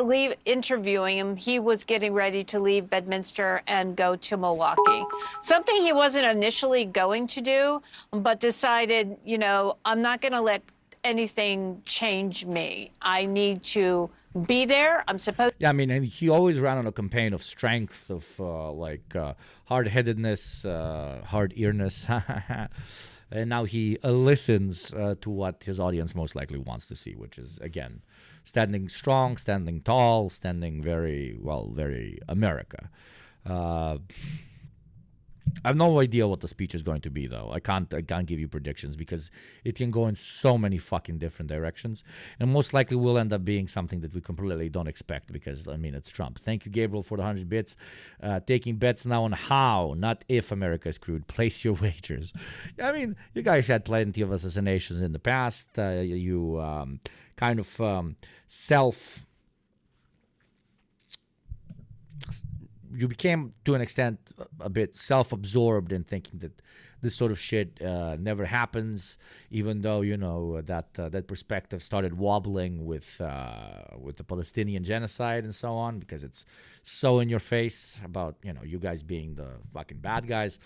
interviewing him, he was getting ready to leave Bedminster and go to Milwaukee. Something he wasn't initially going to do, but decided, you know, I'm not going to let anything change me. I need to be there. I'm supposed. Yeah, I mean, and he always ran on a campaign of strength, of hard-headedness, hard-earness. And now he listens to what his audience most likely wants to see, which is, again, standing strong, standing tall, standing very America. I have no idea what the speech is going to be, though. I can't give you predictions because it can go in so many fucking different directions, and most likely will end up being something that we completely don't expect because, I mean, it's Trump. Thank you, Gabriel, for the 100 bits. Taking bets now on how, not if America is screwed. Place your wagers. I mean, you guys had plenty of assassinations in the past. You kind of you became, to an extent, a bit self-absorbed in thinking that this sort of shit never happens, even though, you know, that perspective started wobbling with the Palestinian genocide and so on, because it's so in your face about, you know, you guys being the fucking bad guys,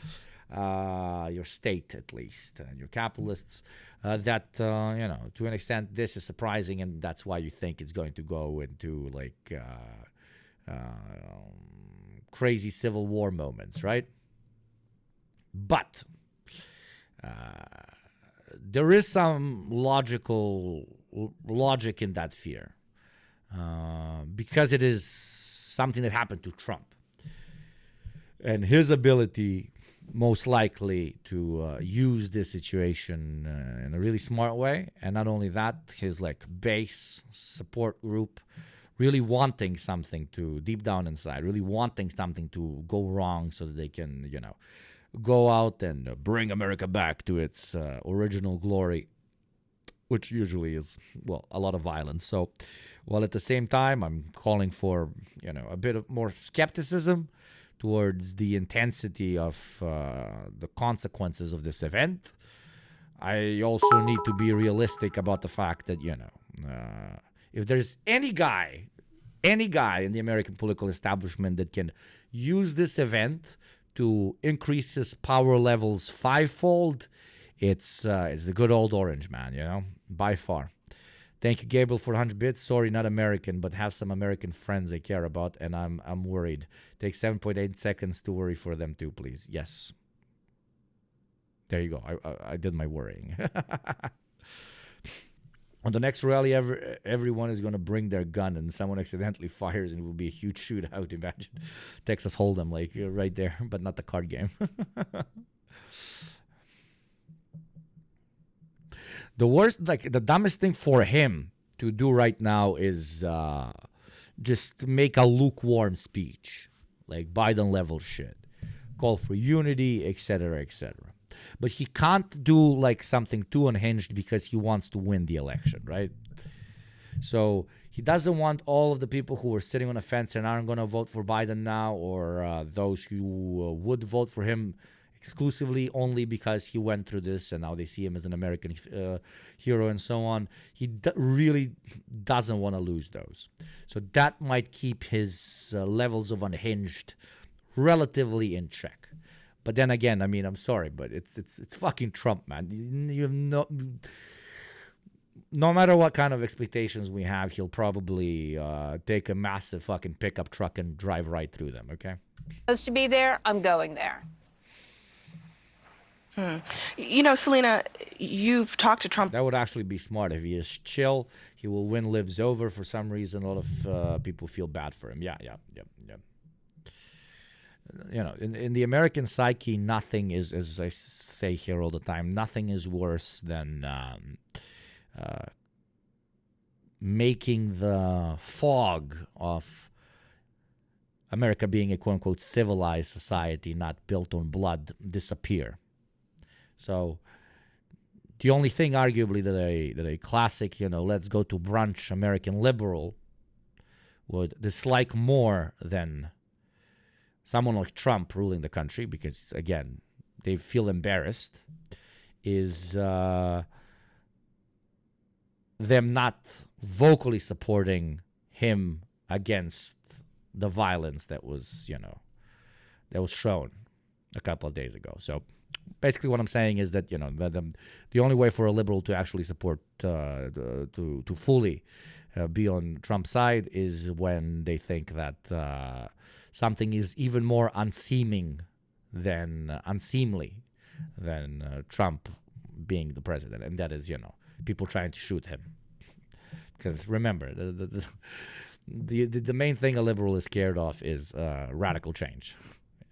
your state at least, and your capitalists, that, you know, to an extent, this is surprising, and that's why you think it's going to go into, like, crazy civil war moments, right? But there is some logic in that fear, because it is something that happened to Trump, and his ability most likely to use this situation in a really smart way, and not only that, his like base support group really wanting something to, deep down inside, really wanting something to go wrong so that they can, you know, go out and bring America back to its original glory, which usually is, well, a lot of violence. So, while at the same time, I'm calling for, you know, a bit of more skepticism towards the intensity of the consequences of this event, I also need to be realistic about the fact that, you know, if there's any guy in the American political establishment that can use this event to increase his power levels fivefold, it's the good old Orange Man, you know, by far. Thank you, Gabriel, for 100 bits. Sorry, not American, but have some American friends I care about, and I'm worried. Take 7.8 seconds to worry for them too, please. Yes. There you go. I did my worrying. On the next rally, everyone is going to bring their gun, and someone accidentally fires, and it will be a huge shootout. Imagine Texas Hold'em, like right there, but not the card game. The worst, like the dumbest thing for him to do right now is just make a lukewarm speech, like Biden level shit, call for unity, etc., etc. But he can't do like something too unhinged because he wants to win the election, right? So he doesn't want all of the people who are sitting on the fence and aren't going to vote for Biden now, or those who would vote for him exclusively only because he went through this and now they see him as an American hero and so on. He really doesn't want to lose those. So that might keep his levels of unhinged relatively in check. But then again, I mean, I'm sorry, but it's fucking Trump, man. You have no matter what kind of expectations we have, he'll probably take a massive fucking pickup truck and drive right through them, okay? Supposed to be there, I'm going there. You know, Selena, you've talked to Trump. That would actually be smart. If he is chill, he will win libs over. For some reason, a lot of people feel bad for him. Yeah. You know, in the American psyche, nothing is, as I say here all the time, nothing is worse than making the fog of America being a quote-unquote civilized society, not built on blood, disappear. So the only thing, arguably, that a classic, you know, let's go to brunch American liberal would dislike more than someone like Trump ruling the country, because, again, they feel embarrassed, is them not vocally supporting him against the violence that was, you know, that was shown a couple of days ago. So basically what I'm saying is that, you know, the only way for a liberal to actually support, to fully be on Trump's side is when they think that something is even more unseemly than Trump being the president, and that is, people trying to shoot him. Because remember, the main thing a liberal is scared of is radical change,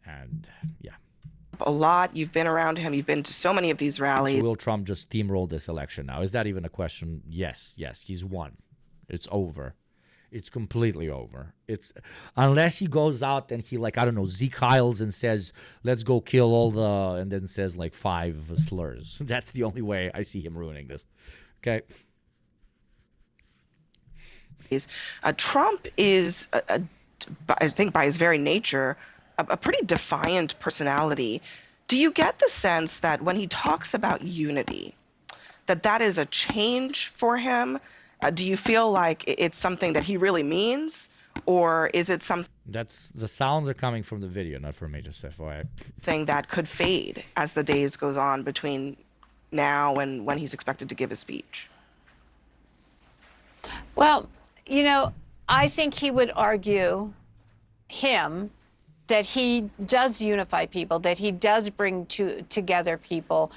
and yeah. A lot. You've been around him. You've been to so many of these rallies. So will Trump just steamroll this election now? Is that even a question? Yes, he's won. It's over. It's completely over. It's unless he goes out and he Zeke Hiles and says, let's go kill all and then says 5 slurs. That's the only way I see him ruining this. Okay. Trump is, I think by his very nature, a pretty defiant personality. Do you get the sense that when he talks about unity, that is a change for him? Do you feel like it's something that he really means, or is it something the sounds are coming from the video, not from me, just FYI. That could fade as the days goes on between now and when he's expected to give his speech? Well, I think he would argue that he does unify people, that he does bring together people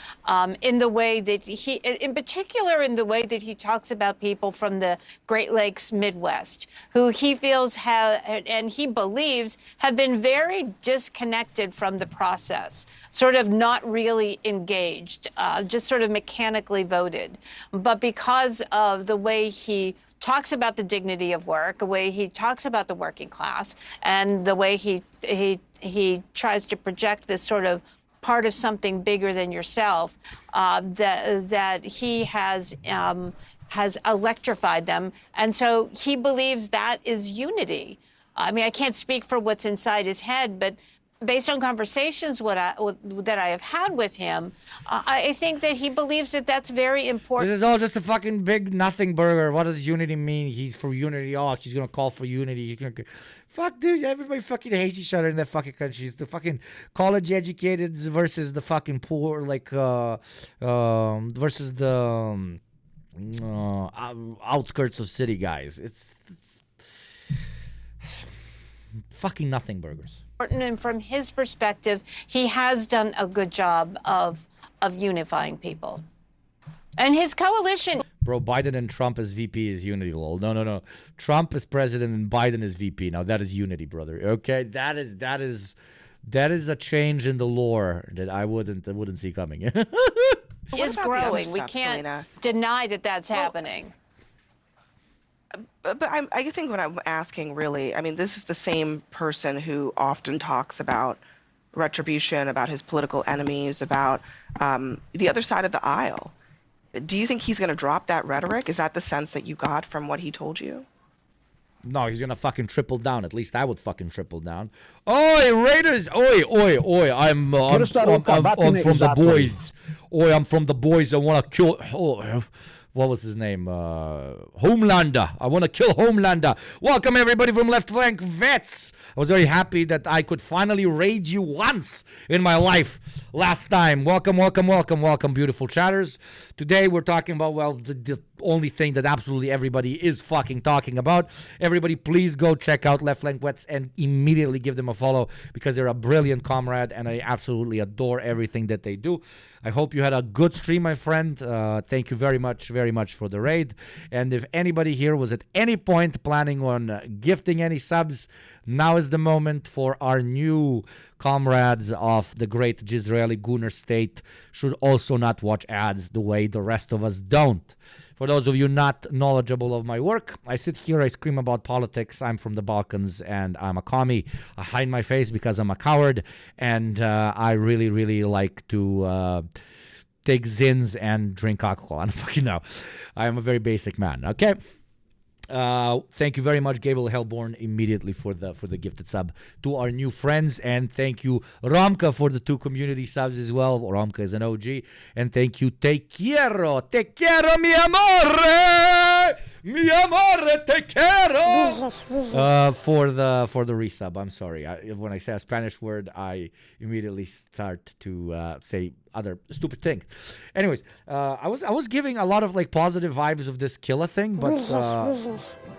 in the way that in particular in the way that he talks about people from the Great Lakes Midwest, who he feels and he believes have been very disconnected from the process, sort of not really engaged, just sort of mechanically voted. But because of the way he talks about the dignity of work, the way he talks about the working class, and the way he tries to project this sort of part of something bigger than yourself, that he has electrified them, and so he believes that is unity. I mean, I can't speak for what's inside his head, but based on conversations that I have had with him, I think that he believes that that's very important. This is all just a fucking big nothing burger. What does unity mean? He's for unity. Oh, he's going to call for unity. Fuck, dude. Everybody fucking hates each other in that fucking country. It's the fucking college-educated versus the fucking poor, versus the outskirts of city guys. It's fucking nothing burgers. And from his perspective, he has done a good job of unifying people. And his coalition... Bro, Biden and Trump as VP is unity, lol. No. Trump is president and Biden is VP. Now that is unity, brother. Okay? That is a change in the lore that I wouldn't see coming. Is growing. We can't deny that that's happening. But I think what I'm asking really, I mean, this is the same person who often talks about retribution, about his political enemies, about the other side of the aisle. Do you think he's going to drop that rhetoric? Is that the sense that you got from what he told you? No, he's going to fucking triple down. At least I would fucking triple down. Oi, Raiders! Oi. I'm from the boys. Oi, I'm from the boys. I want to kill... Oh, what was his name? Homelander. I want to kill Homelander. Welcome, everybody, from Left Flank Vets. I was very happy that I could finally raid you once in my life last time. Welcome, beautiful chatters. Today, we're talking about, well, the only thing that absolutely everybody is fucking talking about. Everybody, please go check out Left Flank Vets and immediately give them a follow because they're a brilliant comrade and I absolutely adore everything that they do. I hope you had a good stream, my friend. Thank you very much for the raid. And if anybody here was at any point planning on gifting any subs, now is the moment for our new comrades of the great Jizraeli Gunner state should also not watch ads the way the rest of us don't. For those of you not knowledgeable of my work, I sit here, I scream about politics. I'm from the Balkans and I'm a commie. I hide my face because I'm a coward and I really, really like to take zins and drink alcohol. I don't fucking know. I am a very basic man, okay? Thank you very much, Gabriel Hellborn, immediately for the gifted sub to our new friends, and thank you, Ramka, for the 2 community subs as well. Ramka is an OG, and thank you, te quiero, mi amore, te quiero, for the resub. I'm sorry, when I say a Spanish word, I immediately start to say other stupid thing. Anyways, I was giving a lot of positive vibes of this killer thing, but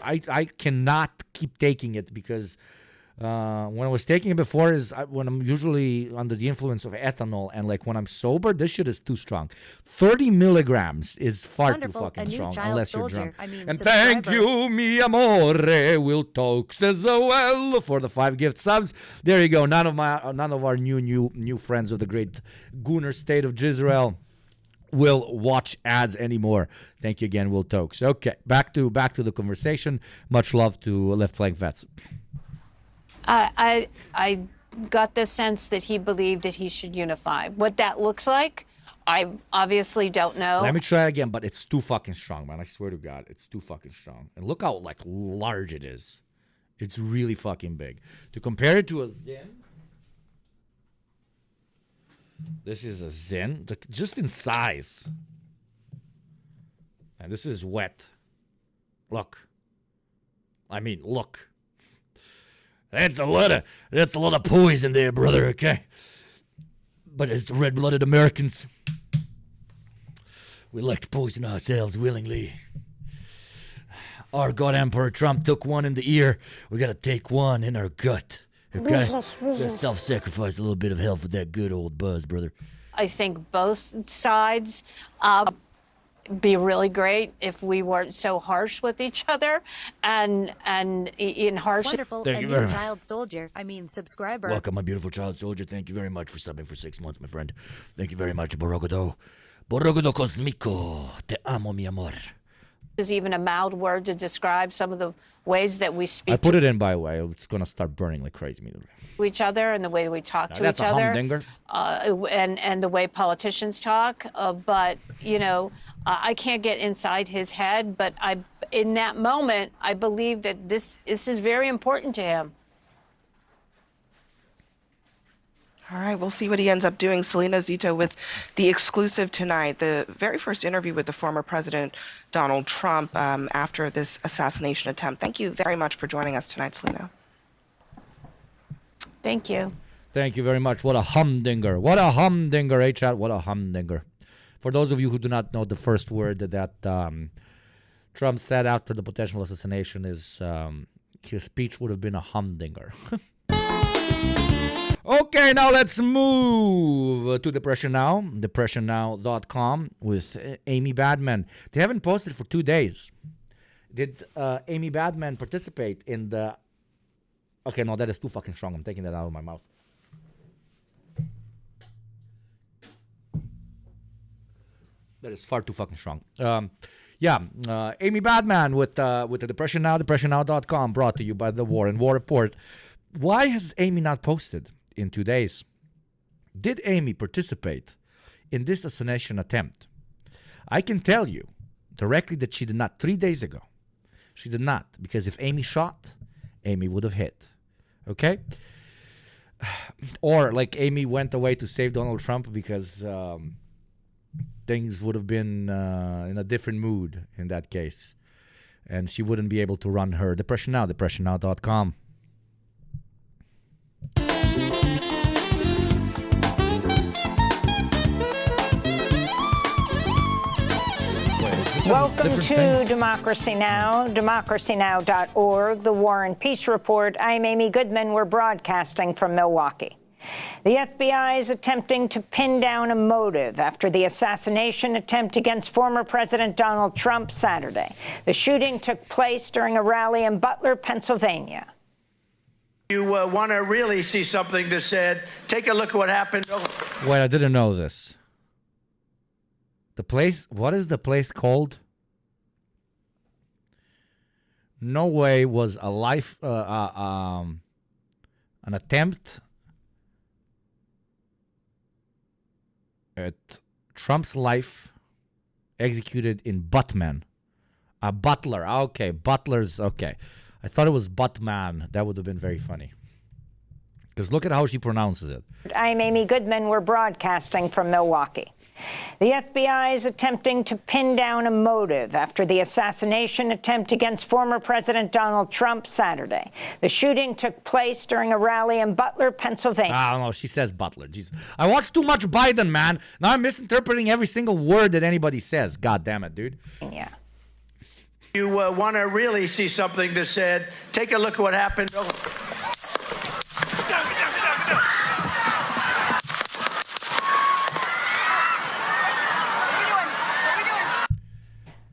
I cannot keep taking it because When I was taking it before when I'm usually under the influence of ethanol, and like when I'm sober, this shit is too strong. 30 milligrams is far too fucking strong unless you're drunk. And thank you, mi amore, Will Tokes as well for the 5 gift subs. There you go. None of our new friends of the great Gooner state of Jizrael will watch ads anymore. Thank you again, Will Tokes. Okay, back to the conversation. Much love to Left Flank Vets. I got the sense that he believed that he should unify. What that looks like, I obviously don't know. Let me try it again, but it's too fucking strong, man. I swear to God, it's too fucking strong. And look how like large it is. It's really fucking big. To compare it to a Zin, this is a Zin, just in size. And this is wet. Look. I mean, look. That's a lot of poison there, brother, okay? But it's the red-blooded Americans. We like to poison ourselves willingly. Our God Emperor Trump took one in the ear. We gotta take one in our gut, okay? Gotta self-sacrifice a little bit of health for that good old buzz, brother. I think both sides be really great if we weren't so harsh with each other and in harsh. Wonderful, Thank a you new very much. child soldier. I mean, subscriber. Welcome, my beautiful child soldier. Thank you very much for subbing for 6 months, my friend. Thank you very much, Borogodo. Borogodo Cosmico. Te amo, mi amor. Is even a mild word to describe some of the ways that we speak I put it in, by the way. It's going to start burning like crazy immediately. to each other and the way we talk to That's each a other. humdinger. And the way politicians talk. But, you know, I can't get inside his head. But in that moment, I believe that this is very important to him. All right, we'll see what he ends up doing. Selena Zito with the exclusive tonight, the very first interview with the former President Donald Trump after this assassination attempt. Thank you very much for joining us tonight, Selena. Thank you. Thank you very much. What a humdinger. What a humdinger, chat. What a humdinger. For those of you who do not know, the first word that Trump said after the potential assassination is his speech would have been a humdinger. Okay, now let's move to Depression Now, depressionnow.com with Amy Badman. They haven't posted for 2 days. Did Amy Badman participate in the... Okay, no, that is too fucking strong. I'm taking that out of my mouth. That is far too fucking strong. Amy Badman with the Depression Now, depressionnow.com, brought to you by the War and War Report. Why has Amy not posted in 2 days? Did Amy participate in this assassination attempt? I can tell you directly that she did not. 3 days ago, she did not, because if Amy shot, Amy would have hit. Okay? Or like Amy went away to save Donald Trump because things would have been in a different mood in that case, and she wouldn't be able to run her Depression Now, depressionnow.com. Welcome to Democracy Now!, democracynow.org, the War and Peace Report. I'm Amy Goodman. We're broadcasting from Milwaukee. The FBI is attempting to pin down a motive after the assassination attempt against former President Donald Trump Saturday. The shooting took place during a rally in Butler, Pennsylvania. You want to really see something that said, take a look at what happened. Wait, I didn't know this. The place, what is the place called? No way was a life, an attempt at Trump's life executed in Buttman. A butler. Okay, butlers. Okay. I thought it was Buttman. That would have been very funny. Because look at how she pronounces it. I'm Amy Goodman. We're broadcasting from Milwaukee. The FBI is attempting to pin down a motive after the assassination attempt against former President Donald Trump Saturday. The shooting took place during a rally in Butler, Pennsylvania. I don't know. She says Butler. Jesus. I watched too much Biden, man. Now I'm misinterpreting every single word that anybody says. God damn it, dude. Yeah. You want to really see something that said, take a look at what happened.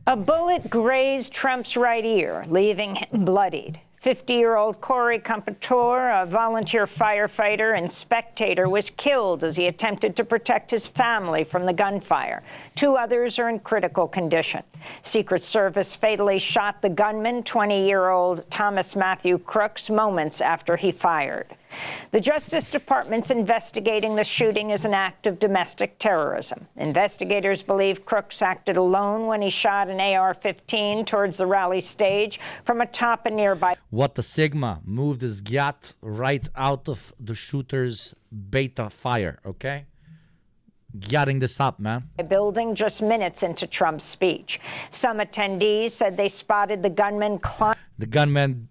A bullet grazed Trump's right ear, leaving him bloodied. 50-year-old Corey Compatore, a volunteer firefighter and spectator, was killed as he attempted to protect his family from the gunfire. 2 others are in critical condition. Secret Service fatally shot the gunman, 20-year-old Thomas Matthew Crooks, moments after he fired. The Justice Department's investigating the shooting as an act of domestic terrorism. Investigators believe Crooks acted alone when he shot an AR-15 towards the rally stage from atop a nearby. What the Sigma moved his gat right out of the shooter's beta fire, okay? Getting this up, man. Building just minutes into Trump's speech. Some attendees said they spotted the gunman climb. The gunman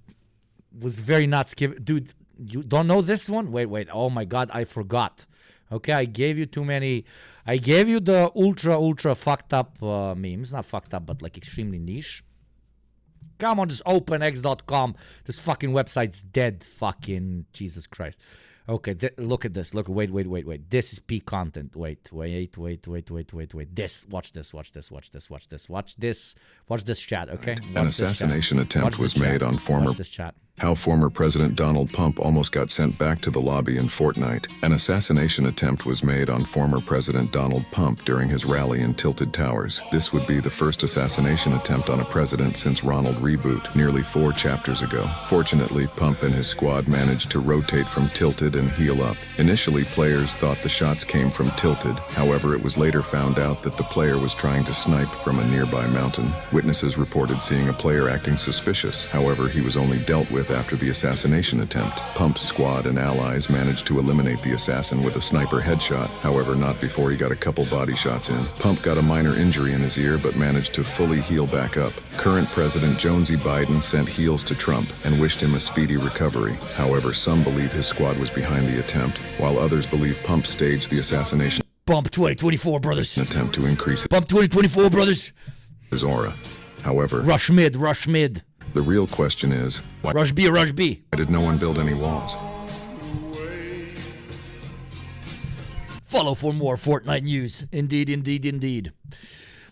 was very not skip. Dude, you don't know this one? Wait. Oh my God, I forgot. Okay, I gave you too many. I gave you the ultra fucked up memes. Not fucked up, but like extremely niche. Come on, just openx.com. This fucking website's dead. Fucking Jesus Christ. Okay, look at this. Look, wait. This is peak content. Wait. This. Watch this, chat, okay? An assassination attempt was made on former... Watch this chat. How former President Donald Trump almost got sent back to the lobby in Fortnite. An assassination attempt was made on former President Donald Trump during his rally in Tilted Towers. This would be the first assassination attempt on a president since Ronald Reboot, nearly 4 chapters ago. Fortunately, Trump and his squad managed to rotate from Tilted and heal up. Initially, players thought the shots came from Tilted. However, it was later found out that the player was trying to snipe from a nearby mountain. Witnesses reported seeing a player acting suspicious. However, he was only dealt with after the assassination attempt. Trump's squad and allies managed to eliminate the assassin with a sniper headshot. However, not before he got a couple body shots in. Trump got a minor injury in his ear but managed to fully heal back up. Current President Jonesy Biden sent heals to Trump and wished him a speedy recovery. However, some believe his squad was behind the attempt, while others believe Trump staged the assassination Bump 2024, brothers. attempt to increase Bump 2024, brothers. his aura. However, Rush mid. the real question is, why Rush B. Why did no one build any walls? Follow for more Fortnite news. Indeed.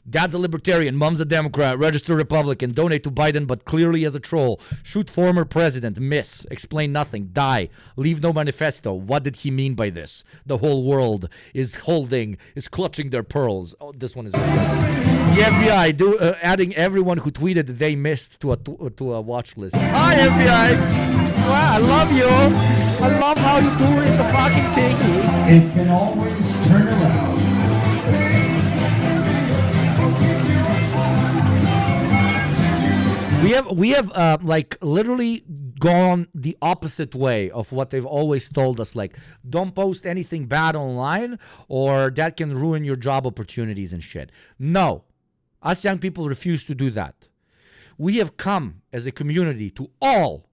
Dad's a libertarian, mom's a Democrat, registered Republican, donate to Biden but clearly as a troll, shoot former president, miss, explain nothing, die, leave no manifesto. What did he mean by this? The whole world is clutching their pearls. Oh, this one is really good. The FBI adding everyone who tweeted that they missed to a watch list. Hi FBI! Wow, I love you! I love how you doing the fucking thing. It can always turn around. We have like literally gone the opposite way of what they've always told us. Like, don't post anything bad online or that can ruin your job opportunities and shit. No, us young people refuse to do that. We have come as a community to all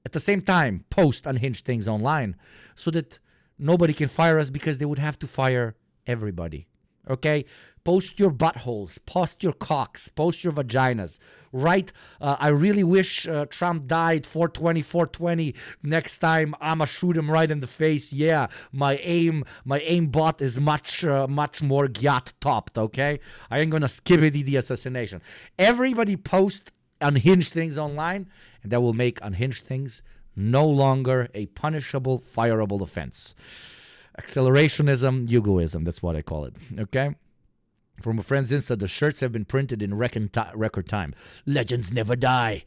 at the same time post unhinged things online so that nobody can fire us because they would have to fire everybody. Okay? Post your buttholes, post your cocks, post your vaginas. Right? I really wish Trump died 420. Next time, I'ma shoot him right in the face. Yeah, my aim bot is much more gyat topped. Okay, I ain't gonna skibidi the assassination. Everybody post unhinged things online, and that will make unhinged things no longer a punishable, fireable offense. Accelerationism, Yugoism, that's what I call it. Okay. From a friend's Insta, the shirts have been printed in record time. Legends never die.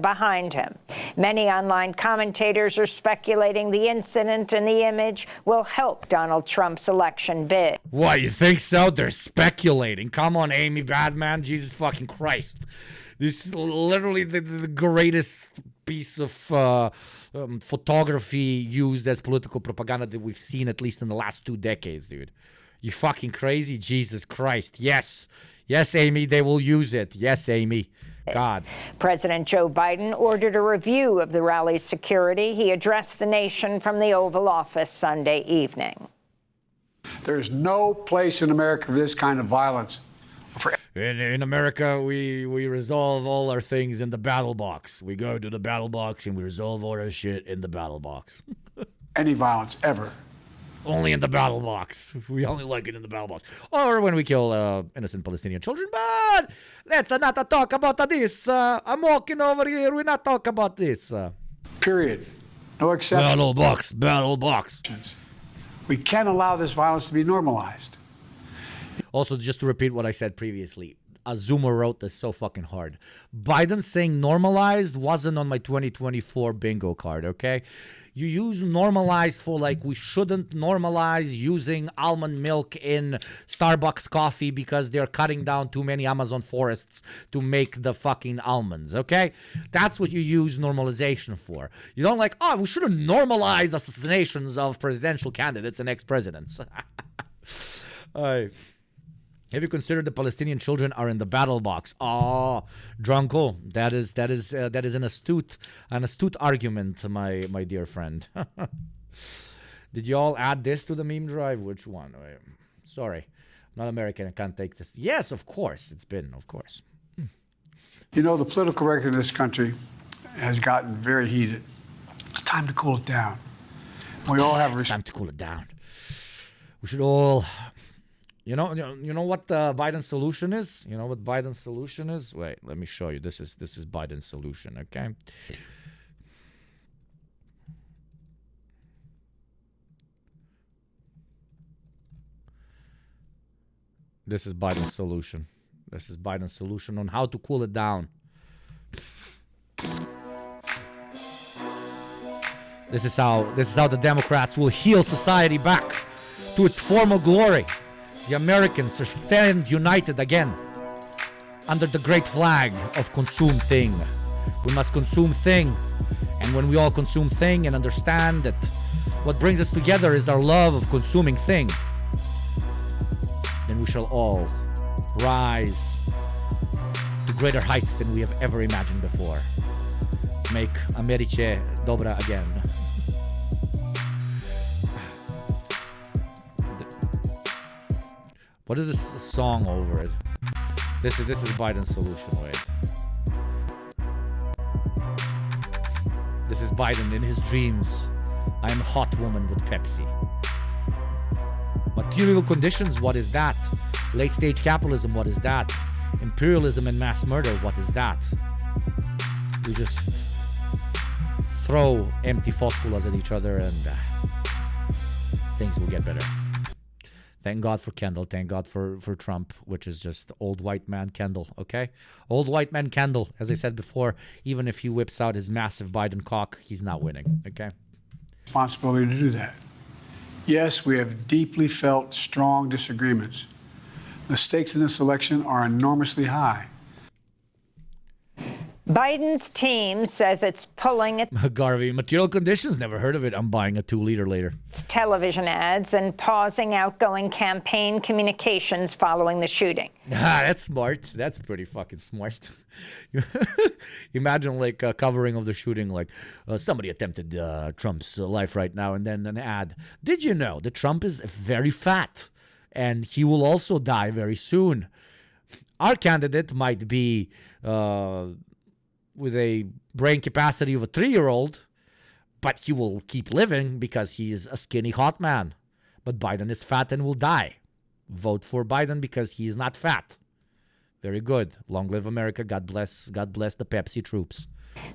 behind him. Many online commentators are speculating the incident and the image will help Donald Trump's election bid. What, you think so? They're speculating. Come on, Amy Badman. Jesus fucking Christ. This is literally the greatest piece of photography used as political propaganda that we've seen at least in the last 2 decades, dude. You fucking crazy? Jesus Christ. Yes. Yes, Amy, they will use it. Yes, Amy. God. President Joe Biden ordered a review of the rally's security. He addressed the nation from the Oval Office Sunday evening. There's no place in America for this kind of violence. In America, we resolve all our things in the battle box. We go to the battle box and we resolve all our shit in the battle box. Any violence ever. Only in the battle box. We only like it in the battle box. Or when we kill innocent Palestinian children. But let's not talk about this. I'm walking over here. We're not talking about this. Period. No exception. Battle box. Battle box. We can't allow this violence to be normalized. Also, just to repeat what I said previously, Azuma wrote this so fucking hard. Biden saying normalized wasn't on my 2024 bingo card, okay? You use normalized for like we shouldn't normalize using almond milk in Starbucks coffee because they're cutting down too many Amazon forests to make the fucking almonds, okay? That's what you use normalization for. You don't like, oh, we shouldn't normalize assassinations of presidential candidates and ex-presidents. Have you considered the Palestinian children are in the battle box? Oh, Drunko, that is an astute argument, my dear friend. Did you all add this to the meme drive? Which one? Sorry, I'm not American. I can't take this. Yes, of course, it's been, of course. You know, the political record in this country has gotten very heated. It's time to cool it down. We all have. It's time to cool it down. We should all. You know what Biden's solution is? You know what Biden's solution is? Wait, let me show you. This is Biden's solution, okay? This is Biden's solution. This is Biden's solution on how to cool it down. This is how the Democrats will heal society back to its former glory. The Americans are stand united again under the great flag of consume thing. We must consume thing. And when we all consume thing and understand that what brings us together is our love of consuming thing, then we shall all rise to greater heights than we have ever imagined before. Make Americe dobra again. What is this song over it? This is Biden's solution, wait. This is Biden in his dreams. I am a hot woman with Pepsi. Material conditions, what is that? Late stage capitalism, what is that? Imperialism and mass murder, what is that? We just throw empty flosculas at each other and things will get better. Thank God for Kendall. Thank God for Trump, which is just old white man Kendall, okay? Old white man Kendall, as I said before, even if he whips out his massive Biden cock, he's not winning, okay? Responsibility to do that. Yes, we have deeply felt strong disagreements. The stakes in this election are enormously high. Biden's team says it's pulling its Garvey, material conditions, never heard of it. I'm buying a 2-liter later. Television ads and pausing outgoing campaign communications following the shooting. That's smart. That's pretty fucking smart. Imagine like a covering of the shooting, like somebody attempted Trump's life right now, and then an ad. Did you know that Trump is very fat and he will also die very soon? Our candidate might be with a brain capacity of a 3-year-old, but he will keep living because he's a skinny hot man. But Biden is fat and will die. Vote for Biden because he is not fat. Very good. Long live America. God bless the Pepsi troops.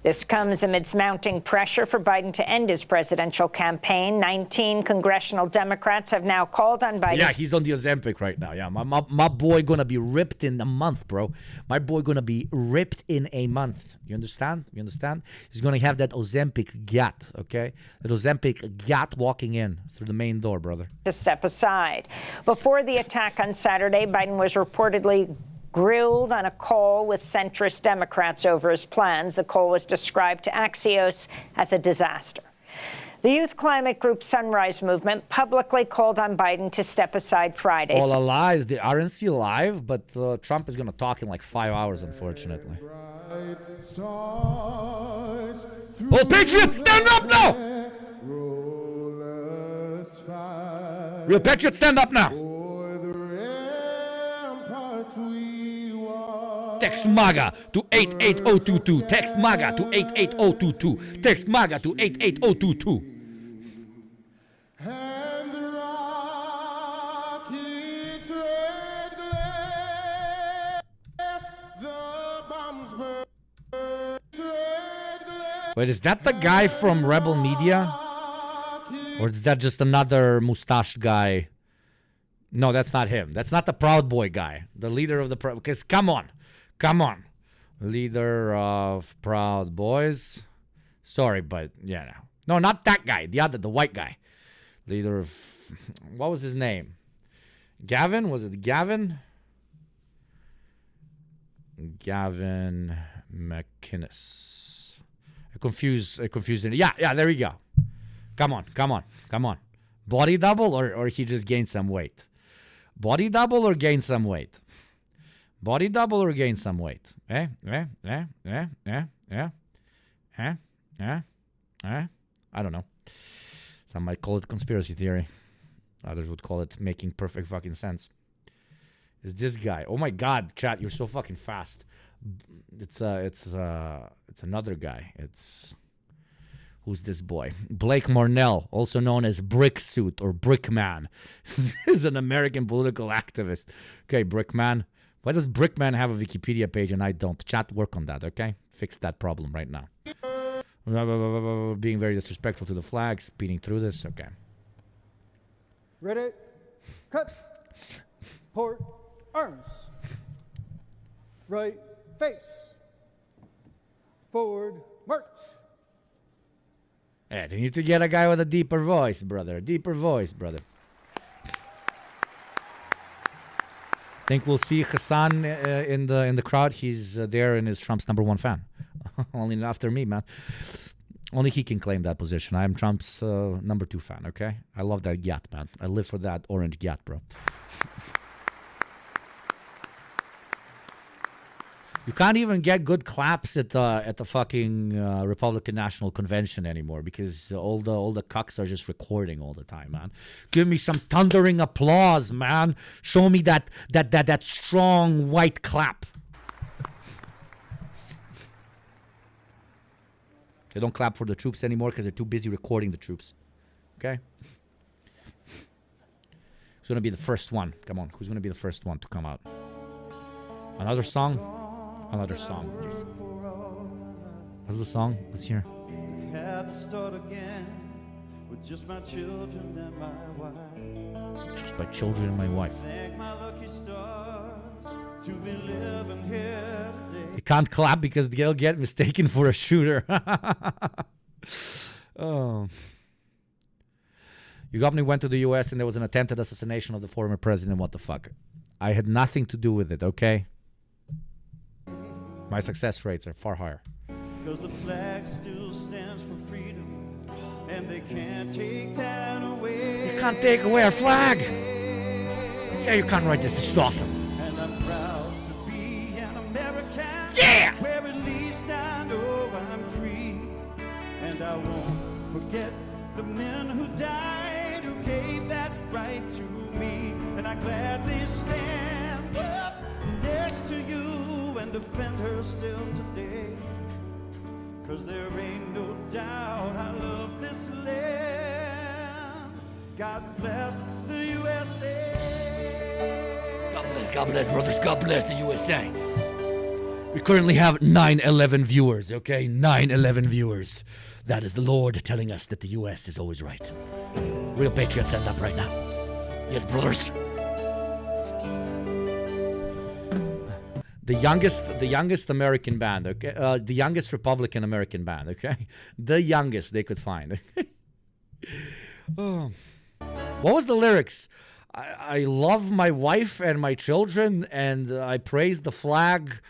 This comes amidst mounting pressure for Biden to end his presidential campaign. 19 congressional Democrats have now called on Biden. Yeah, he's on the Ozempic right now. Yeah, my boy gonna be ripped in a month, bro. My boy gonna be ripped in a month. You understand? You understand? He's gonna have that Ozempic gat, okay? That Ozempic gat walking in through the main door, brother. To step aside. Before the attack on Saturday, Biden was reportedly grilled on a call with centrist Democrats over his plans. The call was described to Axios as a disaster. The youth climate group Sunrise Movement publicly called on Biden to step aside Friday. All the lies, the RNC live, but Trump is going to talk in like 5 hours, unfortunately. Oh, Patriots, stand up now! Real Patriots, stand up now! Text MAGA to 88022. Text MAGA to 88022. Text MAGA to 88022. Wait, is that the guy from Rebel Media? Or is that just another mustached guy? No, that's not him. That's not the Proud Boy guy. The leader of the Proud... Because, come on. Come on. Leader of Proud Boys. Sorry, but, yeah. No, not that guy. The other, the white guy. Leader of... What was his name? Gavin? Was it Gavin? Gavin McInnes. I confused it. Yeah, there we go. Come on. Body double or he just gained some weight? Body double or gain some weight? Body double or gain some weight? I don't know. Some might call it conspiracy theory. Others would call it making perfect fucking sense. Is this guy? Oh my God, chat, you're so fucking fast. It's another guy. Who's this boy? Blake Mornell, also known as Bricksuit or Brickman, is an American political activist. Okay, Brickman. Why does Brickman have a Wikipedia page and I don't? Chat, work on that, okay? Fix that problem right now. Being very disrespectful to the flag, speeding through this, okay. Ready, cut, port, arms. Right face, forward, march. Yeah, you need to get a guy with a deeper voice, brother. Deeper voice, brother. Think we'll see Hassan in the crowd. He's there and is Trump's #1 fan. Only after me, man. Only he can claim that position. I'm Trump's #2 fan, okay? I love that gyat, man. I live for that orange gyat, bro. You can't even get good claps at the fucking Republican National Convention anymore because all the cucks are just recording all the time, man. Give me some thundering applause, man. Show me that strong white clap. They don't clap for the troops anymore because they're too busy recording the troops. Okay? Who's gonna be the first one? Come on, who's gonna be the first one to come out? Another song? Another song. Jeez. What's the song? Let's hear. Had to start again with just my children and my wife. Just my children and my wife. Thank my lucky stars to be living here today. You can't clap because they'll get mistaken for a shooter. Oh. Yugopnik went to the US and there was an attempted assassination of the former president. What the fuck? I had nothing to do with it, okay? My success rates are far higher. Because the flag still stands for freedom, and they can't take that away. You can't take away our flag. Yeah, you can't write this. This is awesome. And I'm proud to be an American. Yeah! Where at least I know I'm free. And I won't forget the men who died, who gave that right to me. And I gladly stand up next to you and defend her still today. Cause there ain't no doubt I love this land. God bless the USA. God bless, brothers. God bless the USA. We currently have 9/11 viewers, okay? 9/11 viewers. That is the Lord telling us that the U.S. is always right. Real patriots stand up right now. Yes, brothers. The youngest American band, okay? The youngest Republican American band, okay? The youngest they could find. Oh. What was the lyrics? I love my wife and my children, and I praise the flag.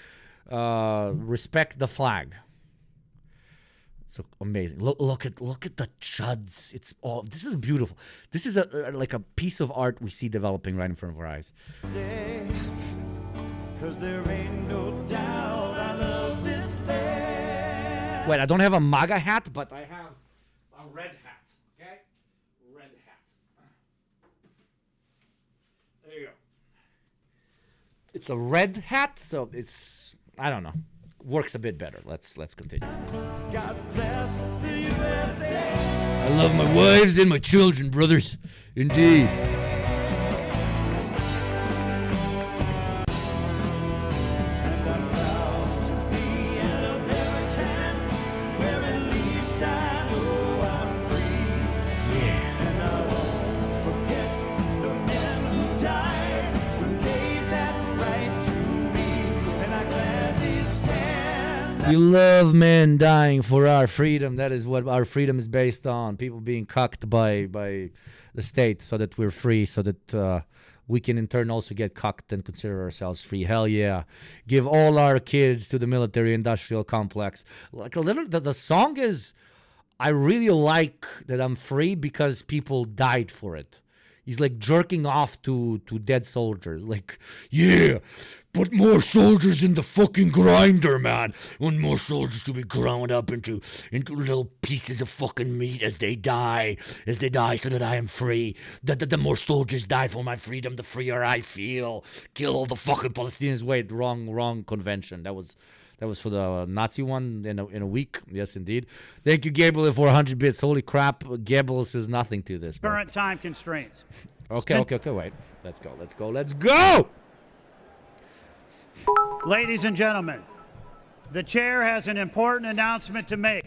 Respect the flag. So amazing. Look at the chuds. It's all. This is beautiful. This is like a piece of art we see developing right in front of our eyes. 'Cause there ain't no doubt I love this land. Wait, I don't have a MAGA hat, but I have a red hat. Okay, red hat. There you go. It's a red hat, so it's, I don't know, works a bit better. Let's continue. God bless the USA. I love my wives and my children, brothers. Indeed. We love men dying for our freedom. That is what our freedom is based on. People being cucked by the state so that we're free, so that we can in turn also get cucked and consider ourselves free. Hell yeah. Give all our kids to the military-industrial complex. Like a little, the song is, I really like that I'm free because people died for it. He's like jerking off to dead soldiers. Like, yeah, put more soldiers in the fucking grinder, man. Want more soldiers to be ground up into little pieces of fucking meat as they die, so that I am free. The more soldiers die for my freedom, the freer I feel. Kill all the fucking Palestinians. Wait, wrong convention. That was for the Nazi one in a week. Yes, indeed. Thank you, Gabriel, for 100 bits. Holy crap, Gabriel says nothing to this. Bro. Current time constraints. Okay, wait. Let's go! Ladies and gentlemen, the chair has an important announcement to make.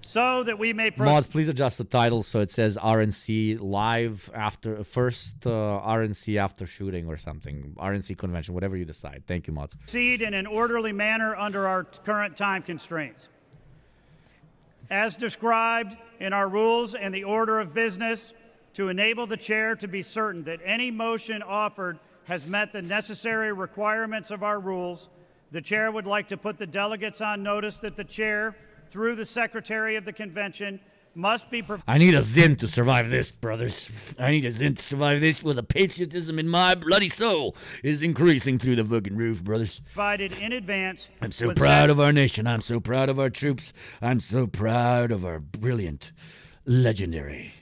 So that we may... Mods, please adjust the title so it says RNC live after first RNC after shooting or something. RNC convention, whatever you decide. Thank you, Mods. Proceed in an orderly manner under our current time constraints. As described in our rules and the order of business, to enable the chair to be certain that any motion offered has met the necessary requirements of our rules, the chair would like to put the delegates on notice that the chair, through the Secretary of the Convention, must be... I need a Zin to survive this, brothers. I need a Zin to survive this, where the patriotism in my bloody soul is increasing through the fucking roof, brothers. Provided in advance... I'm so proud of our nation. I'm so proud of our troops. I'm so proud of our brilliant, legendary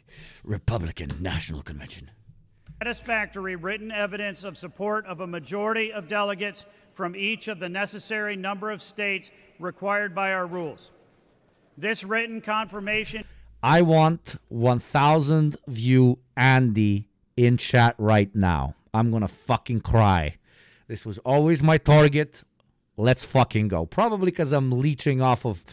Republican National Convention. Satisfactory written evidence of support of a majority of delegates from each of the necessary number of states required by our rules. This written confirmation... I want 1,000 view Andy in chat right now. I'm gonna fucking cry. This was always my target. Let's fucking go. Probably because I'm leeching off of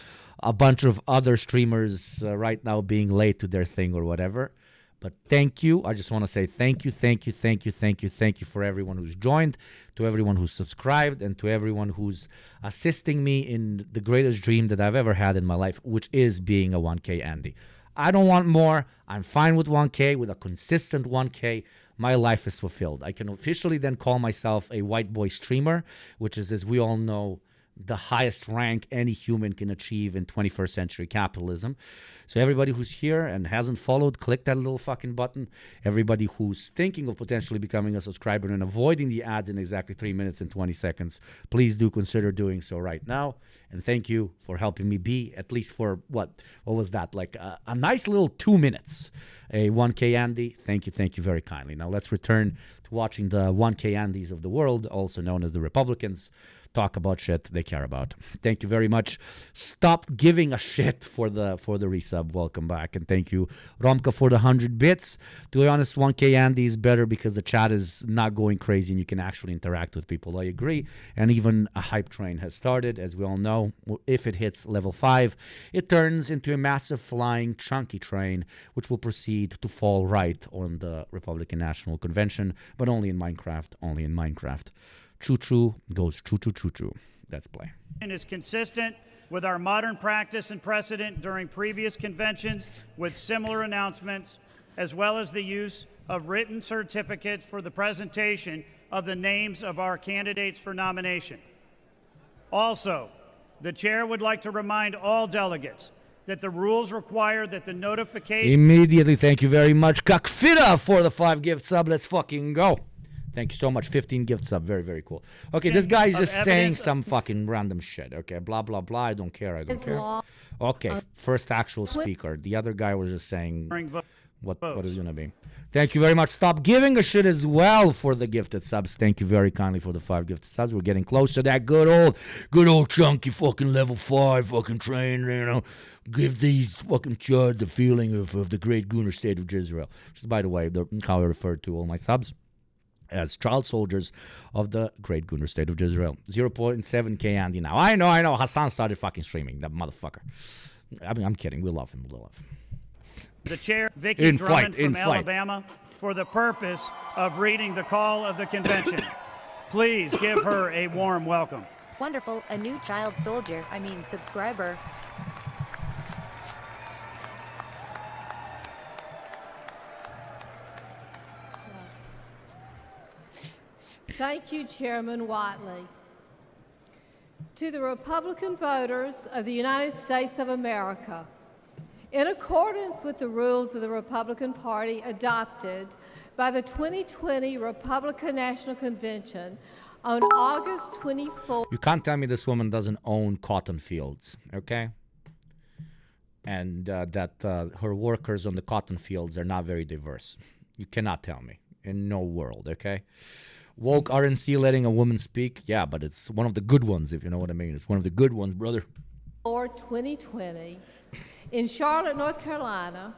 a bunch of other streamers right now being late to their thing or whatever. But thank you. I just want to say thank you for everyone who's joined, to everyone who's subscribed, and to everyone who's assisting me in the greatest dream that I've ever had in my life, which is being a 1K Andy. I don't want more. I'm fine with 1K, with a consistent 1K. My life is fulfilled. I can officially then call myself a white boy streamer, which is, as we all know, the highest rank any human can achieve in 21st century capitalism. So everybody who's here and hasn't followed, click that little fucking button. Everybody who's thinking of potentially becoming a subscriber and avoiding the ads in exactly 3 minutes and 20 seconds, please do consider doing so right now. And thank you for helping me be, at least for, what was that, like a nice little 2 minutes. a 1K Andy. Thank you very kindly. Now let's return to watching the 1K Andys of the world, also known as the Republicans, talk about shit they care about. Thank you very much. Stop giving a shit for the resub. Welcome back. And thank you, Romka, for the 100 bits. To be honest, 1K Andy is better because the chat is not going crazy and you can actually interact with people. I agree. And even a hype train has started. As we all know, if it hits level 5, it turns into a massive flying chunky train, which will proceed to fall right on the Republican National Convention, but only in Minecraft, only in Minecraft. Choo-choo goes choo-choo-choo-choo. Let's play. Is consistent with our modern practice and precedent during previous conventions with similar announcements, as well as the use of written certificates for the presentation of the names of our candidates for nomination. Also, the chair would like to remind all delegates that the rules require that the notification... Immediately, thank you very much, Kakfira, for the 5 gift sub. Let's fucking go. Thank you so much. 15 gift sub. Very, very cool. Okay, this guy is just saying some fucking random shit. Okay, blah, blah, blah. I don't care. I don't care. Okay, first actual speaker. The other guy was just saying what is going to be. Thank you very much. Stop giving a shit as well for the gifted subs. Thank you very kindly for the 5 gifted subs. We're getting close to that good old chunky fucking level 5 fucking train, you know. Give these fucking chuds the feeling of the great Gunner state of Israel. Which is, by the way, how I refer to all my subs. As child soldiers of the great Gunner state of Israel. 0.7k Andy now. I know. Hassan started fucking streaming. That motherfucker. I mean, I'm kidding. We love him. We love him. The chair, Vicky Drummond from Alabama, for the purpose of reading the call of the convention. Please give her a warm welcome. Wonderful. A new child soldier. Subscriber. Thank you, Chairman Whiteley. To the Republican voters of the United States of America, in accordance with the rules of the Republican Party adopted by the 2020 Republican National Convention on August 24th. You can't tell me this woman doesn't own cotton fields, okay? And that her workers on the cotton fields are not very diverse. You cannot tell me. In no world, okay? Woke RNC letting a woman speak? Yeah, but it's one of the good ones, if you know what I mean. It's one of the good ones, brother. Or 2020 in Charlotte, North Carolina.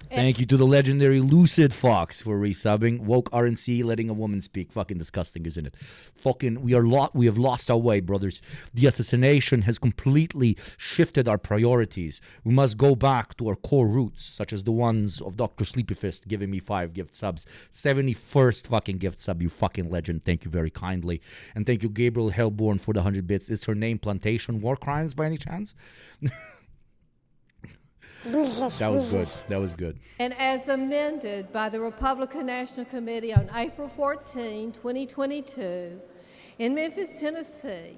Thank you to the legendary Lucid Fox for resubbing. Woke RNC letting a woman speak. Fucking disgusting, isn't it? Fucking, we have lost our way, brothers. The assassination has completely shifted our priorities. We must go back to our core roots, such as the ones of Dr. Sleepyfist giving me 5 gift subs. 71st fucking gift sub, you fucking legend. Thank you very kindly. And thank you, Gabriel Hellborn, for the 100 bits. Is her name Plantation War Crimes by any chance? That was good. That was good. And as amended by the Republican National Committee on April 14, 2022, in Memphis, Tennessee,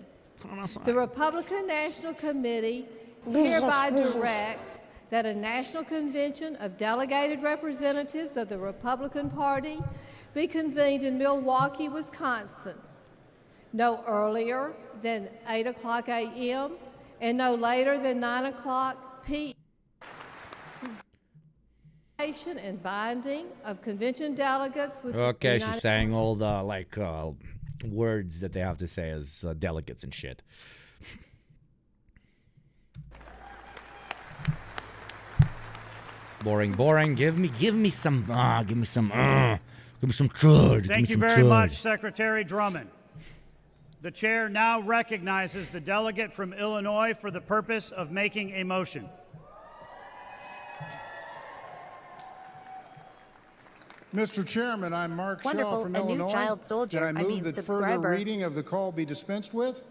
the Republican National Committee hereby directs that a national convention of delegated representatives of the Republican Party be convened in Milwaukee, Wisconsin, no earlier than 8 o'clock a.m. and no later than 9 o'clock p.m. And binding of convention delegates with okay, she's saying all the words that they have to say as delegates and shit. Boring. Give me some chud. Thank you very much, Secretary Drummond. The chair now recognizes the delegate from Illinois for the purpose of making a motion. Mr. Chairman, I'm Mark Shaw from Illinois. New child soldier. And I move that further reading of the call be dispensed with,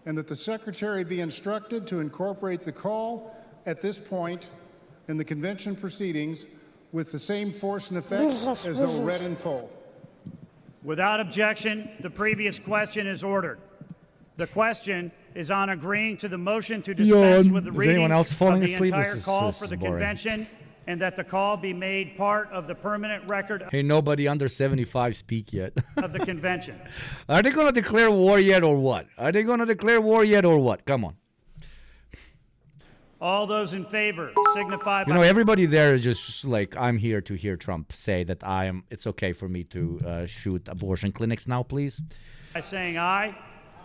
and that the Secretary be instructed to incorporate the call at this point in the convention proceedings with the same force and effect as though read in full. Without objection, the previous question is ordered. The question is on agreeing to the motion to dispense with the reading of the entire call for the convention, and that the call be made part of the permanent record Hey, nobody under 75 speak yet. of the convention. Are they going to declare war yet or what? Come on. All those in favor signify by... You know, everybody there is just like, I'm here to hear Trump say that it's okay for me to shoot abortion clinics now, please. By saying aye.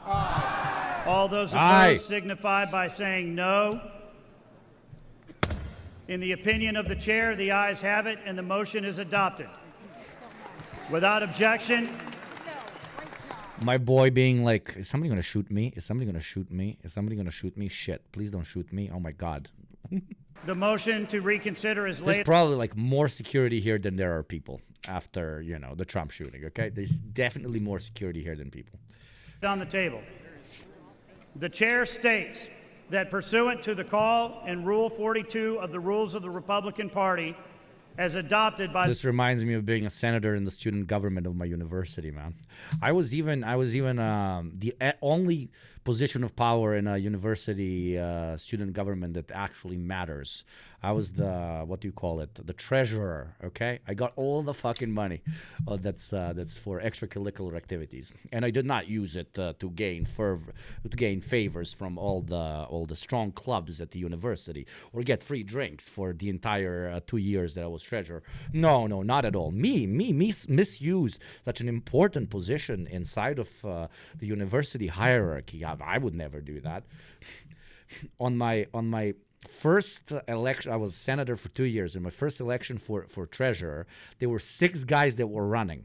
Aye. All those opposed Aye. signify by saying no. In the opinion of the chair, the ayes have it, and the motion is adopted. Without objection. My boy being like, is somebody going to shoot me? Is somebody going to shoot me? Is somebody going to shoot me? Shit, please don't shoot me. Oh my God. The motion to reconsider is There's laid probably like more security here than there are people after, you know, the Trump shooting, okay? There's definitely more security here than people. on the table. The chair states that pursuant to the call in Rule 42 of the Rules of the Republican Party, as adopted by... This reminds me of being a senator in the student government of my university, man. I was even the only position of power in a university student government that actually matters. I was the, what do you call it, the treasurer, okay? I got all the fucking money that's for extracurricular activities. And I did not use it to gain favors from all the strong clubs at the university or get free drinks for the entire 2 years that I was treasurer. No, not at all. Me misuse such an important position inside of the university hierarchy. I would never do that. On my first election, I was senator for 2 years. In my first election for treasurer, there were 6 guys that were running.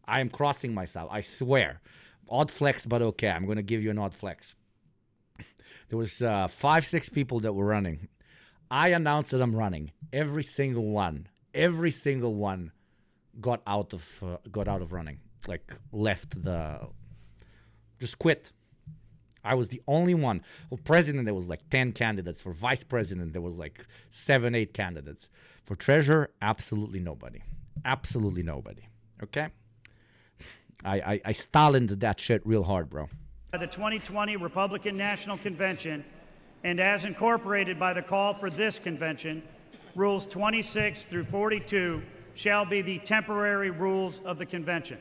I am crossing myself, I swear. Odd flex, but okay, I'm going to give you an odd flex. There was 5-6 people that were running. I announced that I'm running. Every single one got out of running. Like just quit. I was the only one. For president, there was like 10 candidates. For vice president, there was like 7-8 candidates. For treasurer, absolutely nobody. Absolutely nobody. Okay? I Stalined that shit real hard, bro. By the 2020 Republican National Convention, and as incorporated by the call for this convention, Rules 26 through 42 shall be the temporary rules of the convention.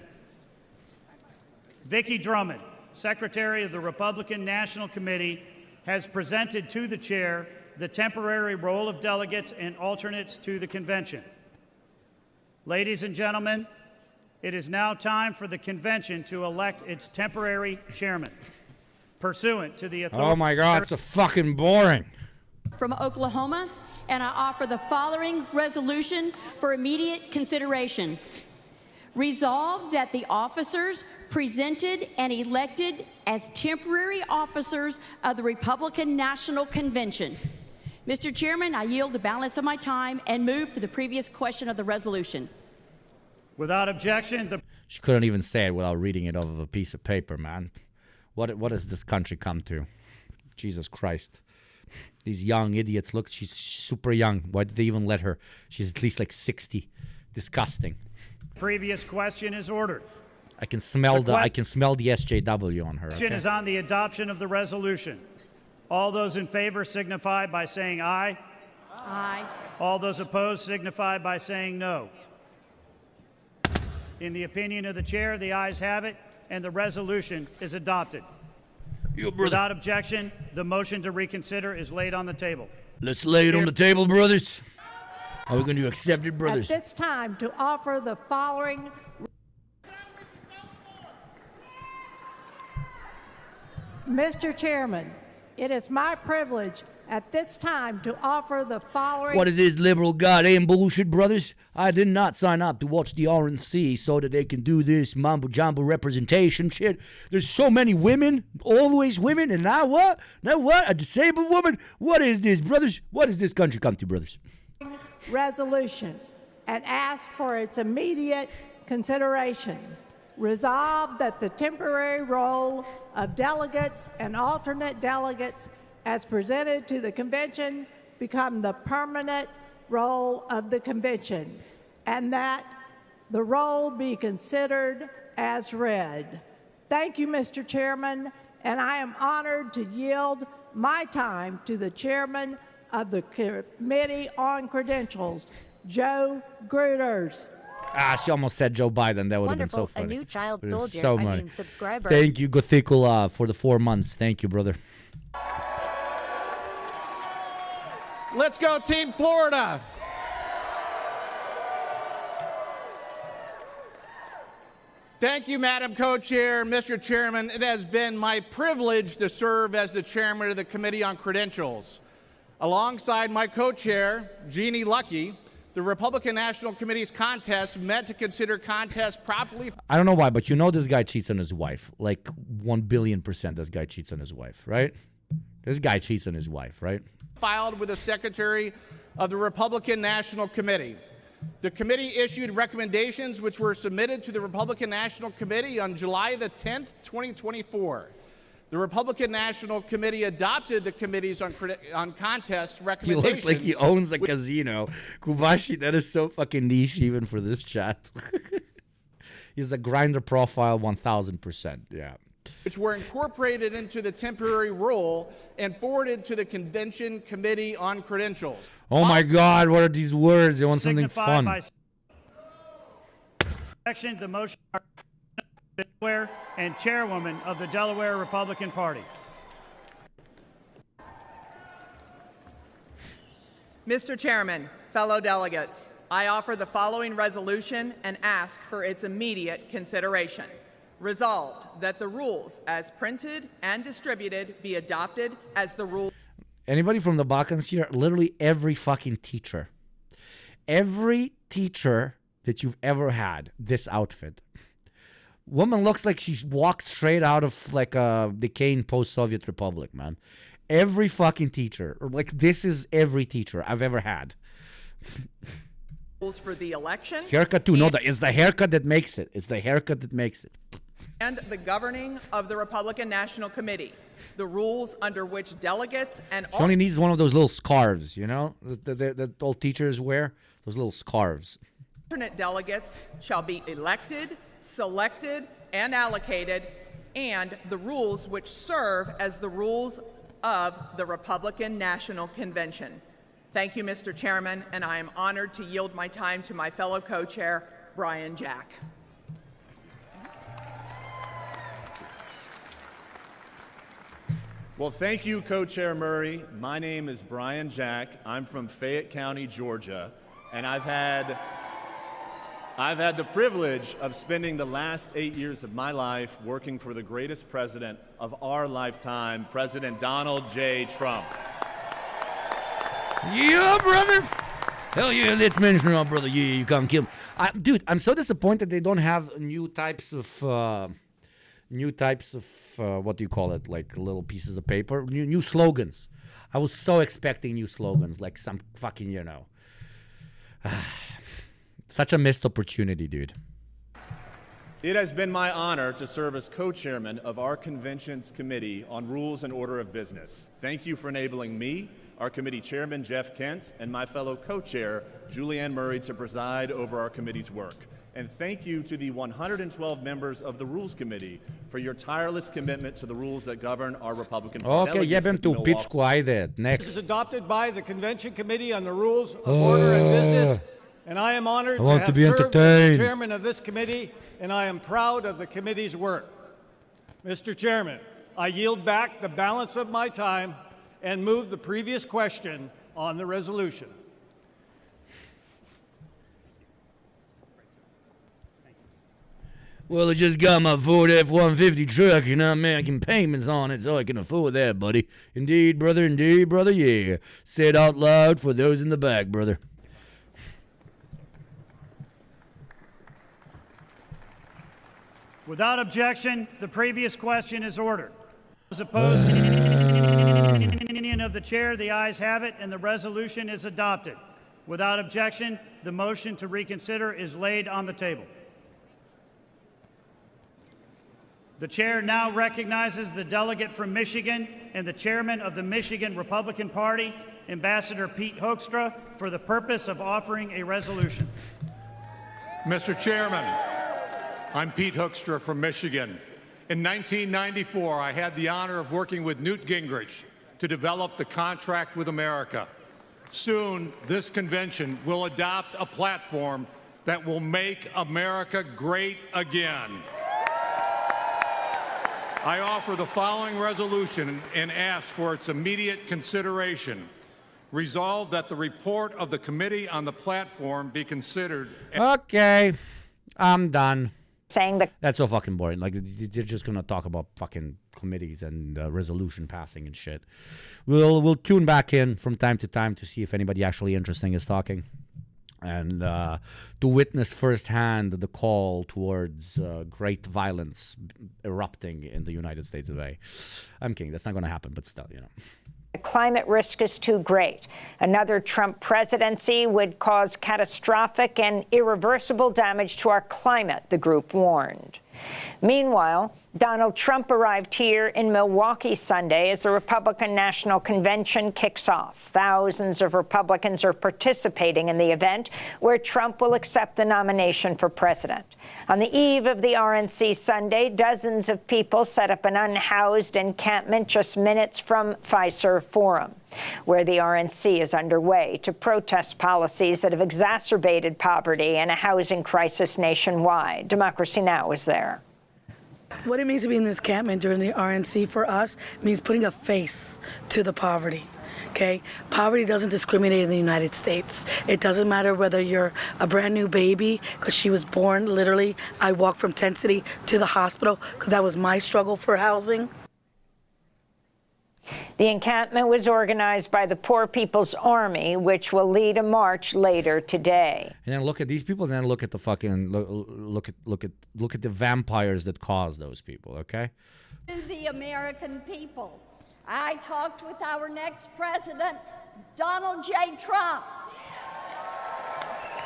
Vicki Drummond, Secretary of the Republican National Committee, has presented to the chair the temporary roll of delegates and alternates to the convention. Ladies and gentlemen, it is now time for the convention to elect its temporary chairman. Pursuant to the authority... Oh my God, it's so fucking boring. From Oklahoma, and I offer the following resolution for immediate consideration. Resolved that the officers presented and elected as temporary officers of the Republican National Convention. Mr. Chairman, I yield the balance of my time and move for the previous question of the resolution. Without objection, She couldn't even say it without reading it off of a piece of paper, man. What has this country come to? Jesus Christ. These young idiots, look, she's super young. Why did they even let her? She's at least like 60. Disgusting. Previous question is ordered. I can smell the SJW on her. Question is on the adoption of the resolution. All those in favor signify by saying aye. Aye. All those opposed signify by saying no. In the opinion of the chair, the ayes have it, and the resolution is adopted. Without objection, the motion to reconsider is laid on the table. Let's lay it on the table, brothers. Are we going to accept it, brothers? At this time, to offer the following... Mr. Chairman, it is my privilege at this time to offer the following... What is this liberal goddamn bullshit, brothers? I did not sign up to watch the RNC so that they can do this mambo-jumbo representation shit. There's so many women, always women, and now what? Now what? A disabled woman? What is this, brothers? What does this country come to, brothers? Resolution and ask for its immediate consideration. Resolved that the temporary role of delegates and alternate delegates as presented to the convention become the permanent role of the convention, and that the roll be considered as read. Thank you, Mr. Chairman, and I am honored to yield my time to the chairman of the Committee on Credentials, Joe Gruters. She almost said Joe Biden. That would have been so Wonderful. funny. A new child It was soldier. so I funny. mean, subscriber. Thank you, Gothicula, for the 4 months. Thank you, brother. Let's go, Team Florida. Thank you, Madam Co-Chair. Mr. Chairman, it has been my privilege to serve as the chairman of the Committee on Credentials. Alongside my co-chair, Jeannie Lucky, the Republican National Committee's contest met to consider contests properly. I don't know why, but you know this guy cheats on his wife. Like 1,000,000,000% this guy cheats on his wife, right? This guy cheats on his wife, right? Filed with the Secretary of the Republican National Committee. The committee issued recommendations which were submitted to the Republican National Committee on July the 10th, 2024. The Republican National Committee adopted the committees on contests He recommendations. looks like he owns a casino. Kubashi, that is so fucking niche even for this chat. He's a Grindr profile 1000%, yeah. Which were incorporated into the temporary rule and forwarded to the Convention Committee on Credentials. Oh my God, what are these words? They want something fun. By section, the motion Delaware and chairwoman of the Delaware Republican Party. Mr. Chairman, fellow delegates, I offer the following resolution and ask for its immediate consideration. Resolved that the rules as printed and distributed be adopted as the rule. Anybody from the Balkans here? Literally every fucking teacher. Every teacher that you've ever had, this outfit. Woman looks like she walked straight out of like a decaying post-Soviet republic, man. Every fucking teacher. Like this is every teacher I've ever had. Rules for the election. Haircut too. No, it's the haircut that makes it. It's the haircut that makes it. And the governing of the Republican National Committee. The rules under which delegates and She only needs one of those little scarves, you know, that all teachers wear. Those little scarves. alternate delegates shall be elected, selected, and allocated, and the rules which serve as the rules of the Republican National Convention. Thank you, Mr. Chairman, and I am honored to yield my time to my fellow co-chair, Brian Jack. Well, thank you, Co-Chair Murray. My name is Brian Jack. I'm from Fayette County, Georgia, and I've had the privilege of spending the last 8 years of my life working for the greatest president of our lifetime, President Donald J. Trump. Yeah, brother. Hell yeah, let's mention our brother. Yeah, you can't kill him. Dude, I'm so disappointed they don't have new types of what do you call it? Like little pieces of paper, new slogans. I was so expecting new slogans, like some fucking, you know. Such a missed opportunity, dude. It has been my honor to serve as co-chairman of our convention's committee on rules and order of business. Thank you for enabling me, our committee chairman, Jeff Kent, and my fellow co-chair, Julianne Murray, to preside over our committee's work. And thank you to the 112 members of the Rules Committee for your tireless commitment to the rules that govern our Republican Okay, jebem tu pičku, ajde, This next. is adopted by the Convention Committee on the Rules of Order and Business, and I am honored I to want have to be served as entertained. the chairman of this committee, and I am proud of the committee's work. Mr. Chairman, I yield back the balance of my time and move the previous question on the resolution. Well, I just got my Ford F-150 truck and I'm making payments on it so I can afford that, buddy. Indeed, brother, yeah. Say it out loud for those in the back, brother. Without objection, the previous question is ordered. As opposed to the opinion of the chair, the ayes have it, and the resolution is adopted. Without objection, the motion to reconsider is laid on the table. The chair now recognizes the delegate from Michigan and the chairman of the Michigan Republican Party, Ambassador Pete Hoekstra, for the purpose of offering a resolution. Mr. Chairman, I'm Pete Hoekstra from Michigan. In 1994, I had the honor of working with Newt Gingrich to develop the Contract with America. Soon, this convention will adopt a platform that will make America great again. I offer the following resolution and ask for its immediate consideration. Resolved that the report of the committee on the platform be considered. Okay, I'm done. Saying that that's so fucking boring. Like, they're just gonna talk about fucking committees and resolution passing and shit. We'll tune back in from time to time to see if anybody actually interesting is talking, and to witness firsthand the call towards great violence erupting in the United States of A. I'm kidding. That's not gonna happen, but still, you know. the climate risk is too great. Another Trump presidency would cause catastrophic and irreversible damage to our climate, the group warned. Meanwhile, Donald Trump arrived here in Milwaukee Sunday as the Republican National Convention kicks off. Thousands of Republicans are participating in the event where Trump will accept the nomination for president. On the eve of the RNC Sunday, dozens of people set up an unhoused encampment just minutes from Fiserv Forum, where the RNC is underway to protest policies that have exacerbated poverty and a housing crisis nationwide. Democracy Now! Is there. What it means to be in this encampment during the RNC for us means putting a face to the poverty. Okay? Poverty doesn't discriminate in the United States. It doesn't matter whether you're a brand new baby, because she was born literally. I walked from Tent City to the hospital because that was my struggle for housing. The encampment was organized by the Poor People's Army, which will lead a march later today. And then look at these people, and then look at the fucking look at the vampires that caused those people. Okay. To the American people, I talked with our next president, Donald J. Trump.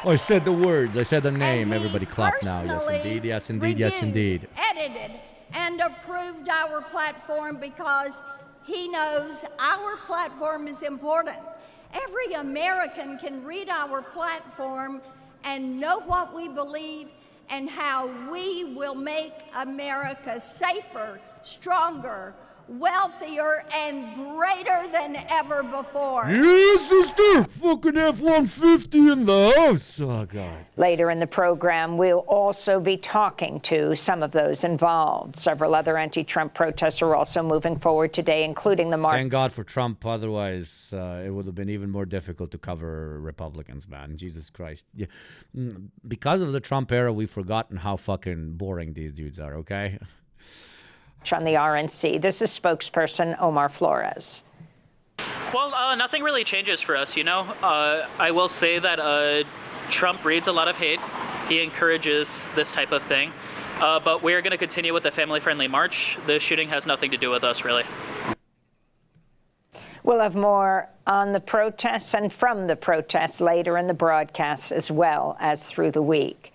Oh, I said the words. I said the name. Everybody clap now. Yes, indeed. Yes, indeed. Yes, indeed. Edited and approved our platform because he knows our platform is important. Every American can read our platform and know what we believe and how we will make America safer, stronger, wealthier, and greater than ever before. Yes, sister! Fucking F-150 in the house! Oh, God. Later in the program, we'll also be talking to some of those involved. Several other anti-Trump protests are also moving forward today, including the march. Thank God for Trump. Otherwise, it would have been even more difficult to cover Republicans, man. Jesus Christ. Yeah. Because of the Trump era, we've forgotten how fucking boring these dudes are, okay? On the RNC. This is spokesperson Omar Flores. Well, nothing really changes for us, you know. I will say that Trump breeds a lot of hate. He encourages this type of thing. But we're going to continue with the family-friendly march. The shooting has nothing to do with us, really. We'll have more on the protests and from the protests later in the broadcast, as well as through the week.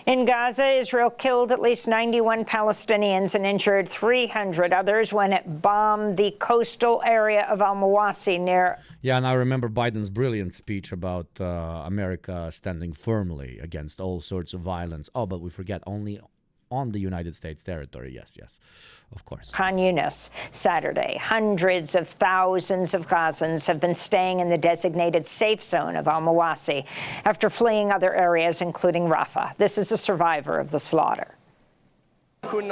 In Gaza, Israel killed at least 91 Palestinians and injured 300 others when it bombed the coastal area of Al-Mawasi near... Yeah, and I remember Biden's brilliant speech about America standing firmly against all sorts of violence. Oh, but we forget, only on the United States territory. Yes, yes, of course. Khan Yunis, Saturday. Hundreds of thousands of Gazans have been staying in the designated safe zone of Al-Mawasi after fleeing other areas, including Rafah. This is a survivor of the slaughter. Some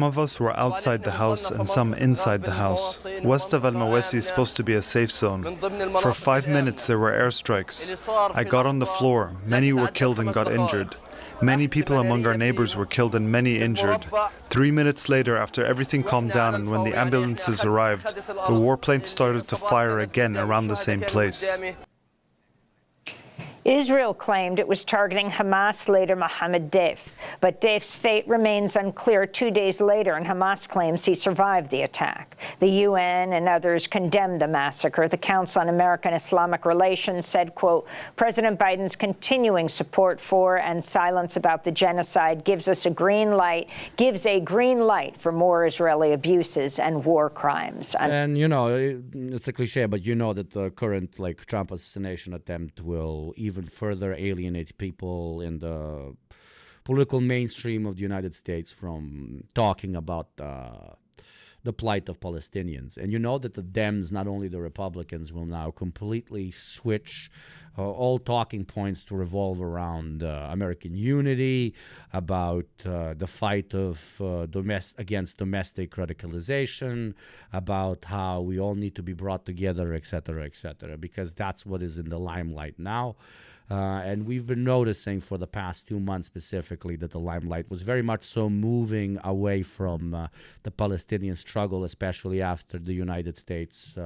of us were outside the house and some inside the house. West of Al-Mawasi is supposed to be a safe zone. For 5 minutes there were airstrikes. I got on the floor. Many were killed and got injured. Many people among our neighbors were killed and many injured. 3 minutes later, after everything calmed down and when the ambulances arrived, the warplanes started to fire again around the same place. Israel claimed it was targeting Hamas leader Mohammed Deif, but Deif's fate remains unclear 2 days later, and Hamas claims he survived the attack. The UN and others condemned the massacre. The Council on American-Islamic Relations said, quote, President Biden's continuing support for and silence about the genocide gives a green light for more Israeli abuses and war crimes. And, you know, it's a cliche, but you know that the current, Trump assassination attempt will even further alienate people in the political mainstream of the United States from talking about the plight of Palestinians. And you know that the Dems, not only the Republicans, will now completely switch all talking points to revolve around American unity, about the fight of against domestic radicalization, about how we all need to be brought together, etc., because that's what is in the limelight now. And we've been noticing for the past 2 months specifically that the limelight was very much so moving away from the Palestinian struggle, especially after the United States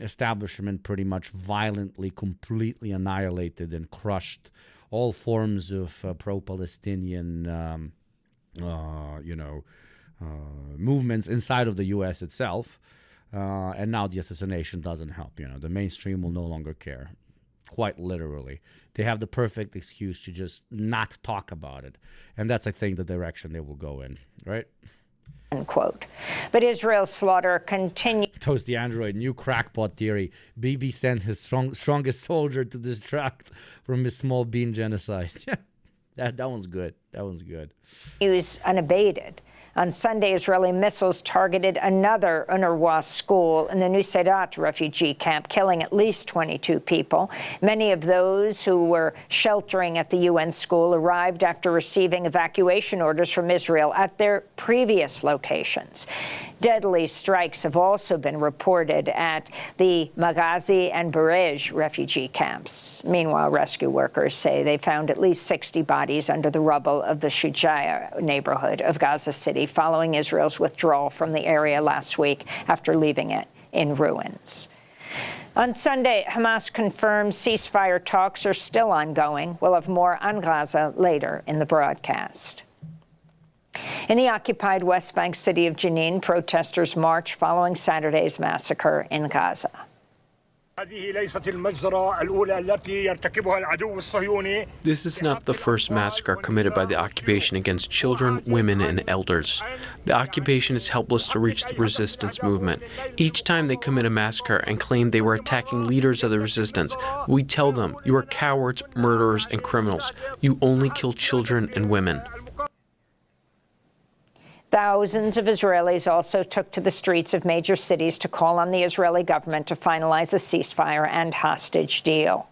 establishment pretty much violently, completely annihilated and crushed all forms of pro-Palestinian, movements inside of the U.S. itself. And now the assassination doesn't help. The mainstream will no longer care. Quite literally. They have the perfect excuse to just not talk about it. And that's, I think, the direction they will go in, right? Unquote. But Israel's slaughter continues. Toast the android, new crackpot theory. Bibi sent his strongest soldier to distract from his small bean genocide. that one's good. That one's good. News unabated. On Sunday, Israeli missiles targeted another UNRWA school in the Nuseirat refugee camp, killing at least 22 people. Many of those who were sheltering at the UN school arrived after receiving evacuation orders from Israel at their previous locations. Deadly strikes have also been reported at the Maghazi and Barej refugee camps. Meanwhile, rescue workers say they found at least 60 bodies under the rubble of the Shujaiya neighborhood of Gaza City following Israel's withdrawal from the area last week after leaving it in ruins. On Sunday, Hamas confirmed ceasefire talks are still ongoing. We'll have more on Gaza later in the broadcast. In the occupied West Bank city of Jenin, protesters marched following Saturday's massacre in Gaza. This is not the first massacre committed by the occupation against children, women, and elders. The occupation is helpless to reach the resistance movement. Each time they commit a massacre and claim they were attacking leaders of the resistance, we tell them, you are cowards, murderers, and criminals. You only kill children and women. Thousands of Israelis also took to the streets of major cities to call on the Israeli government to finalize a ceasefire and hostage deal.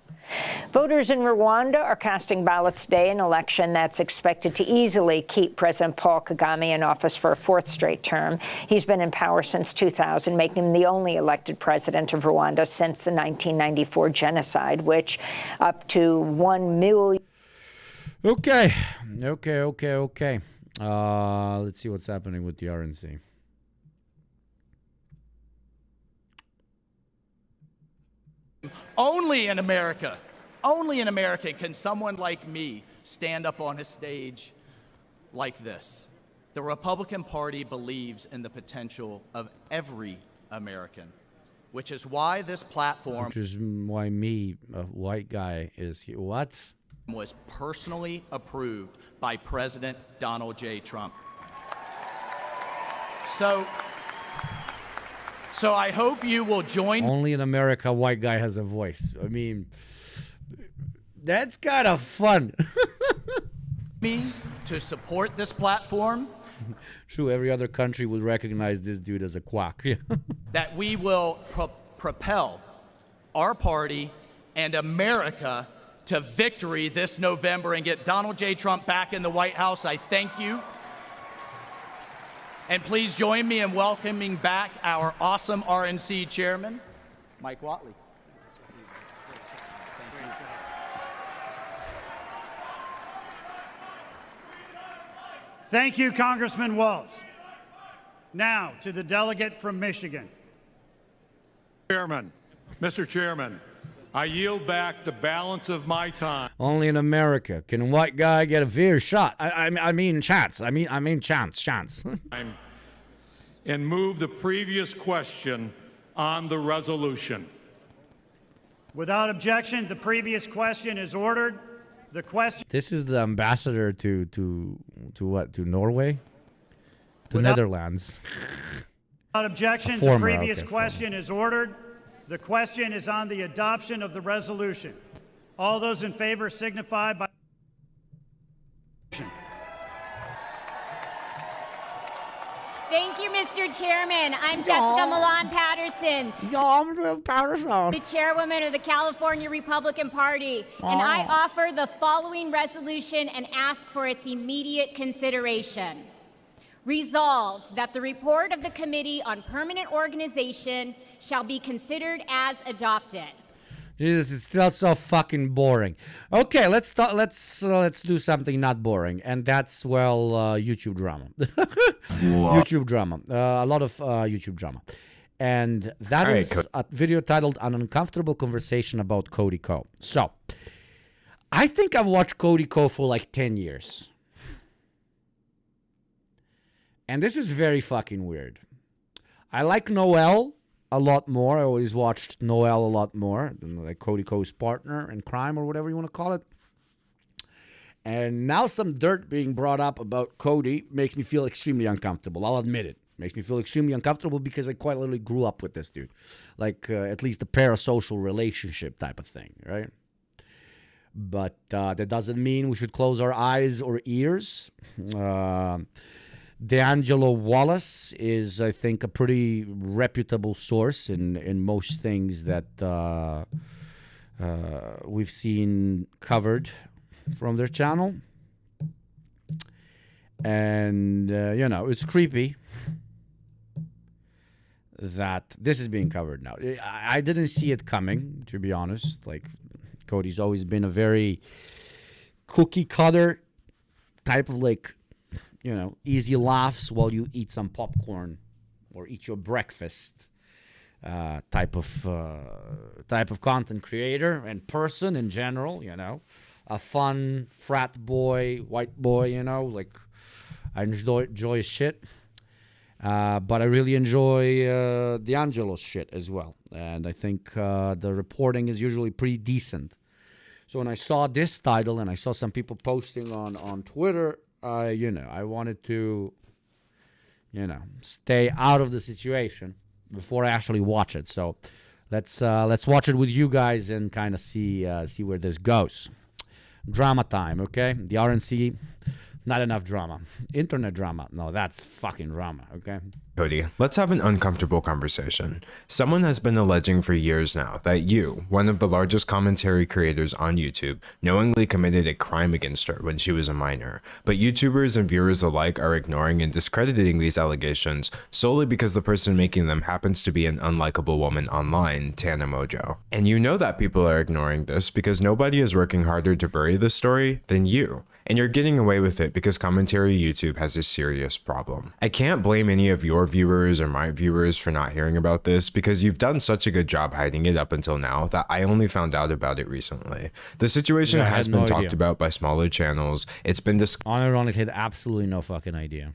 Voters in Rwanda are casting ballots today, an election that's expected to easily keep President Paul Kagame in office for a fourth straight term. He's been in power since 2000, making him the only elected president of Rwanda since the 1994 genocide, which up to 1 million. Okay. Let's see what's happening with the RNC. Only in America can someone like me stand up on a stage like this. The Republican Party believes in the potential of every American, which is why this platform... Which is why me, a white guy, is here. What? ...was personally approved by President Donald J. Trump. So I hope you will join... Only in America a white guy has a voice. I mean, that's kind of fun. ...me to support this platform. True, every other country would recognize this dude as a quack. That we will propel our party and America to victory this November and get Donald J. Trump back in the White House. I thank you. And please join me in welcoming back our awesome RNC chairman, Mike Whatley. Thank you, Congressman Waltz. Now to the delegate from Michigan. Mr. Chairman, I yield back the balance of my time. Only in America can a white guy get a fair shot. I mean chance. I mean chance. And move the previous question on the resolution. Without objection, the previous question is ordered. The question. This is the ambassador to what? To Norway? To Netherlands. Without objection, the previous question is ordered. The question is on the adoption of the resolution. All those in favor signify by... Thank you, Mr. Chairman. I'm Jessica Milan Patterson. The chairwoman of the California Republican Party. And I offer the following resolution and ask for its immediate consideration. Resolved that the report of the Committee on Permanent Organization shall be considered as adopted. Jesus, it's still so fucking boring. Okay, let's do something not boring, and that's YouTube drama. YouTube drama. A lot of YouTube drama, and that is a video titled "An Uncomfortable Conversation About Cody Co." So, I think I've watched Cody Co for like 10 years, and this is very fucking weird. I like Noel a lot more. I always watched Noel a lot more, like Cody Co's partner in crime or whatever you want to call it. And now some dirt being brought up about Cody makes me feel extremely uncomfortable. I'll admit it. Makes me feel extremely uncomfortable because I quite literally grew up with this dude. Like at least a parasocial relationship type of thing, right? But that doesn't mean we should close our eyes or ears. D'Angelo Wallace is, I think, a pretty reputable source in most things that we've seen covered from their channel. And, it's creepy that this is being covered now. I didn't see it coming, to be honest. Like, Cody's always been a very cookie cutter type of, easy laughs while you eat some popcorn or eat your breakfast type of content creator and person in general, a fun frat boy, white boy, I enjoy his shit. But I really enjoy D'Angelo's shit as well. And I think the reporting is usually pretty decent. So when I saw this title and I saw some people posting on Twitter, I wanted to, stay out of the situation before I actually watch it. So let's watch it with you guys and kind of see where this goes. Drama time, okay? The RNC, not enough drama. Internet drama, no, that's fucking drama, okay? Cody, let's have an uncomfortable conversation. Someone has been alleging for years now that you, one of the largest commentary creators on YouTube, knowingly committed a crime against her when she was a minor. But YouTubers and viewers alike are ignoring and discrediting these allegations solely because the person making them happens to be an unlikable woman online, Tana Mojo. And you know that people are ignoring this because nobody is working harder to bury this story than you. And you're getting away with it because commentary YouTube has a serious problem. I can't blame any of your viewers or my viewers for not hearing about this because you've done such a good job hiding it up until now that I only found out about it recently. The situation has been talked about by smaller channels. It's been unironically, had absolutely no fucking idea.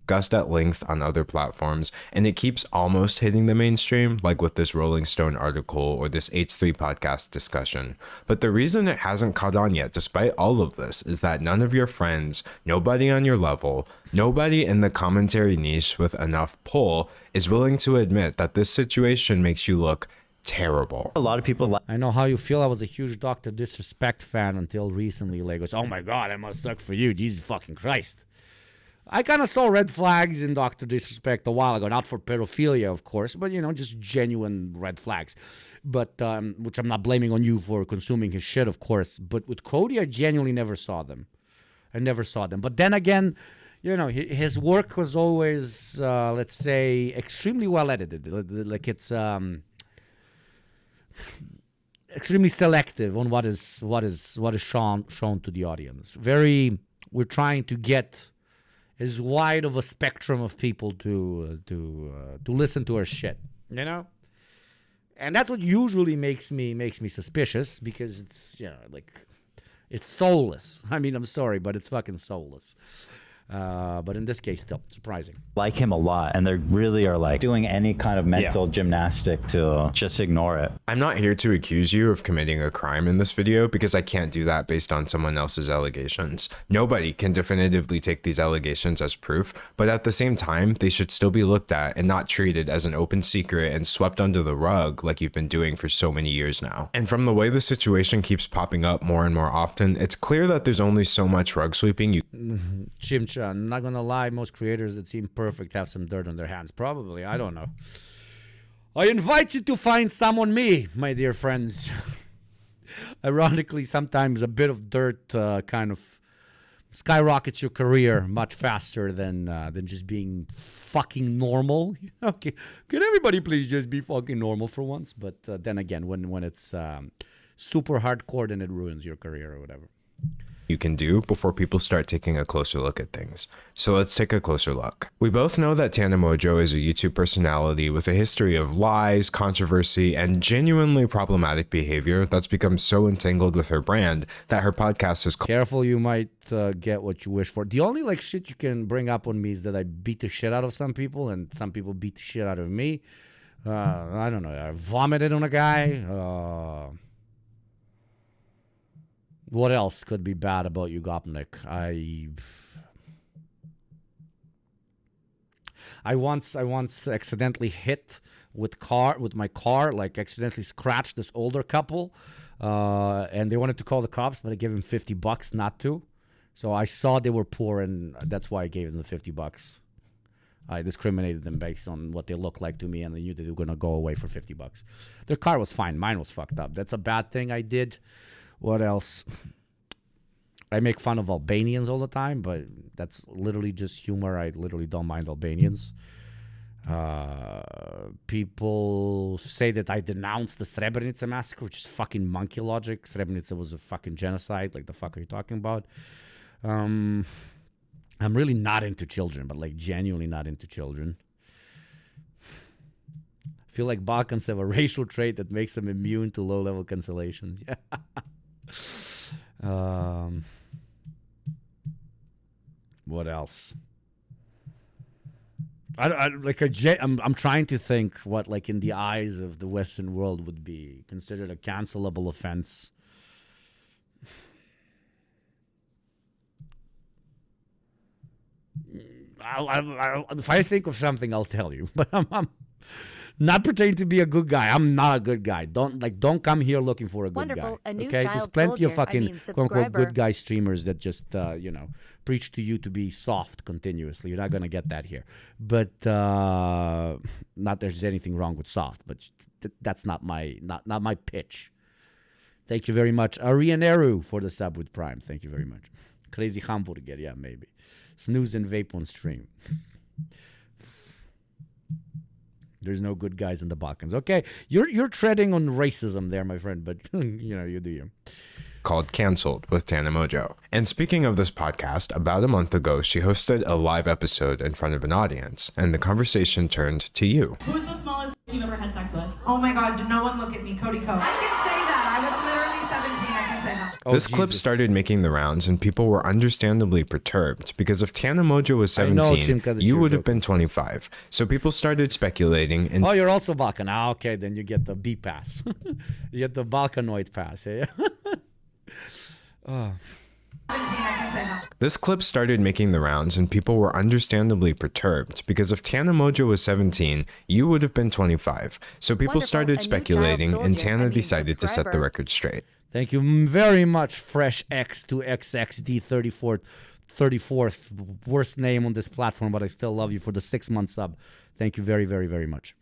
Discussed at length on other platforms, and it keeps almost hitting the mainstream, like with this Rolling Stone article or this H3 podcast discussion. But the reason it hasn't caught on yet, despite all of this, is that none of your friends, nobody on your level, nobody in the commentary niche with enough pull is willing to admit that this situation makes you look terrible. A lot of people I know how you feel. I was a huge Dr. Disrespect fan until recently. Like, goes, oh my god, that must suck for you. Jesus fucking Christ. I kind of saw red flags in Dr. Disrespect a while ago, not for pedophilia, of course, but, just genuine red flags. But, which I'm not blaming on you for consuming his shit, of course. But with Cody, I genuinely never saw them. I never saw them. But then again, his work was always, let's say, extremely well edited. Like it's extremely selective on what is shown to the audience. We're trying to get as wide of a spectrum of people to listen to our shit, and that's what usually makes me suspicious because it's it's soulless. I mean, I'm sorry, but it's fucking soulless. But in this case, still surprising. Like him a lot, and they really are doing any kind of mental gymnastic to just ignore it. I'm not here to accuse you of committing a crime in this video because I can't do that based on someone else's allegations. Nobody can definitively take these allegations as proof, but at the same time, they should still be looked at and not treated as an open secret and swept under the rug like you've been doing for so many years now. And from the way the situation keeps popping up more and more often, it's clear that there's only so much rug sweeping you Chimch, I'm not gonna lie, most creators that seem perfect have some dirt on their hands. Probably, I don't know. I invite you to find someone me, my dear friends. Ironically, sometimes a bit of dirt kind of skyrockets your career much faster than just being fucking normal. Okay, can everybody please just be fucking normal for once? But then again, when it's super hardcore, then it ruins your career or whatever. You can do before people start taking a closer look at things. So let's take a closer look. We both know that Tana Mongeau is a YouTube personality with a history of lies, controversy, and genuinely problematic behavior that's become so entangled with her brand that her podcast is careful. You might get what you wish for. The only like shit you can bring up on me is that I beat the shit out of some people and some people beat the shit out of me. I don't know. I vomited on a guy. What else could be bad about Yugopnik? I once accidentally hit with my car, like accidentally scratched this older couple, and they wanted to call the cops, but I gave them $50 not to. So I saw they were poor, and that's why I gave them the $50. I discriminated them based on what they looked like to me, and I knew they were gonna go away for $50. Their car was fine. Mine was fucked up. That's a bad thing I did. What else? I make fun of Albanians all the time, but that's literally just humor. I literally don't mind Albanians. People say that I denounced the Srebrenica massacre, which is fucking monkey logic. Srebrenica was a fucking genocide. Like, the fuck are you talking about? I'm really not into children, but like genuinely not into children. I feel like Balkans have a racial trait that makes them immune to low-level cancellations. Yeah. What else? I'm trying to think what, like, in the eyes of the Western world would be considered a cancelable offense. If I think of something, I'll tell you. But I'm not pretending to be a good guy. I'm not a good guy. Don't come here looking for a good Wonderful. guy. A new okay, child there's plenty of soldier. fucking quote unquote subscriber. good guy streamers that just preach to you to be soft continuously. You're not gonna get that here. But not there's anything wrong with soft, but that's not my pitch. Thank you very much, Arianeru, for the sub with Prime. Thank you very much. Crazy Hamburger, yeah, maybe. Snooze and vape on stream. There's no good guys in the Balkans. Okay, you're treading on racism there, my friend, but you do you. Called Cancelled with Tana Mongeau. And speaking of this podcast, about a month ago, she hosted a live episode in front of an audience, and the conversation turned to you. Who's the smallest you've ever had sex with? Oh my God, do no one look at me, Cody Coe. I can say that. I was literally 17. I can say that. This clip started making the rounds, and people were understandably perturbed because if Tana Mongeau was 17, you would have been 25. So people started speculating. And you're also Balkan. Okay, then you get the B pass. You get the Balkanoid pass. Yeah. Oh. This clip started making the rounds, and people were understandably perturbed because if Tana Mongeau was 17, you would have been 25. So people started speculating, and Tana decided to set the record straight. Thank you very much, Fresh X to XXD 34th. Worst name on this platform, but I still love you for the 6-month sub. Thank you very, very, very much.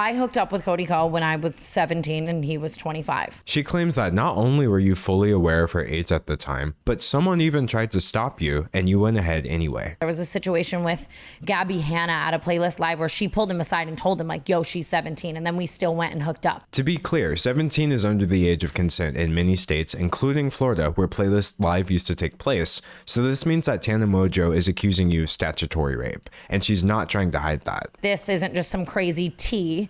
I hooked up with Cody Coe when I was 17 and he was 25. She claims that not only were you fully aware of her age at the time, but someone even tried to stop you and you went ahead anyway. There was a situation with Gabby Hanna at a Playlist Live where she pulled him aside and told him like, yo, she's 17. And then we still went and hooked up. To be clear, 17 is under the age of consent in many states, including Florida, where Playlist Live used to take place. So this means that Tana Mongeau is accusing you of statutory rape, and she's not trying to hide that. This isn't just some crazy tea.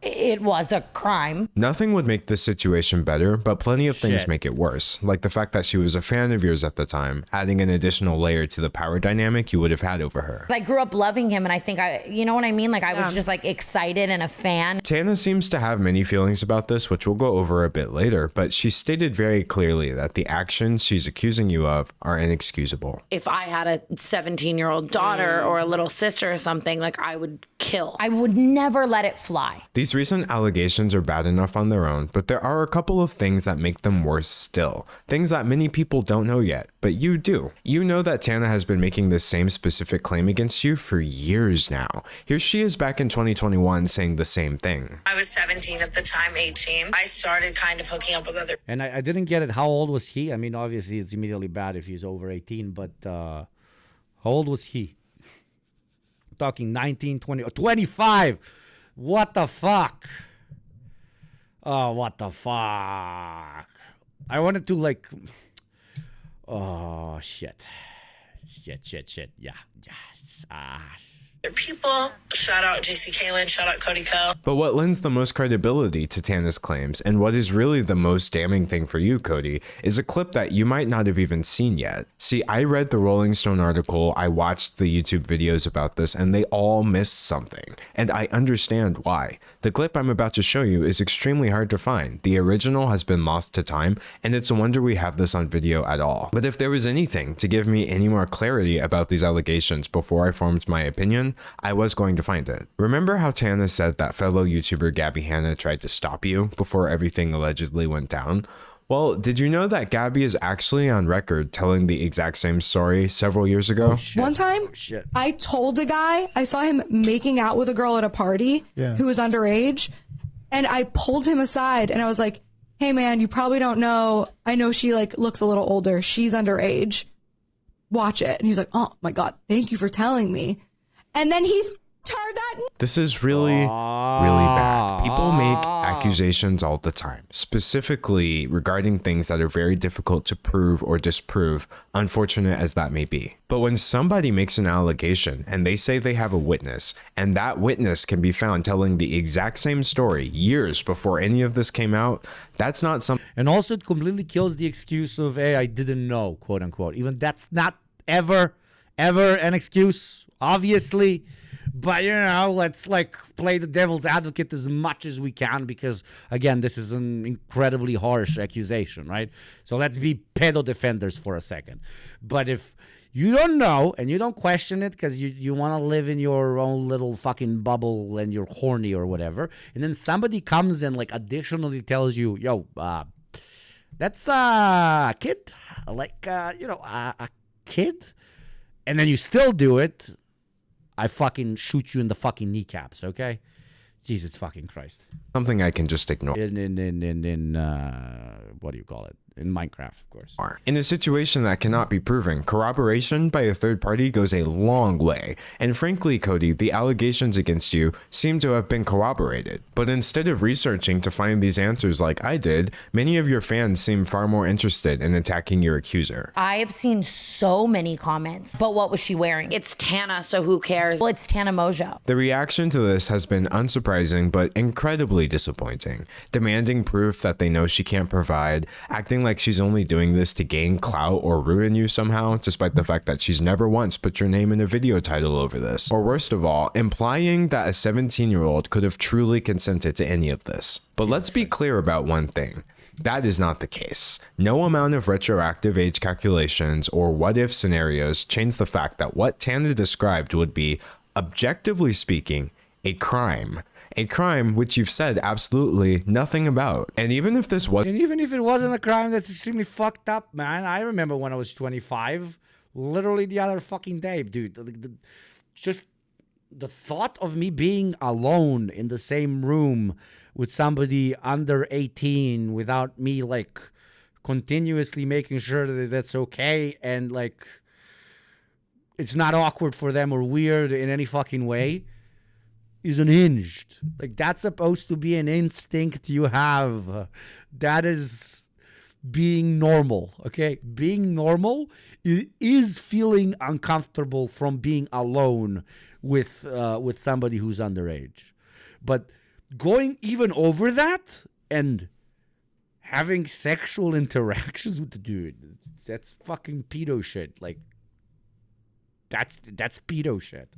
It was a crime. Nothing would make this situation better, but plenty of things make it worse, like the fact that she was a fan of yours at the time, adding an additional layer to the power dynamic you would have had over her. I grew up loving him, and I think you know what I mean? Like, I was just like excited and a fan. Tana seems to have many feelings about this, which we'll go over a bit later, but she stated very clearly that the actions she's accusing you of are inexcusable. If I had a 17-year-old daughter or a little sister or something, like, I would kill. I would never let it fly. These recent allegations are bad enough on their own, but there are a couple of things that make them worse still. Things that many people don't know yet, but you do. You know that Tana has been making this same specific claim against you for years now. Here she is back in 2021 saying the same thing. I was 17 at the time, 18. I started kind of hooking up with other. And I didn't get it. How old was he? I mean, obviously it's immediately bad if he's over 18, but how old was he? I'm talking 19, 20, or 25. What the fuck? Oh, what the fuck? I wanted to like, oh, shit. Shit. Yeah. Yes. People. Shout out JC Kalen, shout out Cody Co. But what lends the most credibility to Tana's claims, and what is really the most damning thing for you, Cody, is a clip that you might not have even seen yet. See, I read the Rolling Stone article, I watched the YouTube videos about this, and they all missed something. And I understand why. The clip I'm about to show you is extremely hard to find. The original has been lost to time, and it's a wonder we have this on video at all. But if there was anything to give me any more clarity about these allegations before I formed my opinion, I was going to find it. Remember how Tana said that fellow YouTuber Gabby Hanna tried to stop you before everything allegedly went down? Well, did you know that Gabby is actually on record telling the exact same story several years ago? One time, I told a guy, I saw him making out with a girl at a party who was underage, and I pulled him aside and I was like, hey man, you probably don't know, I know she like looks a little older, she's underage, watch it. And he's like, oh my God, thank you for telling me. And then he turned that. This is really bad. People make accusations all the time, specifically regarding things that are very difficult to prove or disprove, unfortunate as that may be. But when somebody makes an allegation and they say they have a witness, and that witness can be found telling the exact same story years before any of this came out, that's not something. And also it completely kills the excuse of, hey, I didn't know, quote unquote. Even that's not ever an excuse, obviously. But, you know, let's like play the devil's advocate as much as we can because, again, this is an incredibly harsh accusation, right? So let's be pedo defenders for a second. But if you don't know and you don't question it because you want to live in your own little fucking bubble and you're horny or whatever, and then somebody comes and like additionally tells you, yo, that's a kid, like, a kid, and then you still do it, I fucking shoot you in the fucking kneecaps, okay? Jesus fucking Christ. Something I can just ignore. In what do you call it? In Minecraft, of course. In a situation that cannot be proven, corroboration by a third party goes a long way. And frankly, Cody, the allegations against you seem to have been corroborated. But instead of researching to find these answers like I did, many of your fans seem far more interested in attacking your accuser. I have seen so many comments, but what was she wearing? It's Tana, so who cares? Well, it's Tana Mojo. The reaction to this has been unsurprising, but incredibly disappointing. Demanding proof that they know she can't provide, acting like she's only doing this to gain clout or ruin you somehow, despite the fact that she's never once put your name in a video title over this. Or worst of all, implying that a 17-year-old could have truly consented to any of this. But let's be clear about one thing. That is not the case. No amount of retroactive age calculations or what-if scenarios change the fact that what Tana described would be, objectively speaking, a crime. A crime which you've said absolutely nothing about. And even if this was... And even if it wasn't a crime, that's extremely fucked up, man. I remember when I was 25, literally the other fucking day, dude. Just the thought of me being alone in the same room with somebody under 18 without me, like, continuously making sure that that's okay and, like, it's not awkward for them or weird in any fucking way is unhinged. Like, that's supposed to be an instinct you have. That is being normal, okay? Being normal is feeling uncomfortable from being alone with somebody who's underage. But going even over that and having sexual interactions with the dude, that's fucking pedo shit. Like, that's pedo shit.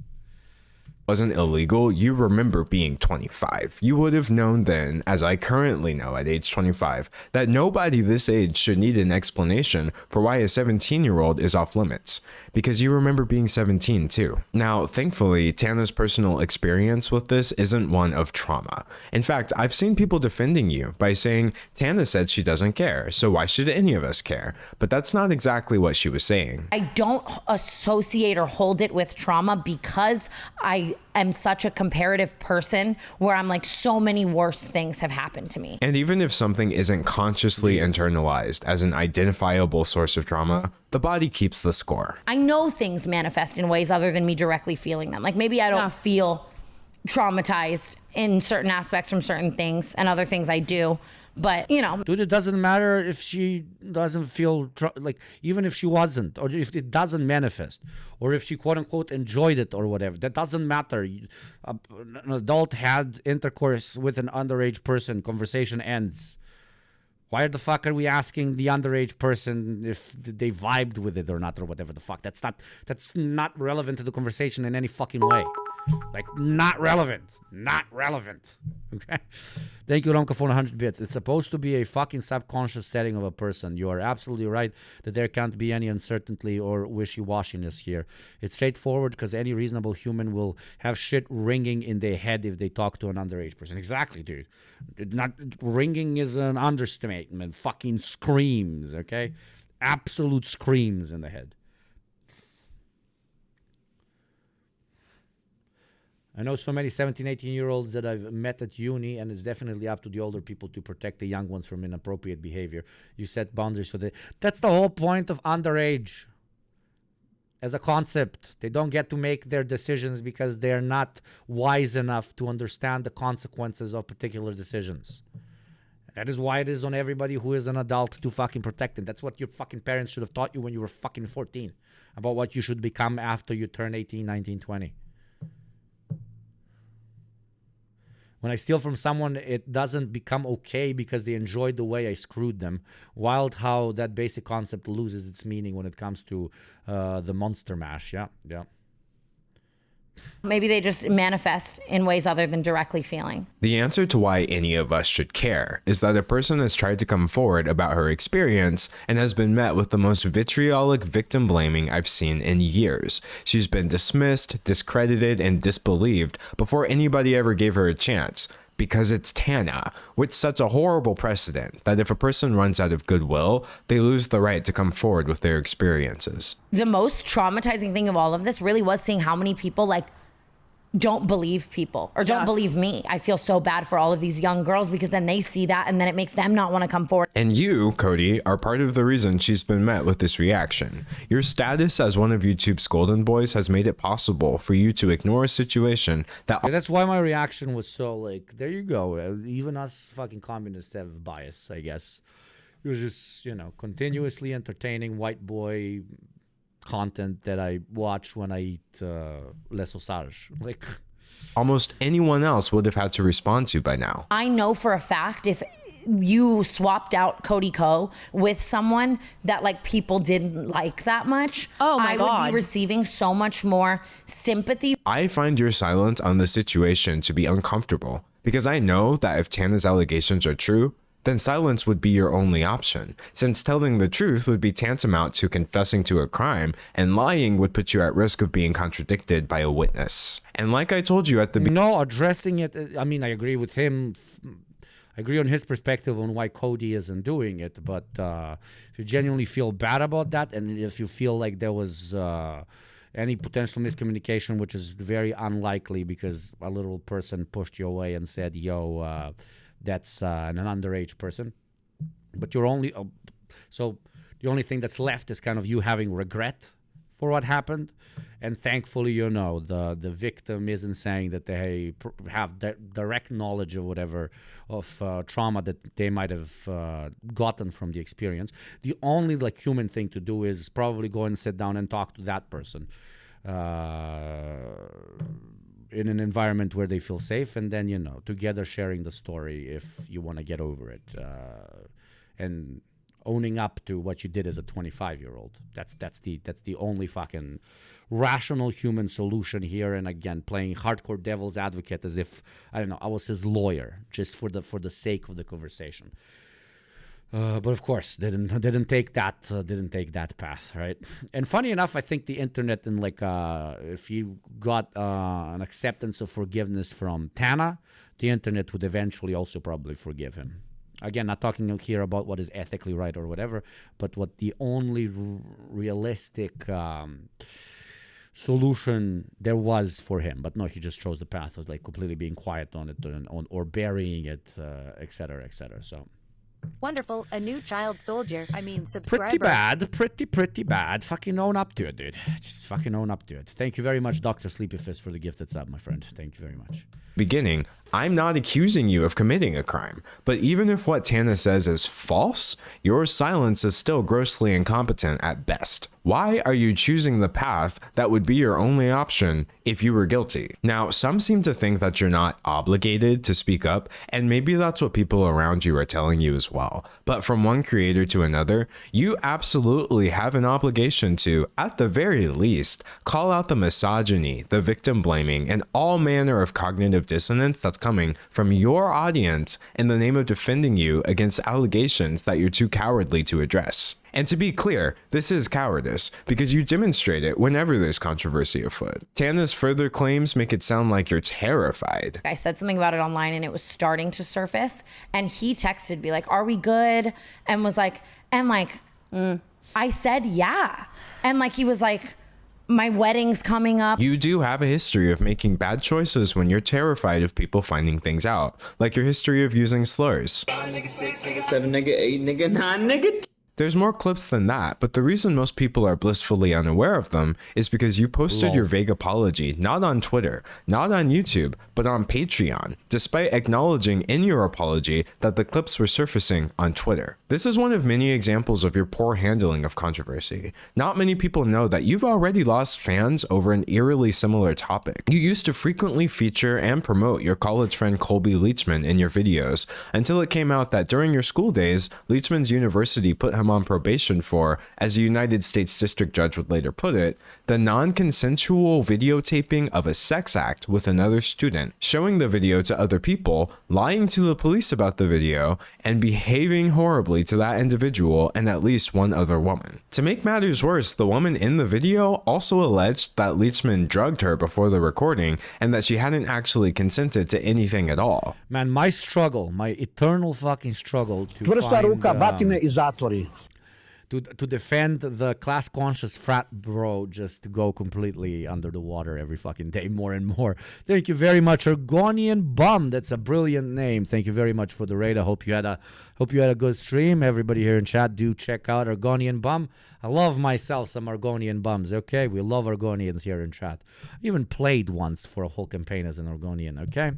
wasn't illegal, you remember being 25. You would have known then, as I currently know at age 25, that nobody this age should need an explanation for why a 17-year-old is off limits, because you remember being 17 too. Now, thankfully, Tana's personal experience with this isn't one of trauma. In fact, I've seen people defending you by saying, Tana said she doesn't care, so why should any of us care? But that's not exactly what she was saying. I don't associate or hold it with trauma because I am such a comparative person where I'm like, so many worse things have happened to me. And even if something isn't consciously internalized as an identifiable source of trauma, the body keeps the score. I know things manifest in ways other than me directly feeling them. Like maybe I don't feel traumatized in certain aspects from certain things, and other things I do. But, you know. Dude, it doesn't matter if she doesn't feel, like, even if she wasn't, or if it doesn't manifest, or if she quote-unquote enjoyed it or whatever. That doesn't matter. An adult had intercourse with an underage person. Conversation ends. Why the fuck are we asking the underage person if they vibed with it or not, or whatever the fuck? That's not relevant to the conversation in any fucking way. Like, not relevant. Not relevant. Okay? Thank you, Romka, for 100 bits. It's supposed to be a fucking subconscious setting of a person. You are absolutely right that there can't be any uncertainty or wishy-washiness here. It's straightforward because any reasonable human will have shit ringing in their head if they talk to an underage person. Exactly, dude. Not ringing is an understatement. Fucking screams, okay? Absolute screams in the head. I know so many 17, 18-year-olds that I've met at uni, and it's definitely up to the older people to protect the young ones from inappropriate behavior. You set boundaries for that's the whole point of underage. As a concept, they don't get to make their decisions because they're not wise enough to understand the consequences of particular decisions. That is why it is on everybody who is an adult to fucking protect them. That's what your fucking parents should have taught you when you were fucking 14, about what you should become after you turn 18, 19, 20. When I steal from someone, it doesn't become okay because they enjoyed the way I screwed them. Wild how that basic concept loses its meaning when it comes to the monster mash. Yeah. Maybe they just manifest in ways other than directly feeling. The answer to why any of us should care is that a person has tried to come forward about her experience and has been met with the most vitriolic victim blaming I've seen in years. She's been dismissed, discredited, and disbelieved before anybody ever gave her a chance. Because it's Tana, which sets a horrible precedent that if a person runs out of goodwill, they lose the right to come forward with their experiences. The most traumatizing thing of all of this really was seeing how many people don't believe people or don't believe me. I feel so bad for all of these young girls because then they see that and then it makes them not want to come forward. And you, Cody, are part of the reason she's been met with this reaction. Your status as one of YouTube's golden boys has made it possible for you to ignore a situation that... That's why my reaction was so there you go. Even us fucking communists have bias, I guess. It was just, continuously entertaining white boy content that I watch when I eat le sausage. Almost anyone else would have had to respond to by now. I know for a fact if you swapped out Cody Co with someone that people didn't like that much, I would be receiving so much more sympathy. I find your silence on the situation to be uncomfortable because I know that if Tana's allegations are true, then silence would be your only option, since telling the truth would be tantamount to confessing to a crime, and lying would put you at risk of being contradicted by a witness. And like I told you at the beginning... No, addressing it, I mean, I agree with him. I agree on his perspective on why Cody isn't doing it, but if you genuinely feel bad about that, and if you feel like there was any potential miscommunication, which is very unlikely because a little person pushed you away and said, yo... that's an underage person, but you're only so the only thing that's left is kind of you having regret for what happened, and thankfully the victim isn't saying that they have direct knowledge of whatever trauma that they might have gotten from the experience. The only human thing to do is probably go and sit down and talk to that person in an environment where they feel safe, and then together sharing the story if you want to get over it, and owning up to what you did as a 25-year-old. That's the only fucking rational human solution here. And again, playing hardcore devil's advocate as if, I don't know, I was his lawyer just for the sake of the conversation. But of course, didn't take that path, right? And funny enough, I think the internet, and like if he got an acceptance of forgiveness from Tana, the internet would eventually also probably forgive him. Again, not talking here about what is ethically right or whatever, but what the only realistic solution there was for him. But no, he just chose the path of like completely being quiet on it or burying it, et cetera, et cetera. So. Wonderful, a new child soldier. I mean, subscriber. Pretty bad. Fucking own up to it, dude. Just fucking own up to it. Thank you very much, Dr. Sleepyfist, for the gifted sub, my friend. Thank you very much. Beginning, I'm not accusing you of committing a crime, but even if what Tana says is false, your silence is still grossly incompetent at best. Why are you choosing the path that would be your only option if you were guilty? Now, some seem to think that you're not obligated to speak up, and maybe that's what people around you are telling you as well. But from one creator to another, you absolutely have an obligation to, at the very least, call out the misogyny, the victim blaming, and all manner of cognitive dissonance that's coming from your audience in the name of defending you against allegations that you're too cowardly to address. And to be clear, this is cowardice, because you demonstrate it whenever there's controversy afoot. Tana's further claims make it sound like you're terrified. I said something about it online and it was starting to surface, and he texted me like, are we good? And was like, I said yeah. And like, he was like, my wedding's coming up. You do have a history of making bad choices when you're terrified of people finding things out, like your history of using slurs. 5, nigga 6, nigga 7, nigga 8, nigga 9, nigga. There's more clips than that, but the reason most people are blissfully unaware of them is because you posted your vague apology not on Twitter, not on YouTube, but on Patreon, despite acknowledging in your apology that the clips were surfacing on Twitter. This is one of many examples of your poor handling of controversy. Not many people know that you've already lost fans over an eerily similar topic. You used to frequently feature and promote your college friend Colby Leachman in your videos, until it came out that during your school days, Leachman's university put him on probation for, as a United States District Judge would later put it, the non-consensual videotaping of a sex act with another student, showing the video to other people, lying to the police about the video, and behaving horribly to that individual and at least one other woman. To make matters worse, the woman in the video also alleged that Leachman drugged her before the recording and that she hadn't actually consented to anything at all. Man, my struggle, my eternal fucking struggle to to defend the class-conscious frat bro just to go completely under the water every fucking day more and more. Thank you very much, Argonian Bum. That's a brilliant name. Thank you very much for the raid. I hope you had a good stream. Everybody here in chat, do check out Argonian Bum. I love myself some Argonian Bums. Okay, we love Argonians here in chat. I even played once for a whole campaign as an Argonian. Okay,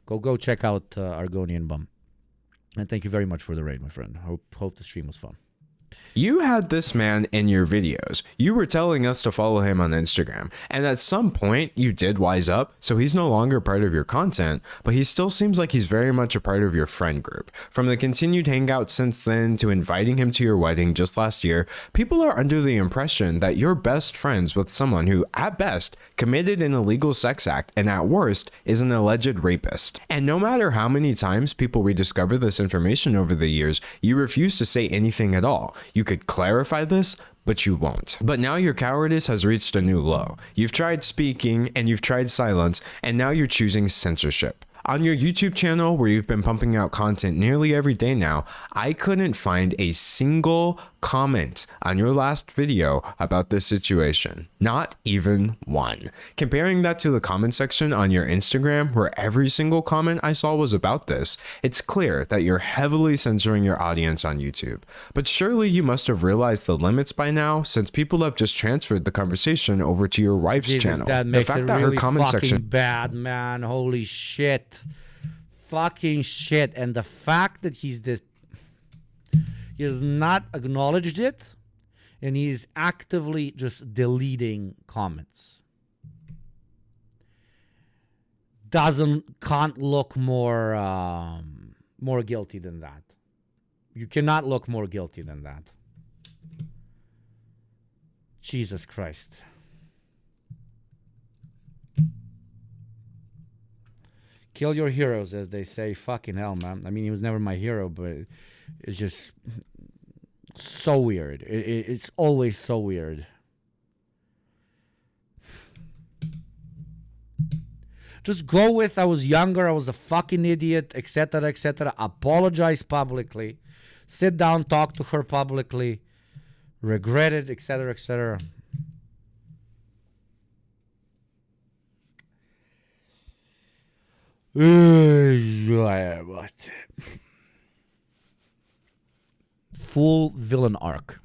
go check out Argonian Bum. And thank you very much for the raid, my friend. Hope the stream was fun. You had this man in your videos. You were telling us to follow him on Instagram, and at some point you did wise up, so he's no longer part of your content, but he still seems like he's very much a part of your friend group. From the continued hangout since then to inviting him to your wedding just last year, people are under the impression that you're best friends with someone who, at best, committed an illegal sex act and at worst is an alleged rapist. And no matter how many times people rediscover this information over the years, you refuse to say anything at all. You could clarify this, but you won't. But now your cowardice has reached a new low. You've tried speaking and you've tried silence, and now you're choosing censorship. On your YouTube channel, where you've been pumping out content nearly every day now, I couldn't find a single comment on your last video about this situation. Not even one. Comparing that to the comment section on your Instagram, where every single comment I saw was about this, it's clear that you're heavily censoring your audience on YouTube. But surely you must have realized the limits by now, since people have just transferred the conversation over to your wife's channel. That makes it really fucking bad, man. Holy shit. Fucking shit. And the fact that he has not acknowledged it, and he's actively just deleting comments. Can't look more guilty than that. You cannot look more guilty than that. Jesus Christ. Kill your heroes, as they say. Fucking hell, man. I mean, he was never my hero, but it's just so weird. It's always so weird. Just go with, I was younger, I was a fucking idiot, etc., etc. Apologize publicly. Sit down, talk to her publicly. Regret it, etc., etc. Full villain arc.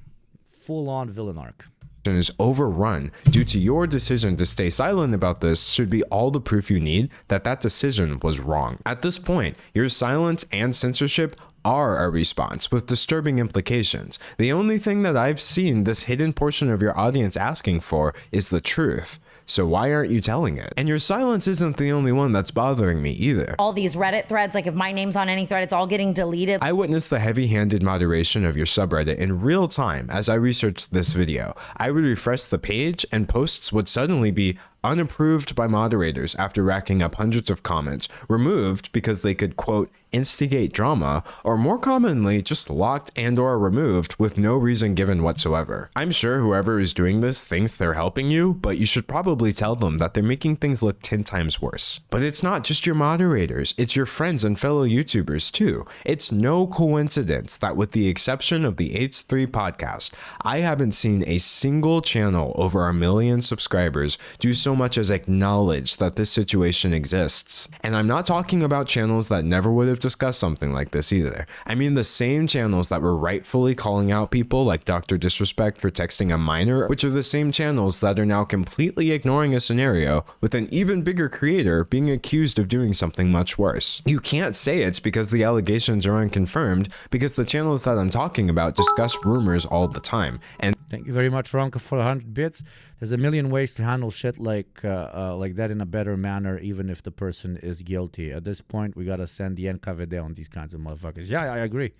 Full-on villain arc. Is overrun due to your decision to stay silent about this should be all the proof you need that that decision was wrong. At this point, your silence and censorship are a response with disturbing implications. The only thing that I've seen this hidden portion of your audience asking for is the truth. So why aren't you telling it? And your silence isn't the only one that's bothering me either. All these Reddit threads, like if my name's on any thread, it's all getting deleted. I witnessed the heavy-handed moderation of your subreddit in real time as I researched this video. I would refresh the page and posts would suddenly be unapproved by moderators after racking up hundreds of comments, removed because they could, quote, instigate drama, or more commonly, just locked and or removed with no reason given whatsoever. I'm sure whoever is doing this thinks they're helping you, but you should probably tell them that they're making things look 10 times worse. But it's not just your moderators, it's your friends and fellow YouTubers too. It's no coincidence that with the exception of the H3 podcast, I haven't seen a single channel over 1 million subscribers do so much as acknowledge that this situation exists. And I'm not talking about channels that never would have discussed something like this either. I mean the same channels that were rightfully calling out people like Dr. Disrespect for texting a minor, which are the same channels that are now completely ignoring a scenario with an even bigger creator being accused of doing something much worse. You can't say it's because the allegations are unconfirmed, because the channels that I'm talking about discuss rumors all the time. And thank you very much, Ronka, for 100 bits. There's a million ways to handle shit like that in a better manner, even if the person is guilty. At this point, we gotta send the NKVD on these kinds of motherfuckers. Yeah, I agree.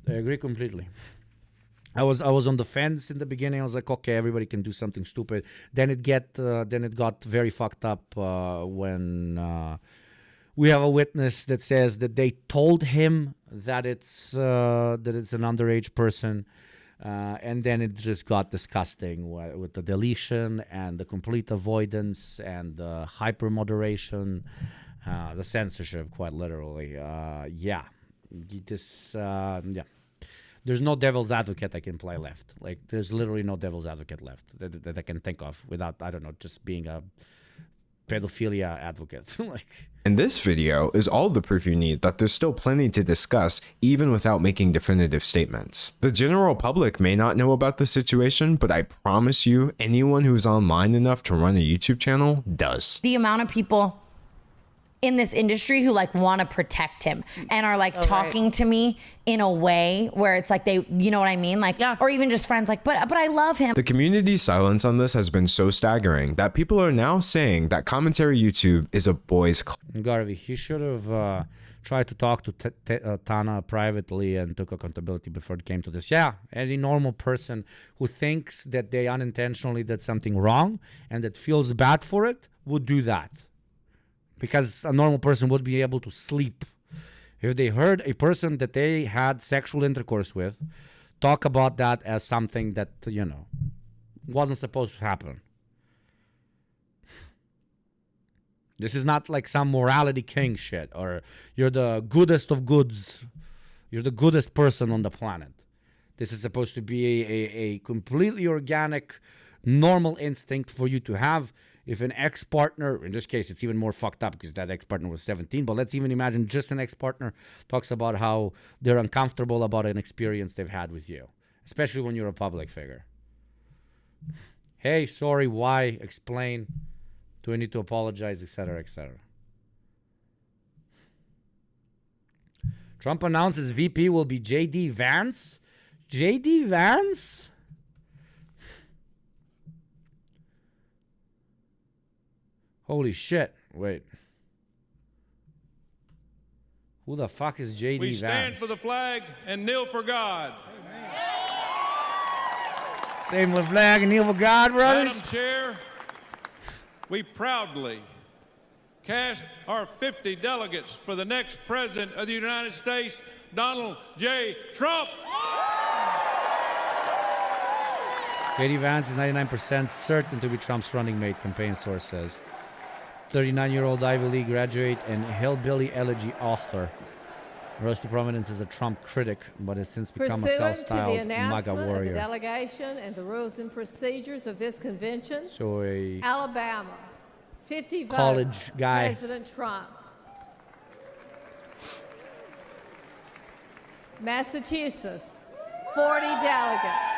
I agree completely. I was on the fence in the beginning. I was like, okay, everybody can do something stupid. Then it got very fucked up when we have a witness that says that they told him that it's an underage person. And then it just got disgusting with the deletion and the complete avoidance and the hyper moderation, the censorship, quite literally. Yeah. There's no devil's advocate I can play left. Like, there's literally no devil's advocate left that I can think of without, I don't know, just being a pedophilia advocate. And this video is all the proof you need that there's still plenty to discuss even without making definitive statements. The general public may not know about the situation, but I promise you anyone who's online enough to run a YouTube channel does. The amount of people in this industry who like want to protect him and are like talking to me in a way where it's like they, you know what I mean? Like, or even just friends like, but I love him. The community's silence on this has been so staggering that people are now saying that commentary YouTube is a boys' club. Garvey, he should have tried to talk to Tana privately and took accountability before it came to this. Yeah, any normal person who thinks that they unintentionally did something wrong and that feels bad for it would do that. Because a normal person would be able to sleep if they heard a person that they had sexual intercourse with talk about that as something that, you know, wasn't supposed to happen. This is not like some morality king shit or you're the goodest of goods. You're the goodest person on the planet. This is supposed to be a completely organic, normal instinct for you to have. If an ex-partner, in this case, it's even more fucked up because that ex-partner was 17, but let's even imagine just an ex-partner talks about how they're uncomfortable about an experience they've had with you, especially when you're a public figure. Hey, sorry, why? Explain. Do I need to apologize, etc., etc. Trump announces VP will be J.D. Vance? J.D. Vance? Holy shit. Wait. Who the fuck is J.D. We stand Vance? for the flag and kneel for God. Stand for the flag and kneel for God, brothers. Madam Chair, we proudly cast our 50 delegates for the next President of the United States, Donald J. Trump. J.D. Vance is 99% certain to be Trump's running mate, campaign source says. 39-year-old Ivy League graduate and hillbilly elegy author. Rose to prominence as a Trump critic, but has since become a self-styled MAGA announcement of the warrior. delegation and the rules and procedures of this convention, So a Alabama, 50 votes, college guy. President Trump. Massachusetts, 40 delegates.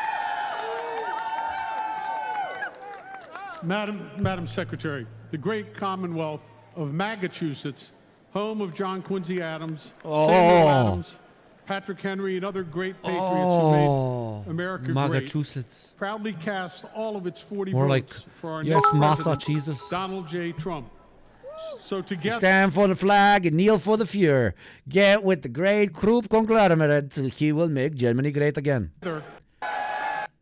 Madam Secretary, the great Commonwealth of Massachusetts, home of John Quincy Adams, Samuel Adams, Patrick Henry, and other great patriots who made America great, Massachusetts. proudly cast all of its 40 More votes like, for our yes, next president, Massachusetts. Donald J. Trump. So together, Stand for the flag and kneel for the Fuhrer. Get with the great group conglomerate. He will make Germany great again.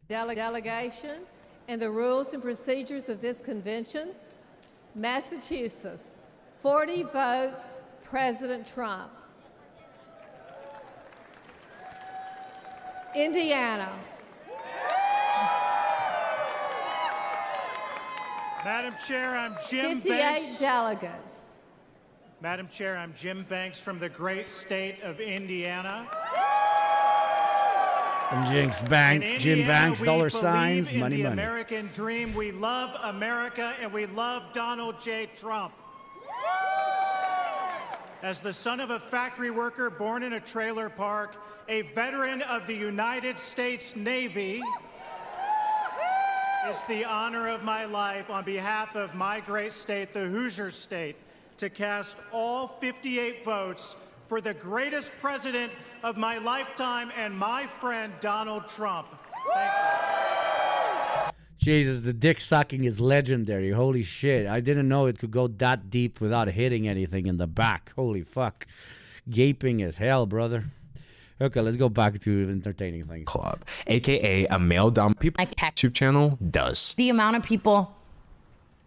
Delegation and the rules and procedures of this convention, Massachusetts, 40 votes, President Trump. Indiana. Madam Chair, I'm Jim 58 Banks. delegates. Madam Chair, I'm Jim Banks from the great state of Indiana. And Jinx Banks, In Jim Indiana, Banks, we dollar believe signs, in money, the money. American dream. We love America, and we love Donald J. Trump. As the son of a factory worker born in a trailer park, a veteran of the United States Navy, it's the honor of my life on behalf of my great state, the Hoosier State, to cast all 58 votes for the greatest president of my lifetime and my friend, Donald Trump. Thank you. Jesus, the dick sucking is legendary. Holy shit. I didn't know it could go that deep without hitting anything in the back. Holy fuck. Gaping as hell, brother. Okay, let's go back to entertaining things. Club, aka a male dom people YouTube channel does. The amount of people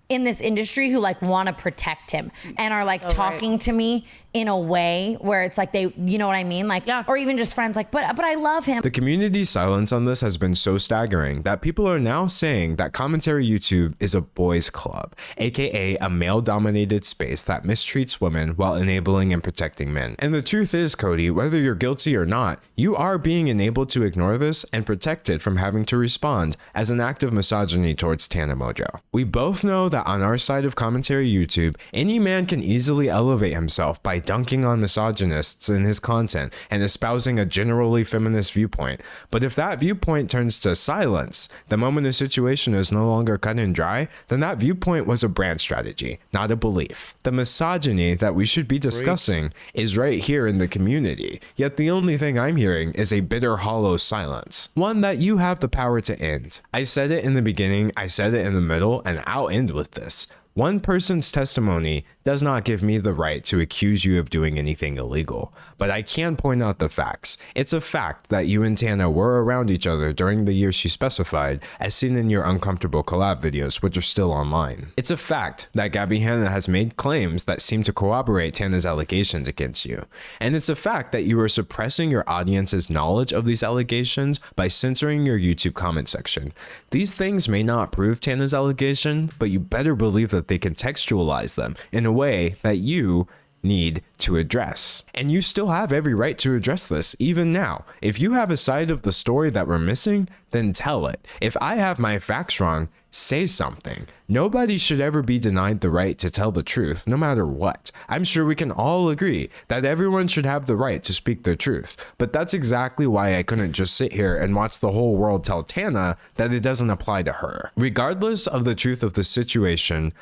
in this industry who like want to protect him and are like talking to me in a way where it's like they, you know what I mean? Like, or even just friends like, but I love him. The community's silence on this has been so staggering that people are now saying that commentary YouTube is a boys club, aka a male-dominated space that mistreats women while enabling and protecting men. And the truth is, Cody, whether you're guilty or not, you are being enabled to ignore this and protected from having to respond as an act of misogyny towards Tana Mojo. We both know that on our side of commentary YouTube, any man can easily elevate himself by dunking on misogynists in his content and espousing a generally feminist viewpoint. But if that viewpoint turns to silence the moment a situation is no longer cut and dry, then that viewpoint was a brand strategy, not a belief. The misogyny that we should be discussing is right here in the community, yet the only thing I'm hearing is a bitter, hollow silence, one that you have the power to end. I said it in the beginning, I said it in the middle, and I'll end with this. One person's testimony does not give me the right to accuse you of doing anything illegal, but I can point out the facts. It's a fact that you and Tana were around each other during the year she specified, as seen in your uncomfortable collab videos, which are still online. It's a fact that Gabby Hanna has made claims that seem to corroborate Tana's allegations against you. And it's a fact that you are suppressing your audience's knowledge of these allegations by censoring your YouTube comment section. These things may not prove Tana's allegation, but you better believe that they contextualize them in a way that you need to address. And you still have every right to address this, even now. If you have a side of the story that we're missing, then tell it. If I have my facts wrong, say something. Nobody should ever be denied the right to tell the truth, no matter what. I'm sure we can all agree that everyone should have the right to speak their truth, but that's exactly why I couldn't just sit here and watch the whole world tell Tana that it doesn't apply to her. Regardless of the truth of the situation,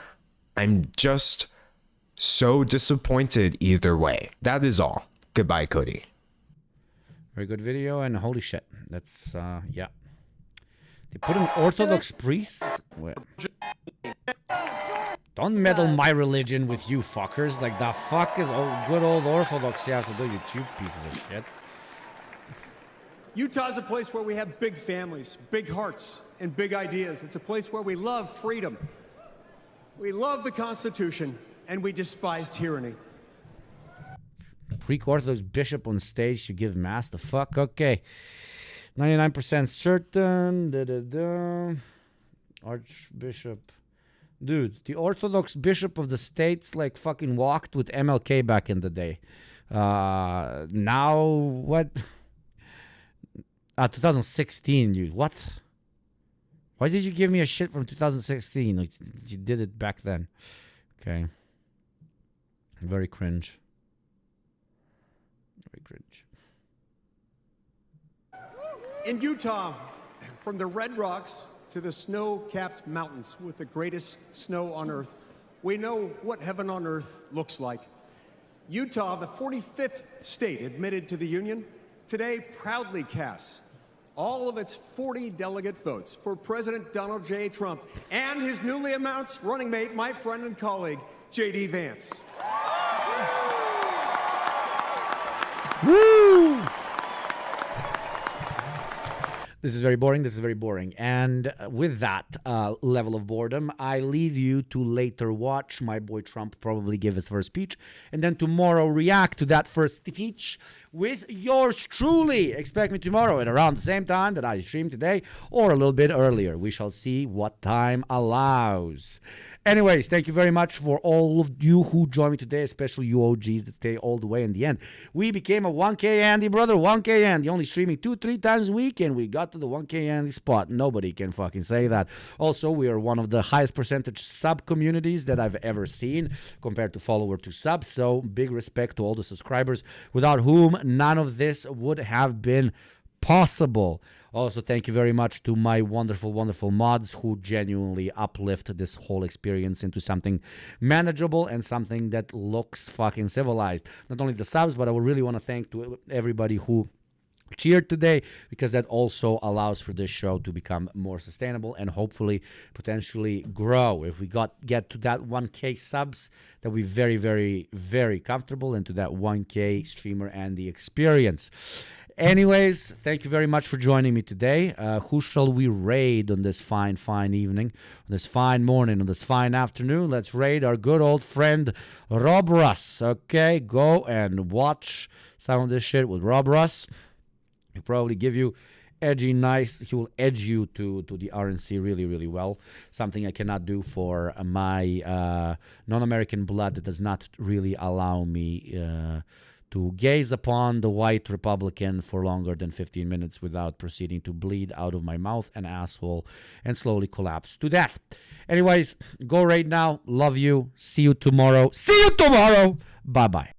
I'm just so disappointed either way. That is all. Goodbye, Cody. Very good video, and holy shit. That's, yeah. They put an Orthodox priest? What Don't meddle my religion with you fuckers. Like, the fuck is good old Orthodoxy has to do, you pieces of shit. Utah's a place where we have big families, big hearts, and big ideas. It's a place where we love freedom. We love the Constitution, and we despise tyranny. Greek Orthodox bishop on stage to give mass? The fuck? Okay. 99% certain. Archbishop. Dude, the Orthodox bishop of the states like fucking walked with MLK back in the day. Now, what? 2016, dude. What? Why did you give me a shit from 2016? Like, you did it back then. Okay. Very cringe. Very cringe. In Utah, from the Red Rocks to the snow-capped mountains with the greatest snow on Earth, we know what heaven on earth looks like. Utah, the 45th state admitted to the Union, today proudly casts all of its 40 delegate votes for President Donald J. Trump and his newly announced running mate, my friend and colleague, J.D. Vance. Woo! This is very boring. This is very boring. And with that level of boredom, I leave you to later watch my boy Trump probably give his first speech. And then tomorrow react to that first speech with yours truly. Expect me tomorrow at around the same time that I streamed today or a little bit earlier. We shall see what time allows. Anyways, thank you very much for all of you who joined me today, especially you OGs that stay all the way in the end. We became a 1K Andy, brother. 1K Andy. Only streaming 2-3 times a week, and we got to the 1K Andy spot. Nobody can fucking say that. Also, we are one of the highest percentage sub communities that I've ever seen compared to follower to sub. So big respect to all the subscribers, without whom none of this would have been possible. Also, thank you very much to my wonderful, wonderful mods who genuinely uplift this whole experience into something manageable and something that looks fucking civilized. Not only the subs, but I would really want to thank to everybody who cheered today, because that also allows for this show to become more sustainable and hopefully potentially grow. If we get to that 1K subs, that we very, very, very comfortable into that 1K streamer and the experience. Anyways, thank you very much for joining me today. Who shall we raid on this fine, fine evening, on this fine morning, on this fine afternoon? Let's raid our good old friend Rob Russ. Okay, go and watch some of this shit with Rob Russ. He'll probably give you edgy, nice. He will edge you to the RNC really, really well. Something I cannot do for my non-American blood that does not really allow me to gaze upon the white Republican for longer than 15 minutes without proceeding to bleed out of my mouth and asshole and slowly collapse to death. Anyways, go right now. Love you. See you tomorrow. See you tomorrow. Bye-bye.